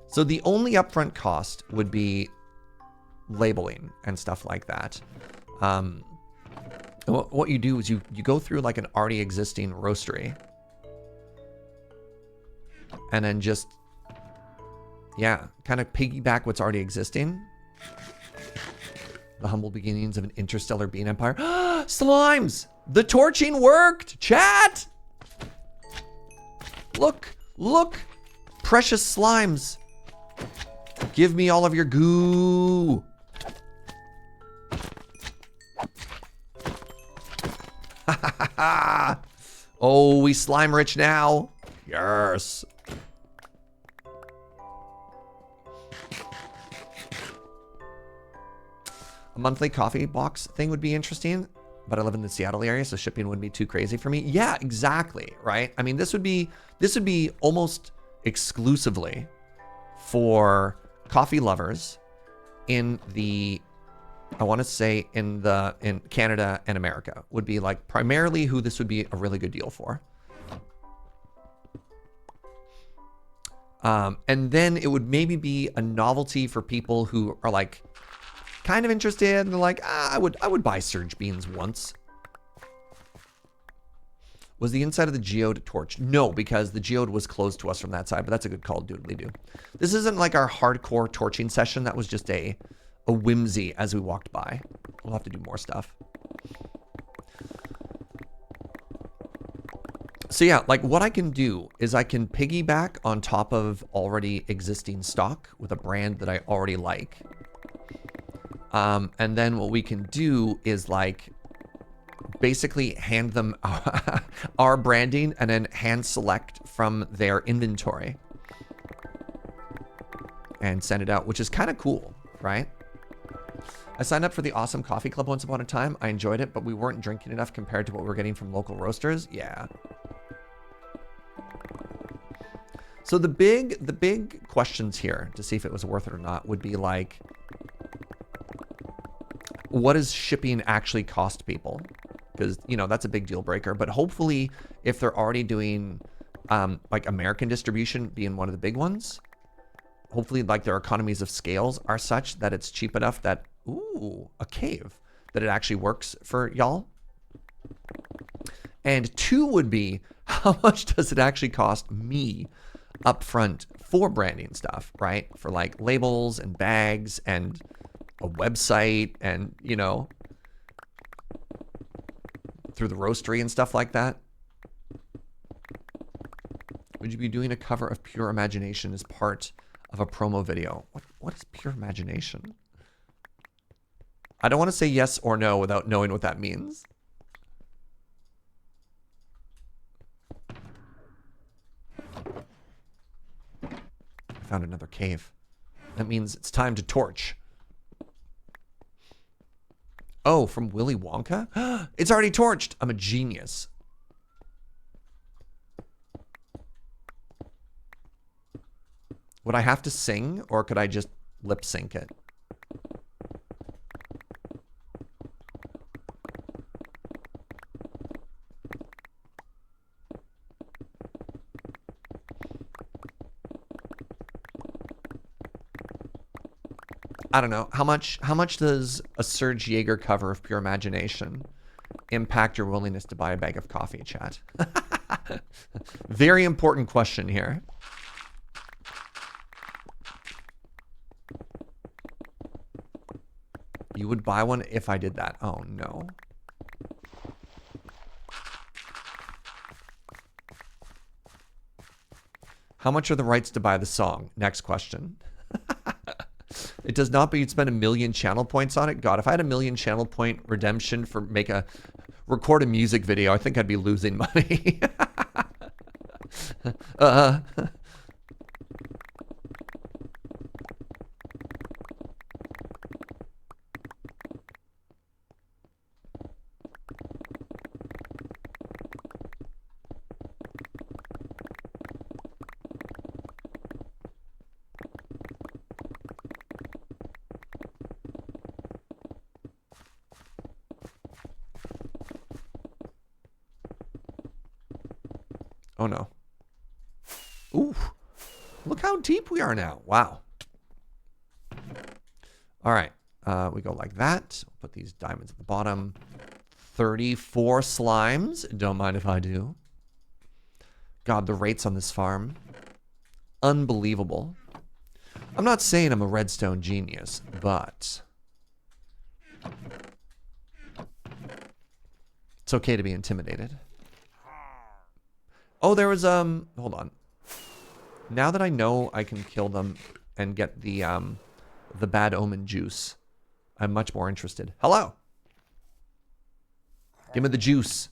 So the only upfront cost would be labeling and stuff like that. What you do is you go through like an already existing roastery and then just, yeah, kind of piggyback what's already existing. The humble beginnings of an interstellar bean empire. Slimes! The torching worked! Chat! Look! Look! Precious slimes! Give me all of your goo! Oh, we slime rich now. Yes. A monthly coffee box thing would be interesting, but I live in the Seattle area, so shipping wouldn't be too crazy for me. Yeah, exactly, right? I mean, this would be almost exclusively for coffee lovers in the I want to say in Canada and America would be like primarily who this would be a really good deal for. And then it would maybe be a novelty for people who are like kind of interested and they're like, I would buy Serge beans once. Was the inside of the geode torched? No, because the geode was closed to us from that side, but that's a good call, doodly-doo. This isn't like our hardcore torching session. That was just a whimsy as we walked by. We'll have to do more stuff. So yeah, like what I can do is I can piggyback on top of already existing stock with a brand that I already like. And then what we can do is like basically hand them our branding and then hand select from their inventory and send it out, which is kind of cool, right? I signed up for the Awesome Coffee Club once upon a time. I enjoyed it, but we weren't drinking enough compared to what we're getting from local roasters. Yeah. So the big questions here to see if it was worth it or not would be like, what does shipping actually cost people? Because, you know, that's a big deal breaker. But hopefully, if they're already doing like American distribution being one of the big ones, hopefully like their economies of scales are such that it's cheap enough that, ooh, a cave, that it actually works for y'all. And 2 would be, how much does it actually cost me upfront for branding stuff, right? For like labels and bags and a website and, you know, through the roastery and stuff like that. Would you be doing a cover of Pure Imagination as part of a promo video? What is Pure Imagination? I don't want to say yes or no without knowing what that means. I found another cave. That means it's time to torch. Oh, from Willy Wonka? It's already torched. I'm a genius. Would I have to sing or could I just lip sync it? I don't know. How much does a Serge Jaeger cover of Pure Imagination impact your willingness to buy a bag of coffee, chat? Very important question here. You would buy one if I did that. Oh no. How much are the rights to buy the song? Next question. It does not, but you'd spend 1 million channel points on it. God, if I had 1 million channel point redemption for record a music video, I think I'd be losing money. Oh no. Ooh. Look how deep we are now. Wow. All right. We go like that. We'll put these diamonds at the bottom. 34 slimes. Don't mind if I do. God, the rates on this farm. Unbelievable. I'm not saying I'm a redstone genius, but it's okay to be intimidated. Oh, there was, hold on. Now that I know I can kill them and get the bad omen juice, I'm much more interested. Hello. Give me the juice.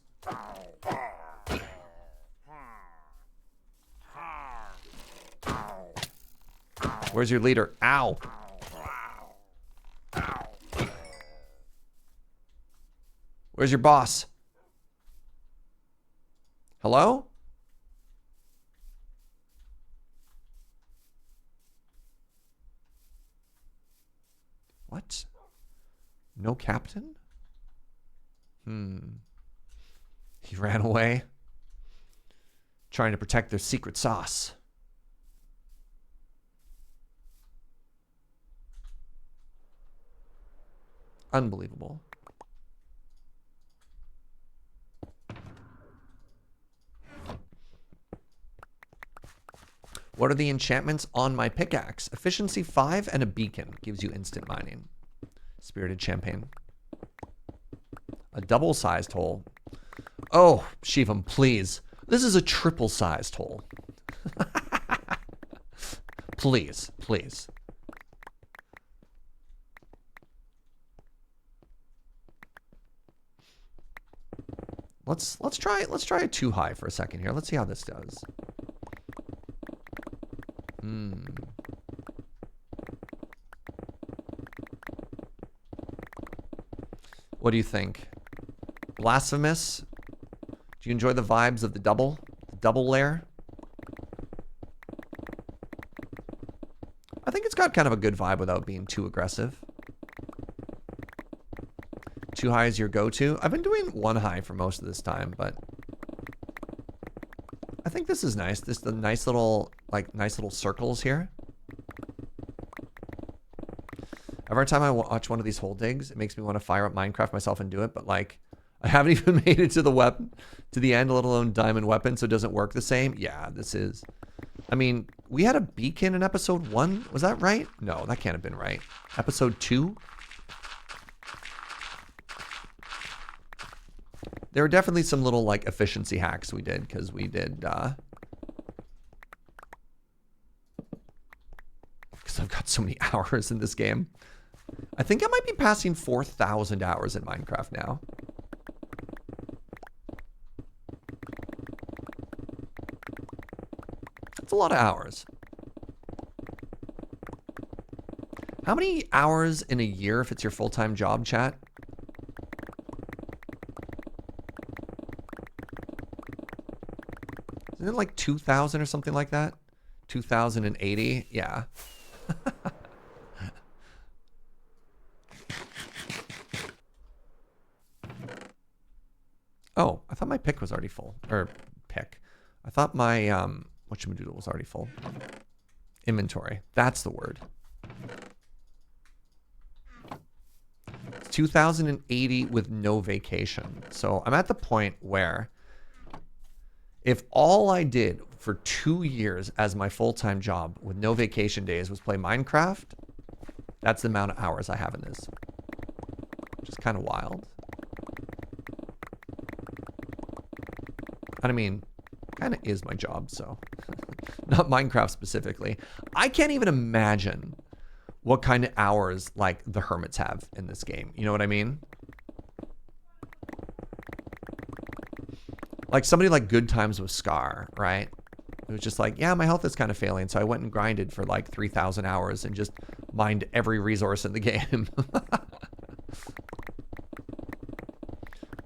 Where's your leader? Ow. Where's your boss? Hello? What? No captain? He ran away. Trying to protect their secret sauce. Unbelievable. What are the enchantments on my pickaxe? Efficiency 5 and a beacon. Gives you instant mining. Spirited champagne. A double-sized hole. Oh, Shivam, please. This is a triple-sized hole. Please, please. Let's try it too high for a second here. Let's see how this does. What do you think? Blasphemous? Do you enjoy the vibes of the double layer? I think it's got kind of a good vibe without being too aggressive. Too high is your go-to. I've been doing one high for most of this time, but I think this is nice. The nice little circles here. Every time I watch one of these hole digs, it makes me want to fire up Minecraft myself and do it, but like I haven't even made it to the end, let alone diamond weapon, so it doesn't work the same. Yeah, this is. I mean, we had a beacon in episode 1. Was that right? No, that can't have been right. Episode 2? There were definitely some little like efficiency hacks we did, because we did because I've got so many hours in this game. I think I might be passing 4,000 hours in Minecraft now. That's a lot of hours. How many hours in a year if it's your full-time job, chat? Isn't it like 2,000 or something like that? 2,080? Yeah. Oh, I thought my pick was already full. Or pick. I thought my whatchamadoodle was already full. Inventory. That's the word. It's 2,080 with no vacation. So I'm at the point where if all I did for 2 years as my full-time job with no vacation days was play Minecraft, that's the amount of hours I have in this. Which is kind of wild. And I mean, kind of is my job, so. Not Minecraft specifically. I can't even imagine what kind of hours, like, the hermits have in this game. You know what I mean? Like, somebody like Good Times with Scar, right? It was just like, yeah, my health is kind of failing, so I went and grinded for, like, 3,000 hours and just mined every resource in the game.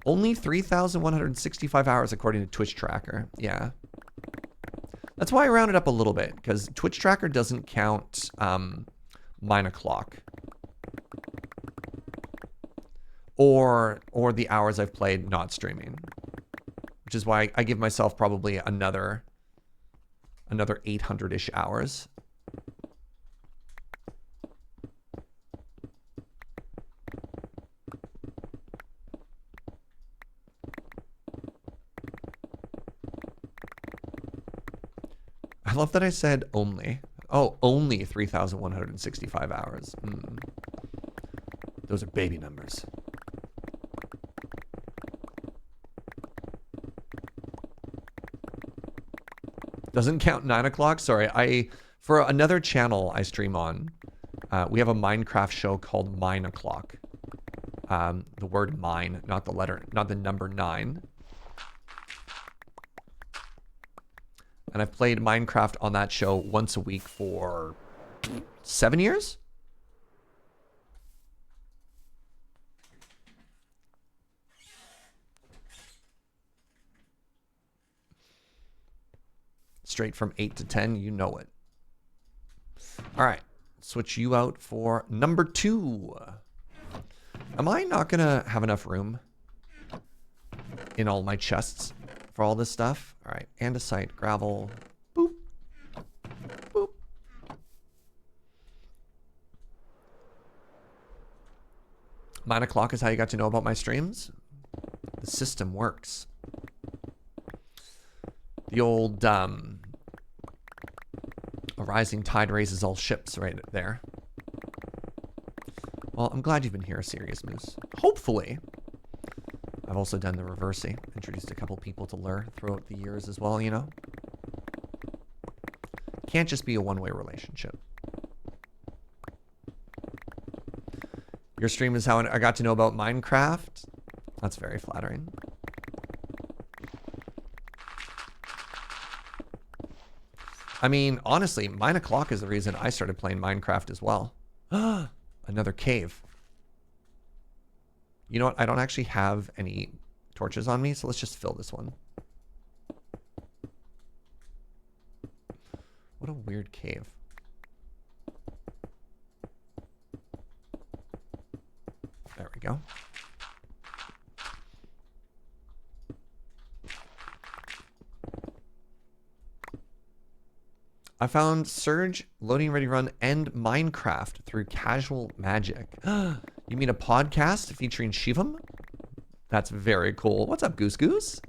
Only 3,165 hours according to Twitch Tracker. Yeah. That's why I rounded up a little bit, because Twitch Tracker doesn't count mine o'clock. Or the hours I've played not streaming. Which is why I give myself probably another 800-ish hours. I love that I said only. Oh, only 3,165 hours. Those are baby numbers. Doesn't count 9 o'clock? Sorry, for another channel I stream on, we have a Minecraft show called Mine O'Clock. The word mine, not the number 9. And I've played Minecraft on that show once a week for 7 years? Straight from 8 to 10, you know it. All right, switch you out for number 2. Am I not gonna have enough room in all my chests for all this stuff? All right, andesite, gravel, boop, boop. 9 o'clock is how you got to know about my streams. The system works. The old, a rising tide raises all ships right there. Well, I'm glad you've been here, Serious Moose. Hopefully. I've also done the reversey. Introduced a couple people to Lure throughout the years as well, you know? Can't just be a one-way relationship. Your stream is how I got to know about Minecraft. That's very flattering. I mean, honestly, 9 o'clock is the reason I started playing Minecraft as well. Another cave. You know what? I don't actually have any torches on me, so let's just fill this one. What a weird cave. There we go. I found Serge, Loading Ready Run, and Minecraft through Casual Magic. You mean a podcast featuring Shivam? That's very cool. What's up, Goose Goose?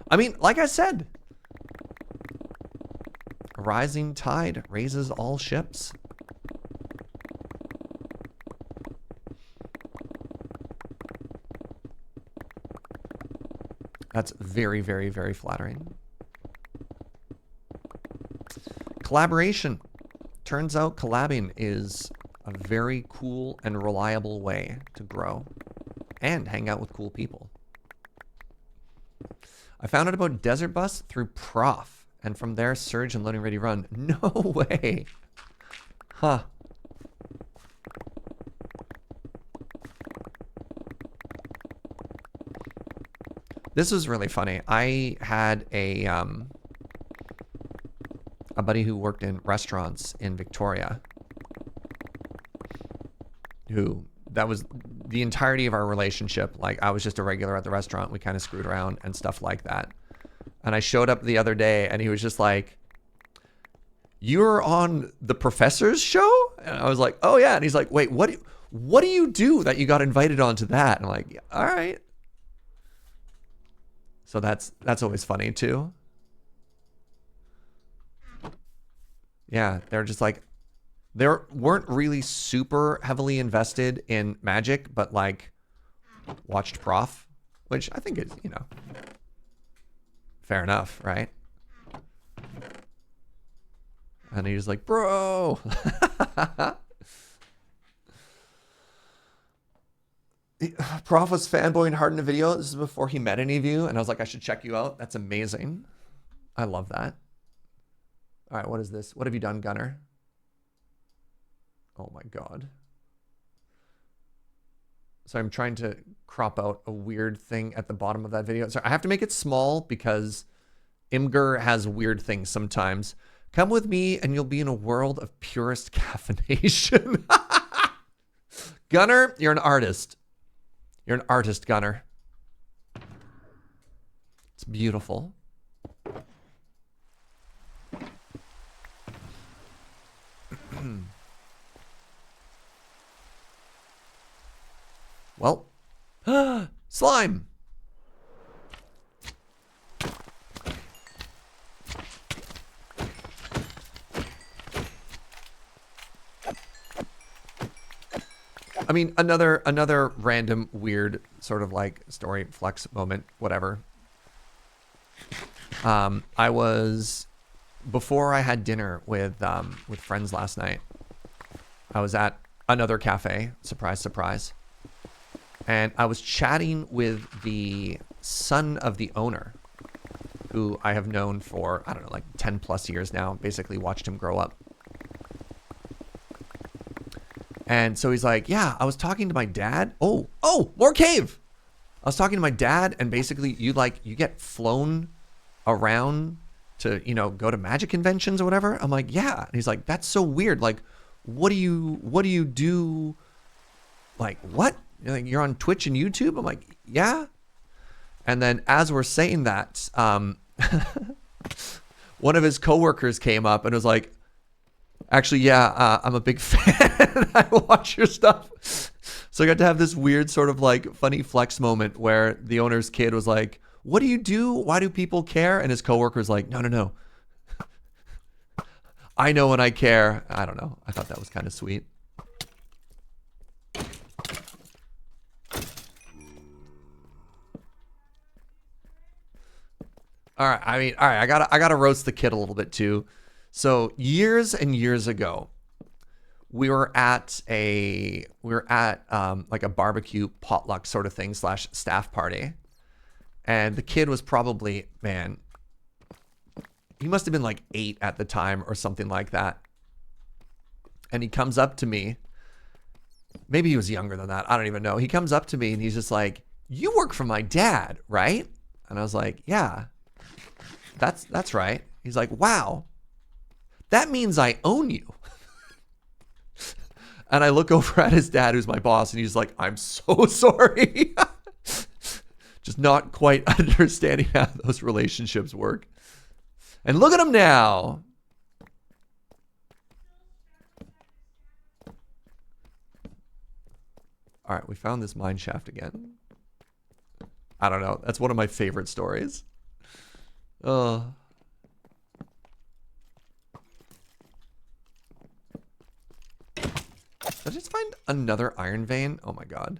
I mean, like I said, a rising tide raises all ships. That's very, very, very flattering. Collaboration. Turns out collabing is a very cool and reliable way to grow and hang out with cool people. I found out about Desert Bus through Prof, and from there, Serge and Loading Ready Run. No way. Huh. This was really funny. I had a buddy who worked in restaurants in Victoria, that was the entirety of our relationship. Like, I was just a regular at the restaurant. We kind of screwed around and stuff like that. And I showed up the other day and he was just like, "You're on the professor's show?" And I was like, "Oh yeah." And he's like, "Wait, what do you do that you got invited onto that?" And I'm like, "Yeah, all right." So that's always funny too. Yeah, they're just like, they weren't really super heavily invested in Magic, but like watched Prof, which I think is, you know, fair enough, right? And he was like, "Bro." Prof was fanboying hard in a video. This is before he met any of you. And I was like, I should check you out. That's amazing. I love that. All right, what is this? What have you done, Gunner? Oh my God. So I'm trying to crop out a weird thing at the bottom of that video. So I have to make it small because Imgur has weird things sometimes. Come with me and you'll be in a world of purest caffeination. Gunner, you're an artist. You're an artist, Gunner. It's beautiful. Well, slime. I mean, another random weird sort of like story flex moment, whatever. I was, before I had dinner with friends last night, I was at another cafe, surprise, surprise. And I was chatting with the son of the owner, who I have known for, I don't know, like 10 plus years now, basically watched him grow up. And so he's like, "Yeah, I was talking to my dad." Oh, more cave. I was talking to my dad, and basically you get flown around to, you know, go to Magic conventions or whatever. I'm like, "Yeah." And he's like, "That's so weird. Like, what do you do? Like, what?" You're on Twitch and YouTube? I'm like, yeah. And then as we're saying that, one of his coworkers came up and was like, actually, yeah, I'm a big fan. I watch your stuff. So I got to have this weird sort of like funny flex moment where the owner's kid was like, what do you do? Why do people care? And his coworker's like, no. I know when I care. I don't know. I thought that was kind of sweet. All right. I gotta roast the kid a little bit too. So years and years ago, we were at like a barbecue potluck sort of thing / staff party. And the kid was probably, man, he must have been like 8 at the time or something like that. And he comes up to me. Maybe he was younger than that. I don't even know. He comes up to me and he's just like, you work for my dad, right? And I was like, yeah, that's right. He's like, wow, that means I own you. And I look over at his dad, who's my boss, and he's like, I'm so sorry. Just not quite understanding how those relationships work. And look at him now. All right, we found this mine shaft again. I don't know. That's one of my favorite stories. Oh. Did I just find another iron vein? Oh my god.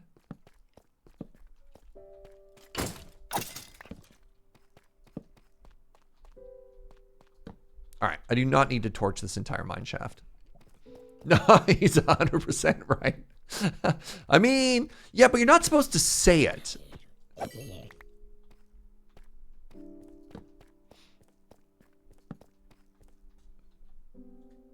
All right, I do not need to torch this entire mine shaft. No, he's 100% right. I mean, yeah, but you're not supposed to say it.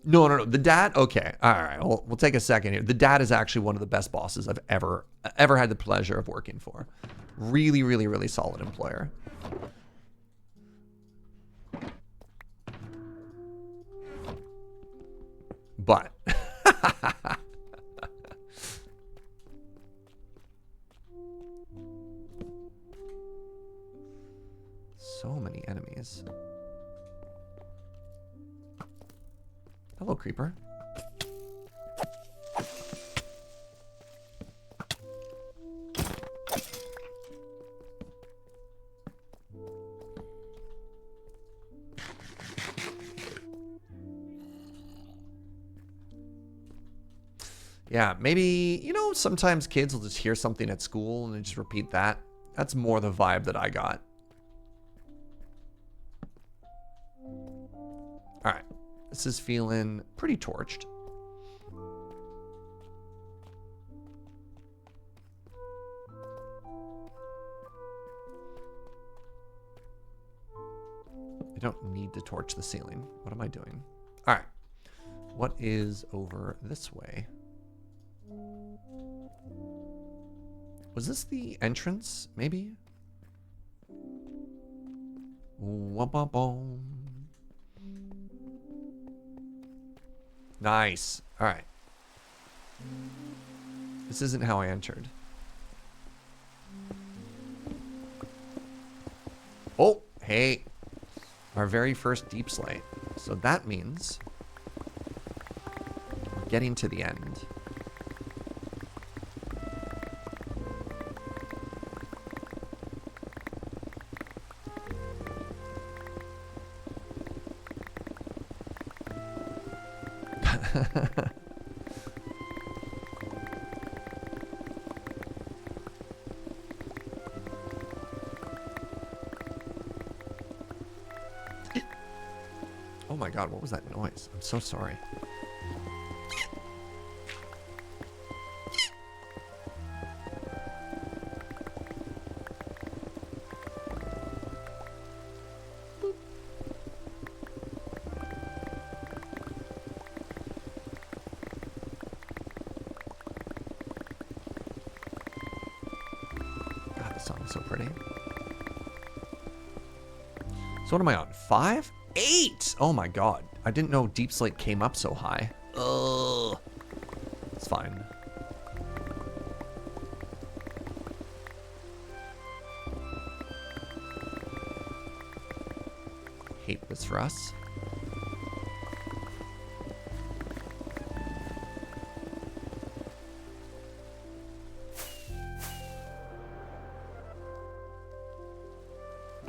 No. The dad, okay. All right, we'll take a second here. The dad is actually one of the best bosses I've ever had the pleasure of working for. Really, really, really solid employer. But so many enemies. Hello, creeper. Yeah, maybe, you know, sometimes kids will just hear something at school and they just repeat that. That's more the vibe that I got. All right, this is feeling pretty torched. I don't need to torch the ceiling. What am I doing? All right, what is over this way? Was this the entrance, maybe? Nice. All right. This isn't how I entered. Oh, hey. Our very first deep slate. So that means we're getting to the end. Oh my god, what was that noise? I'm so sorry. So pretty. So what am I on? 5? 8! Oh my god. I didn't know Deep Slate came up so high. Ugh. It's fine. sense for us.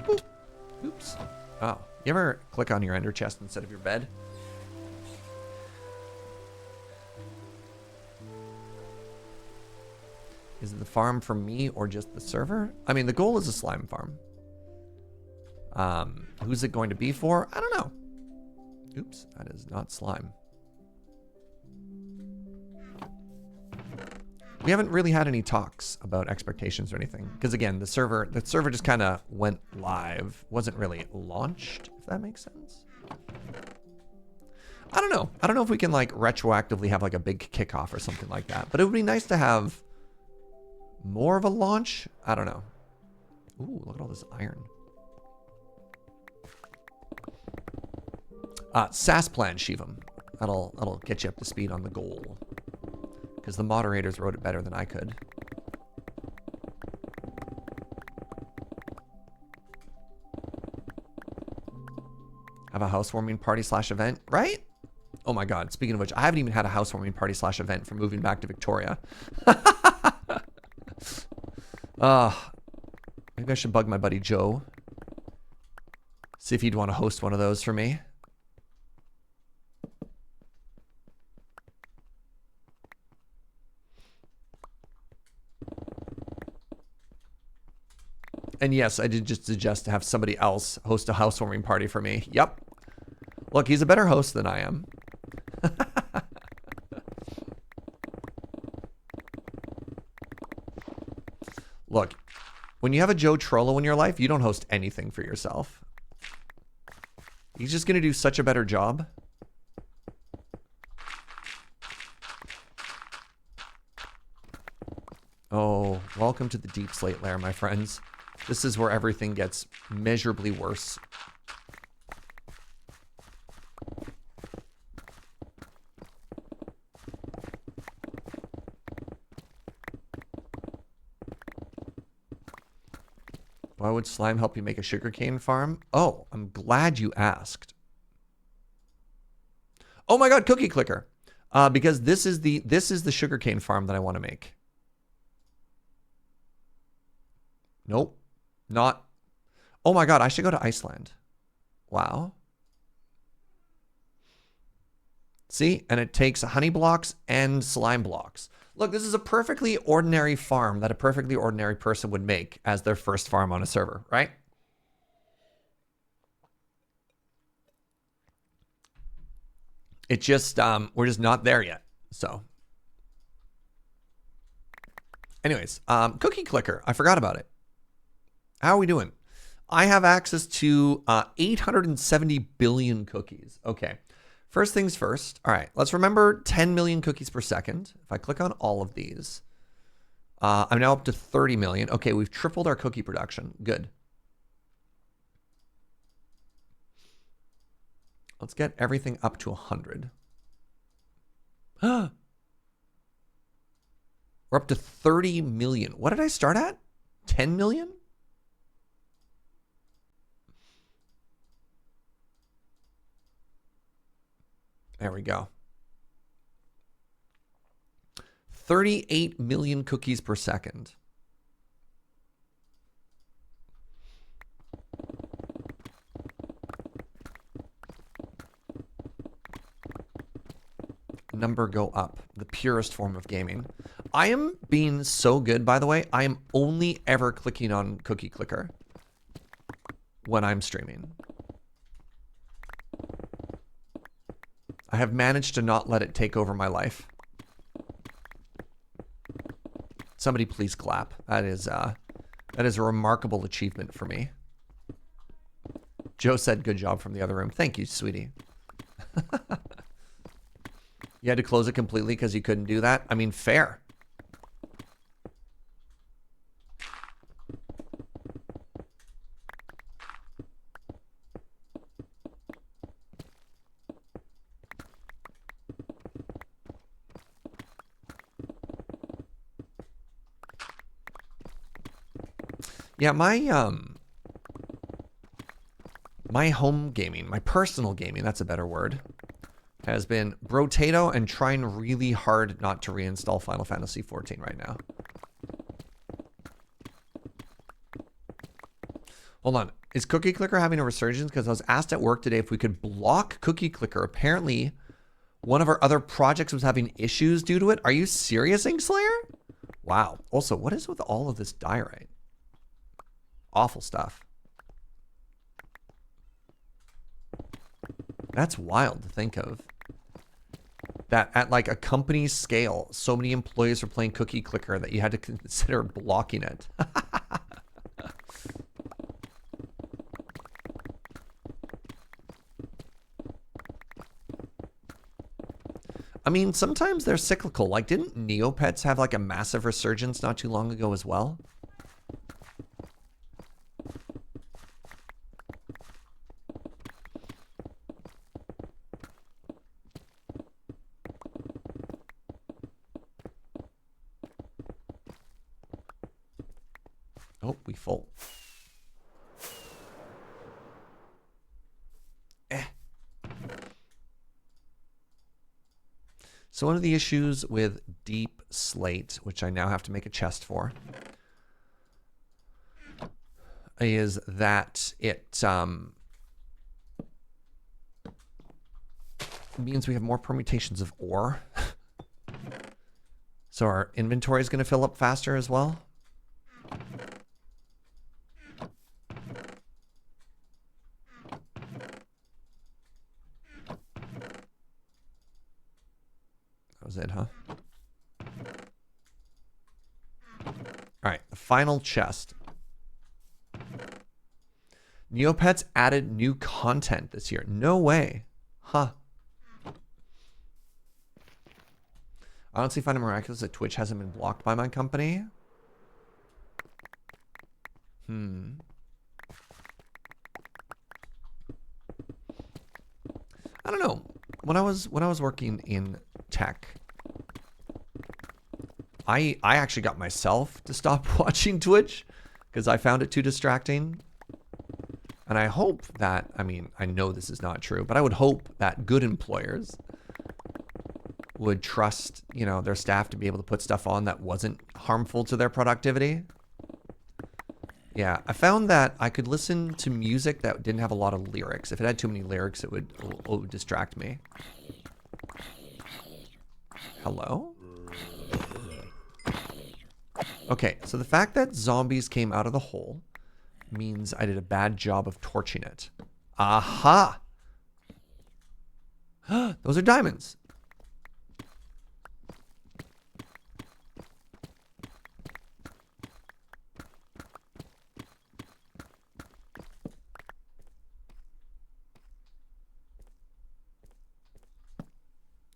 Boop. Oops. Oh, you ever click on your ender chest instead of your bed? Is it the farm for me or just the server? I mean, the goal is a slime farm. Who's it going to be for? I don't know. Oops, that is not slime. We haven't really had any talks about expectations or anything. Because again, the server just kind of went live. Wasn't really launched, if that makes sense. I don't know. I don't know if we can like retroactively have like a big kickoff or something like that. But it would be nice to have more of a launch. I don't know. Ooh, look at all this iron. SAS plan, Shivam. That'll get you up to speed on the goal. Because the moderators wrote it better than I could. Have a housewarming party / event, right? Oh my god, speaking of which, I haven't even had a housewarming party / event for moving back to Victoria. Maybe I should bug my buddy Joe. See if he'd want to host one of those for me. And yes, I did just suggest to have somebody else host a housewarming party for me. Yep. Look, he's a better host than I am. Look, when you have a Joe Trollo in your life, you don't host anything for yourself. He's just going to do such a better job. Oh, welcome to the deep slate layer, my friends. This is where everything gets measurably worse. Why would slime help you make a sugarcane farm? Oh, I'm glad you asked. Oh my god, cookie clicker. Because this is the sugarcane farm that I want to make. Nope. Not. Oh my god, I should go to Iceland. Wow. See? And it takes honey blocks and slime blocks. Look, this is a perfectly ordinary farm that a perfectly ordinary person would make as their first farm on a server, right? It just, we're just not there yet. So. Anyways, cookie clicker. I forgot about it. How are we doing? I have access to 870 billion cookies. Okay. First things first. All right. Let's remember 10 million cookies per second. If I click on all of these, I'm now up to 30 million. Okay. We've tripled our cookie production. Good. Let's get everything up to 100. We're up to 30 million. What did I start at? 10 million? There we go. 38 million cookies per second. Number go up. The purest form of gaming. I am being so good, by the way. I am only ever clicking on cookie clicker when I'm streaming. I have managed to not let it take over my life. Somebody please clap. That is a remarkable achievement for me. Joe said good job from the other room. Thank you, sweetie. You had to close it completely because you couldn't do that? I mean, fair. Yeah, my My home gaming, my personal gaming, that's a better word, has been brotato and trying really hard not to reinstall Final Fantasy XIV right now. Hold on. Is Cookie Clicker having a resurgence? Because I was asked at work today if we could block Cookie Clicker. Apparently, one of our other projects was having issues due to it. Are you serious, Inkslayer? Wow. Also, what is with all of this diorite? Awful stuff. That's wild to think of. That at like a company scale, so many employees were playing Cookie Clicker that you had to consider blocking it. I mean, sometimes they're cyclical. Like, didn't Neopets have like a massive resurgence not too long ago as well? Oh, we full. So one of the issues with Deep Slate, which I now have to make a chest for, is that it means we have more permutations of ore. So our inventory is going to fill up faster as well. That was it, huh? All right, the final chest. Neopets added new content this year. No way. Huh. I honestly find it miraculous that Twitch hasn't been blocked by my company. I don't know. When I was working in tech, I actually got myself to stop watching Twitch because I found it too distracting. And I hope that, I mean, I know this is not true, but I would hope that good employers would trust, you know, their staff to be able to put stuff on that wasn't harmful to their productivity. Yeah, I found that I could listen to music that didn't have a lot of lyrics. If it had too many lyrics, it would distract me. Hello? Okay, so the fact that zombies came out of the hole means I did a bad job of torching it. Aha! Those are diamonds.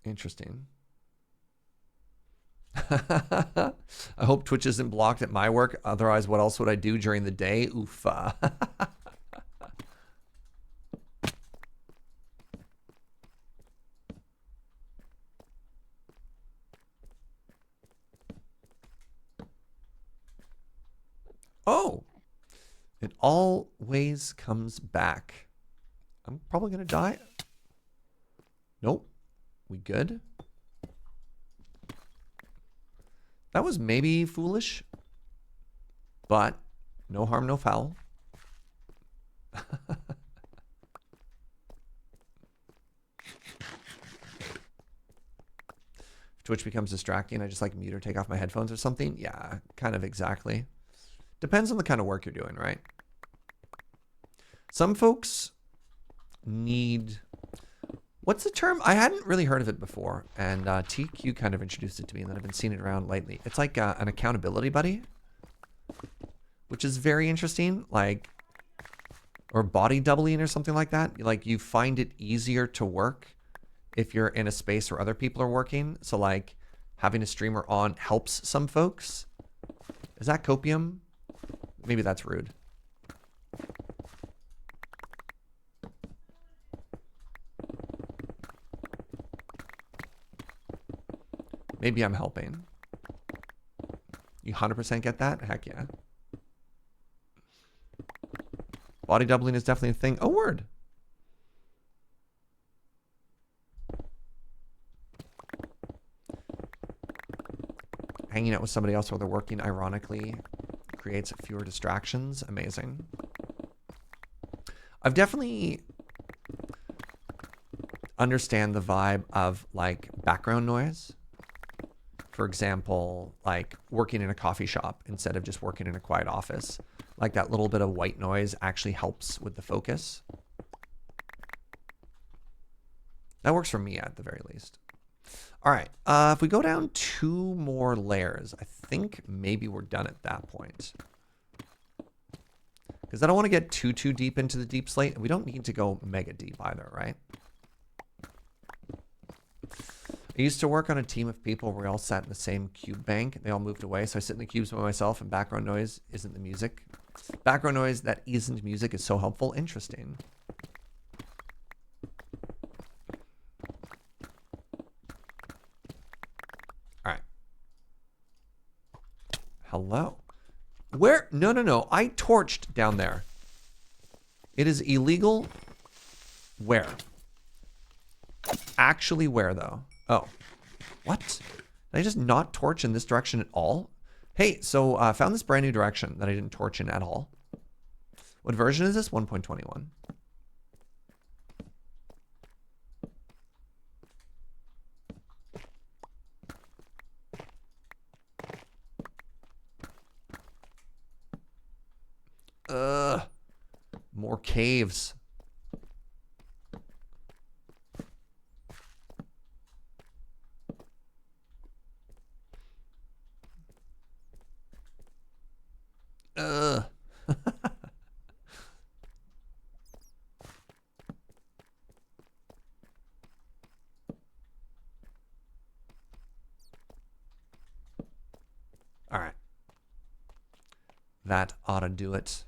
Interesting. I hope Twitch isn't blocked at my work. Otherwise, what else would I do during the day? Oof. Oh, it always comes back. I'm probably going to die. Nope. We good? That was maybe foolish, but no harm, no foul. If Twitch becomes distracting, I just like mute or take off my headphones or something. Yeah, kind of exactly. Depends on the kind of work you're doing, right? Some folks need... What's the term? I hadn't really heard of it before, and TQ kind of introduced it to me, and then I've been seeing it around lately. It's like an accountability buddy, which is very interesting, like, or body doubling or something like that. Like, you find it easier to work if you're in a space where other people are working. So, like, having a streamer on helps some folks. Is that copium? Maybe that's rude. Maybe I'm helping. You 100% get that? Heck yeah. Body doubling is definitely a thing. Oh, word. Hanging out with somebody else while they're working, ironically, creates fewer distractions. Amazing. I've definitely understand the vibe of like background noise. For example, like working in a coffee shop instead of just working in a quiet office. Like that little bit of white noise actually helps with the focus. That works for me at the very least. All right, if we go down 2 more layers, I think maybe we're done at that point. Because I don't want to get too deep into the deep slate. We don't need to go mega deep either, right? I used to work on a team of people where we all sat in the same cube bank. They all moved away, so I sit in the cubes by myself, and background noise isn't the music. Background noise that isn't music is so helpful. Interesting. All right. Hello. Where? No. I torched down there. It is illegal. Where? Actually where, though? Oh. What? Did I just not torch in this direction at all? Hey, so I found this brand new direction that I didn't torch in at all. What version is this? 1.21. More caves. All right. That ought to do it.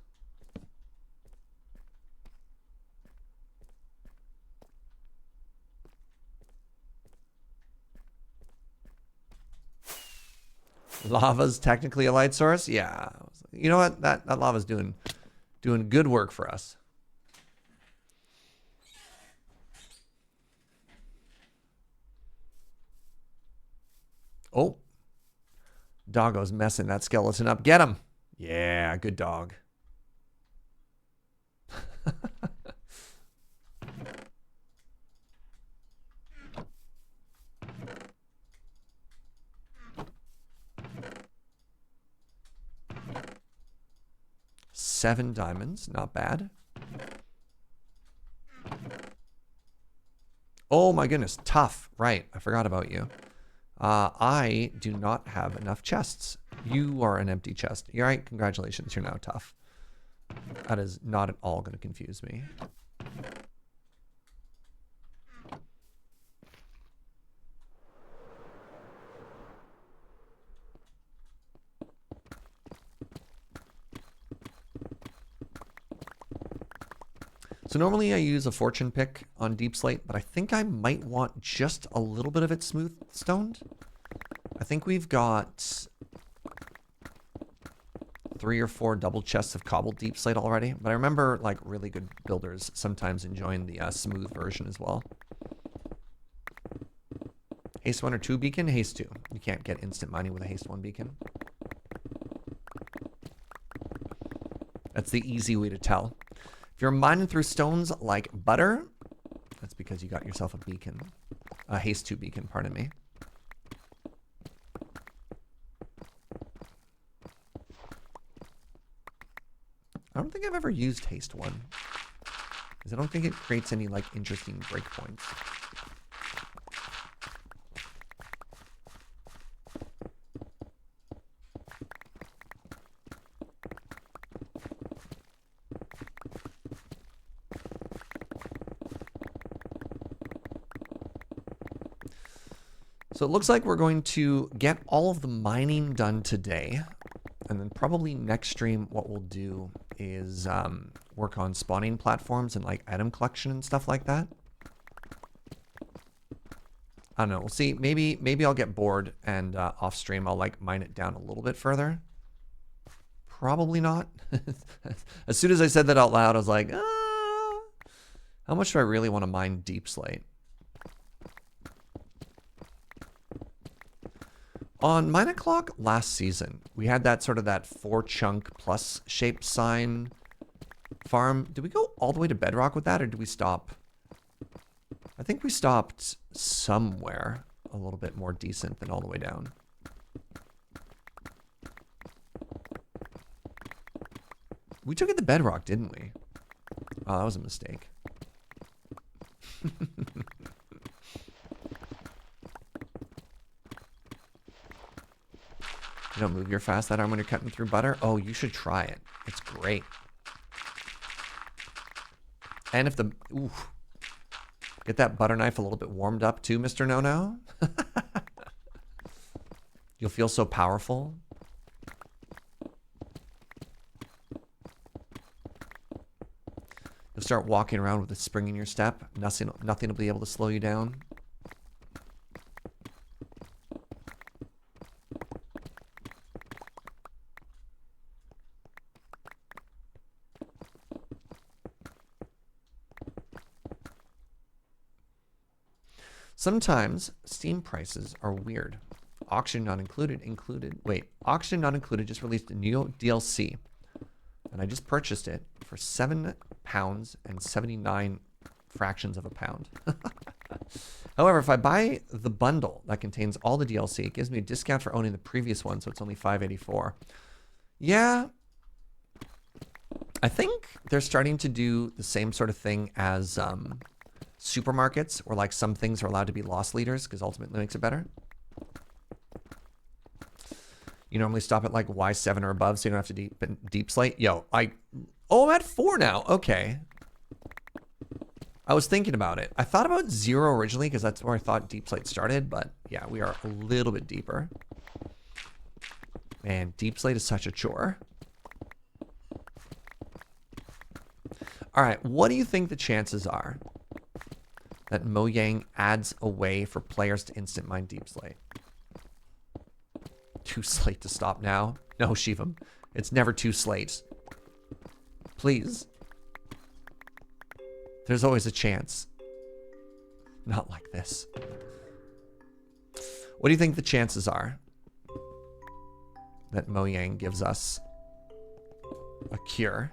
Lava's technically a light source? Yeah. You know what? That lava's doing good work for us. Oh. Doggo's messing that skeleton up. Get him. Yeah, good dog. Seven diamonds, not bad. Oh my goodness, tough. Right, I forgot about you. I do not have enough chests. You are an empty chest. You're right, congratulations, you're now tough. That is not at all going to confuse me. So normally I use a fortune pick on deep slate, but I think I might want just a little bit of it smooth stoned. I think we've got 3 or 4 double chests of cobbled deep slate already, but I remember like really good builders sometimes enjoying the smooth version as well. Haste 1 or 2 beacon? Haste 2. You can't get instant mining with a haste 1 beacon. That's the easy way to tell. If you're mining through stones like butter, that's because you got yourself a beacon. A haste 2 beacon, pardon me. I don't think I've ever used haste 1. Because I don't think it creates any like interesting breakpoints. So it looks like we're going to get all of the mining done today. And then probably next stream what we'll do is work on spawning platforms and like item collection and stuff like that. I don't know. We'll see. Maybe I'll get bored and off stream I'll like mine it down a little bit further. Probably not. As soon as I said that out loud, I was like, how much do I really want to mine deep slate? On Mine O'Clock last season, we had that sort of that 4-chunk plus shaped sign farm. Did we go all the way to bedrock with that, or did we stop? I think we stopped somewhere a little bit more decent than all the way down. We took it to bedrock, didn't we? Oh, that was a mistake. You don't move your fast that arm when you're cutting through butter? Oh, you should try it. It's great. And if the... Ooh. Get that butter knife a little bit warmed up too, Mr. No-No. You'll feel so powerful. You'll start walking around with a spring in your step. Nothing will be able to slow you down. Sometimes Steam prices are weird. Auction not included. Wait, auction not included just released a new DLC. And I just purchased it for £7.79 fractions of a pound. However, if I buy the bundle that contains all the DLC, it gives me a discount for owning the previous one, so it's only $5.84. Yeah. I think they're starting to do the same sort of thing as supermarkets, where like some things are allowed to be loss leaders because ultimately makes it better. You normally stop at like Y7 or above, so you don't have to deep slate. Yo, I'm at 4 now. Okay. I was thinking about it. I thought about 0 originally because that's where I thought deep slate started, but yeah, we are a little bit deeper. Man, deep slate is such a chore. All right, what do you think the chances are that Mojang adds a way for players to instant mine deep slate? Too slate to stop now? No, Shivam. It's never too slate. Please. There's always a chance. Not like this. What do you think the chances are that Mojang gives us a cure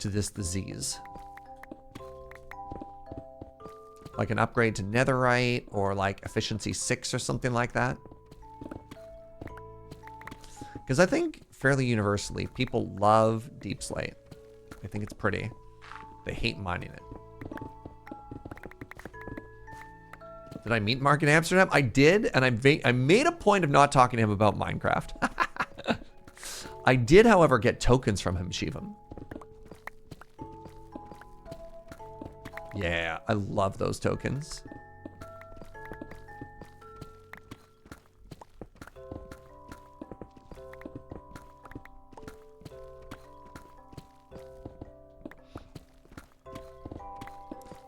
to this disease? Like an upgrade to netherite or like efficiency 6 or something like that? Because I think fairly universally, people love deep slate. I think it's pretty. They hate mining it. Did I meet Mark in Amsterdam? I did, and I made a point of not talking to him about Minecraft. I did, however, get tokens from him, Shivam. Yeah, I love those tokens.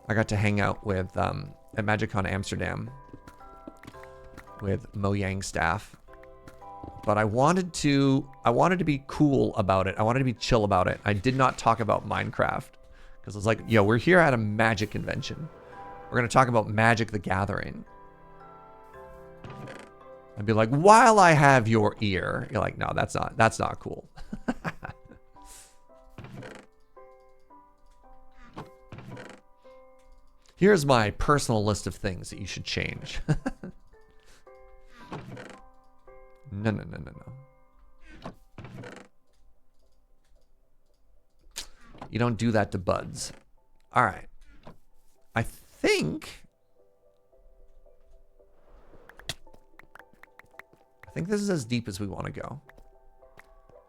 I got to hang out with at MagicCon Amsterdam with Mojang staff, but I wanted to be cool about it. I wanted to be chill about it. I did not talk about Minecraft because I was like, yo, we're here at a Magic convention. We're gonna talk about Magic: The Gathering. I'd be like, while I have your ear. You're like, no, that's not cool. Here's my personal list of things that you should change. No. You don't do that to buds. All right. I think this is as deep as we want to go.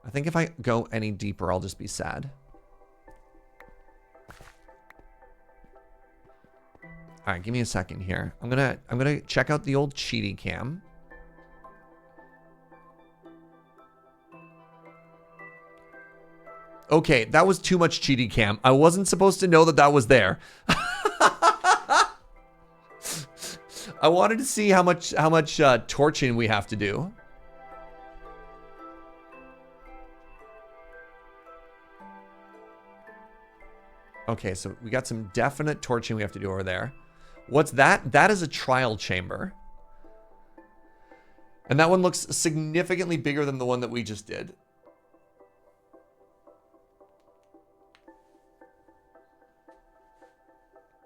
I think if I go any deeper, I'll just be sad. All right, give me a second here. I'm gonna check out the old cheaty cam. Okay, that was too much cheaty cam. I wasn't supposed to know that that was there. I wanted to see how much torching we have to do. Okay, so we got some definite torching we have to do over there. What's that? That is a trial chamber. And that one looks significantly bigger than the one that we just did.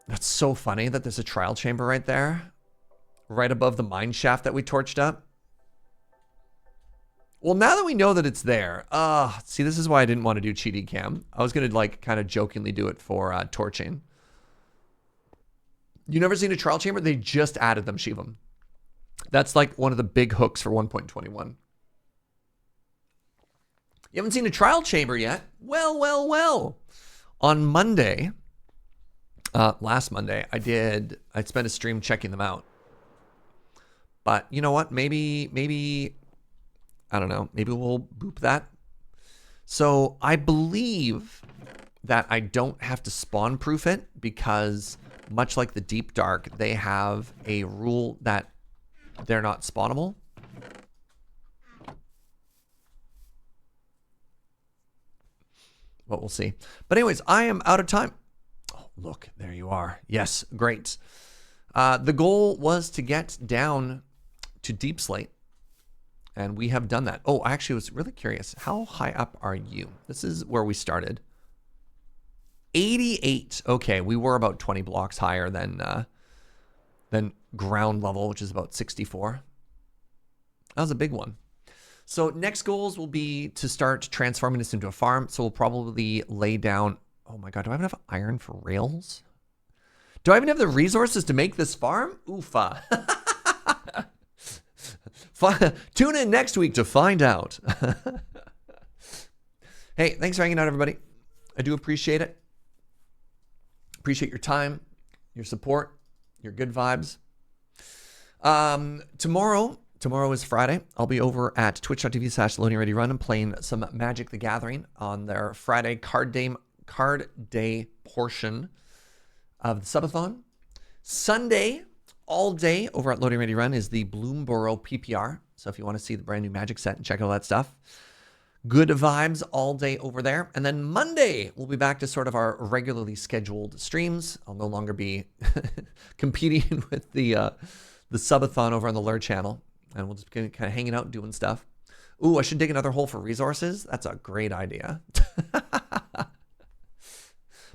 That's so funny that there's a trial chamber right there. Right above the mine shaft that we torched up. Well, now that we know that it's there, see, this is why I didn't want to do cheaty cam. I was going to like kind of jokingly do it for torching. You never seen a trial chamber? They just added them, Shivam. That's like one of the big hooks for 1.21. You haven't seen a trial chamber yet? Well, well, well. On Monday, last Monday, I spent a stream checking them out. But you know what? Maybe, I don't know. Maybe we'll boop that. So I believe that I don't have to spawn proof it because much like the Deep Dark, they have a rule that they're not spawnable. But we'll see. But anyways, I am out of time. Oh, look, there you are. Yes, great. The goal was to get down to Deep Slate. And we have done that. Oh, I actually was really curious. How high up are you? This is where we started. 88. Okay, we were about 20 blocks higher than ground level, which is about 64. That was a big one. So next goals will be to start transforming this into a farm. So we'll probably lay down... Oh my god, do I have enough iron for rails? Do I even have the resources to make this farm? Oofa. Tune in next week to find out. Hey, thanks for hanging out, everybody. I do appreciate it. Appreciate your time, your support, your good vibes. Tomorrow is Friday. I'll be over at twitch.tv/loadingreadyrun and playing some Magic the Gathering on their Friday card day portion of the subathon. Sunday, all day over at Loading Ready Run is the Bloomborough PPR. So if you want to see the brand new Magic set and check out all that stuff, good vibes all day over there. And then Monday, we'll be back to sort of our regularly scheduled streams. I'll no longer be competing with the subathon over on the Lure channel. And we'll just be kind of hanging out doing stuff. Ooh, I should dig another hole for resources. That's a great idea.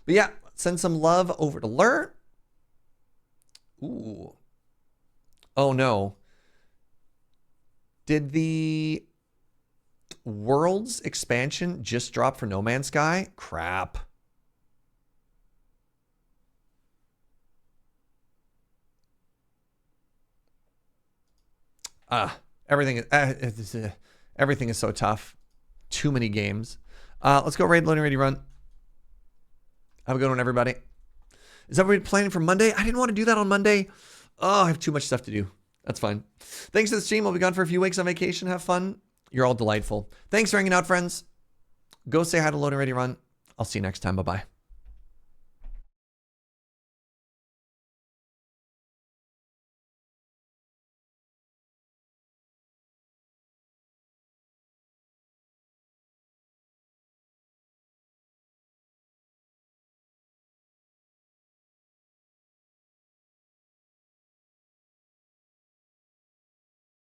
But yeah, send some love over to Lure. Ooh. Oh no. Did the Worlds expansion just drop for No Man's Sky? Crap. Everything is so tough. Too many games. Let's go raid Loading Ready Run. Have a good one, everybody. Is everybody planning for Monday? I didn't want to do that on Monday. Oh, I have too much stuff to do. That's fine. Thanks to the stream. I'll be gone for a few weeks on vacation. Have fun. You're all delightful. Thanks for hanging out, friends. Go say hi to Loading Ready Run. I'll see you next time. Bye-bye.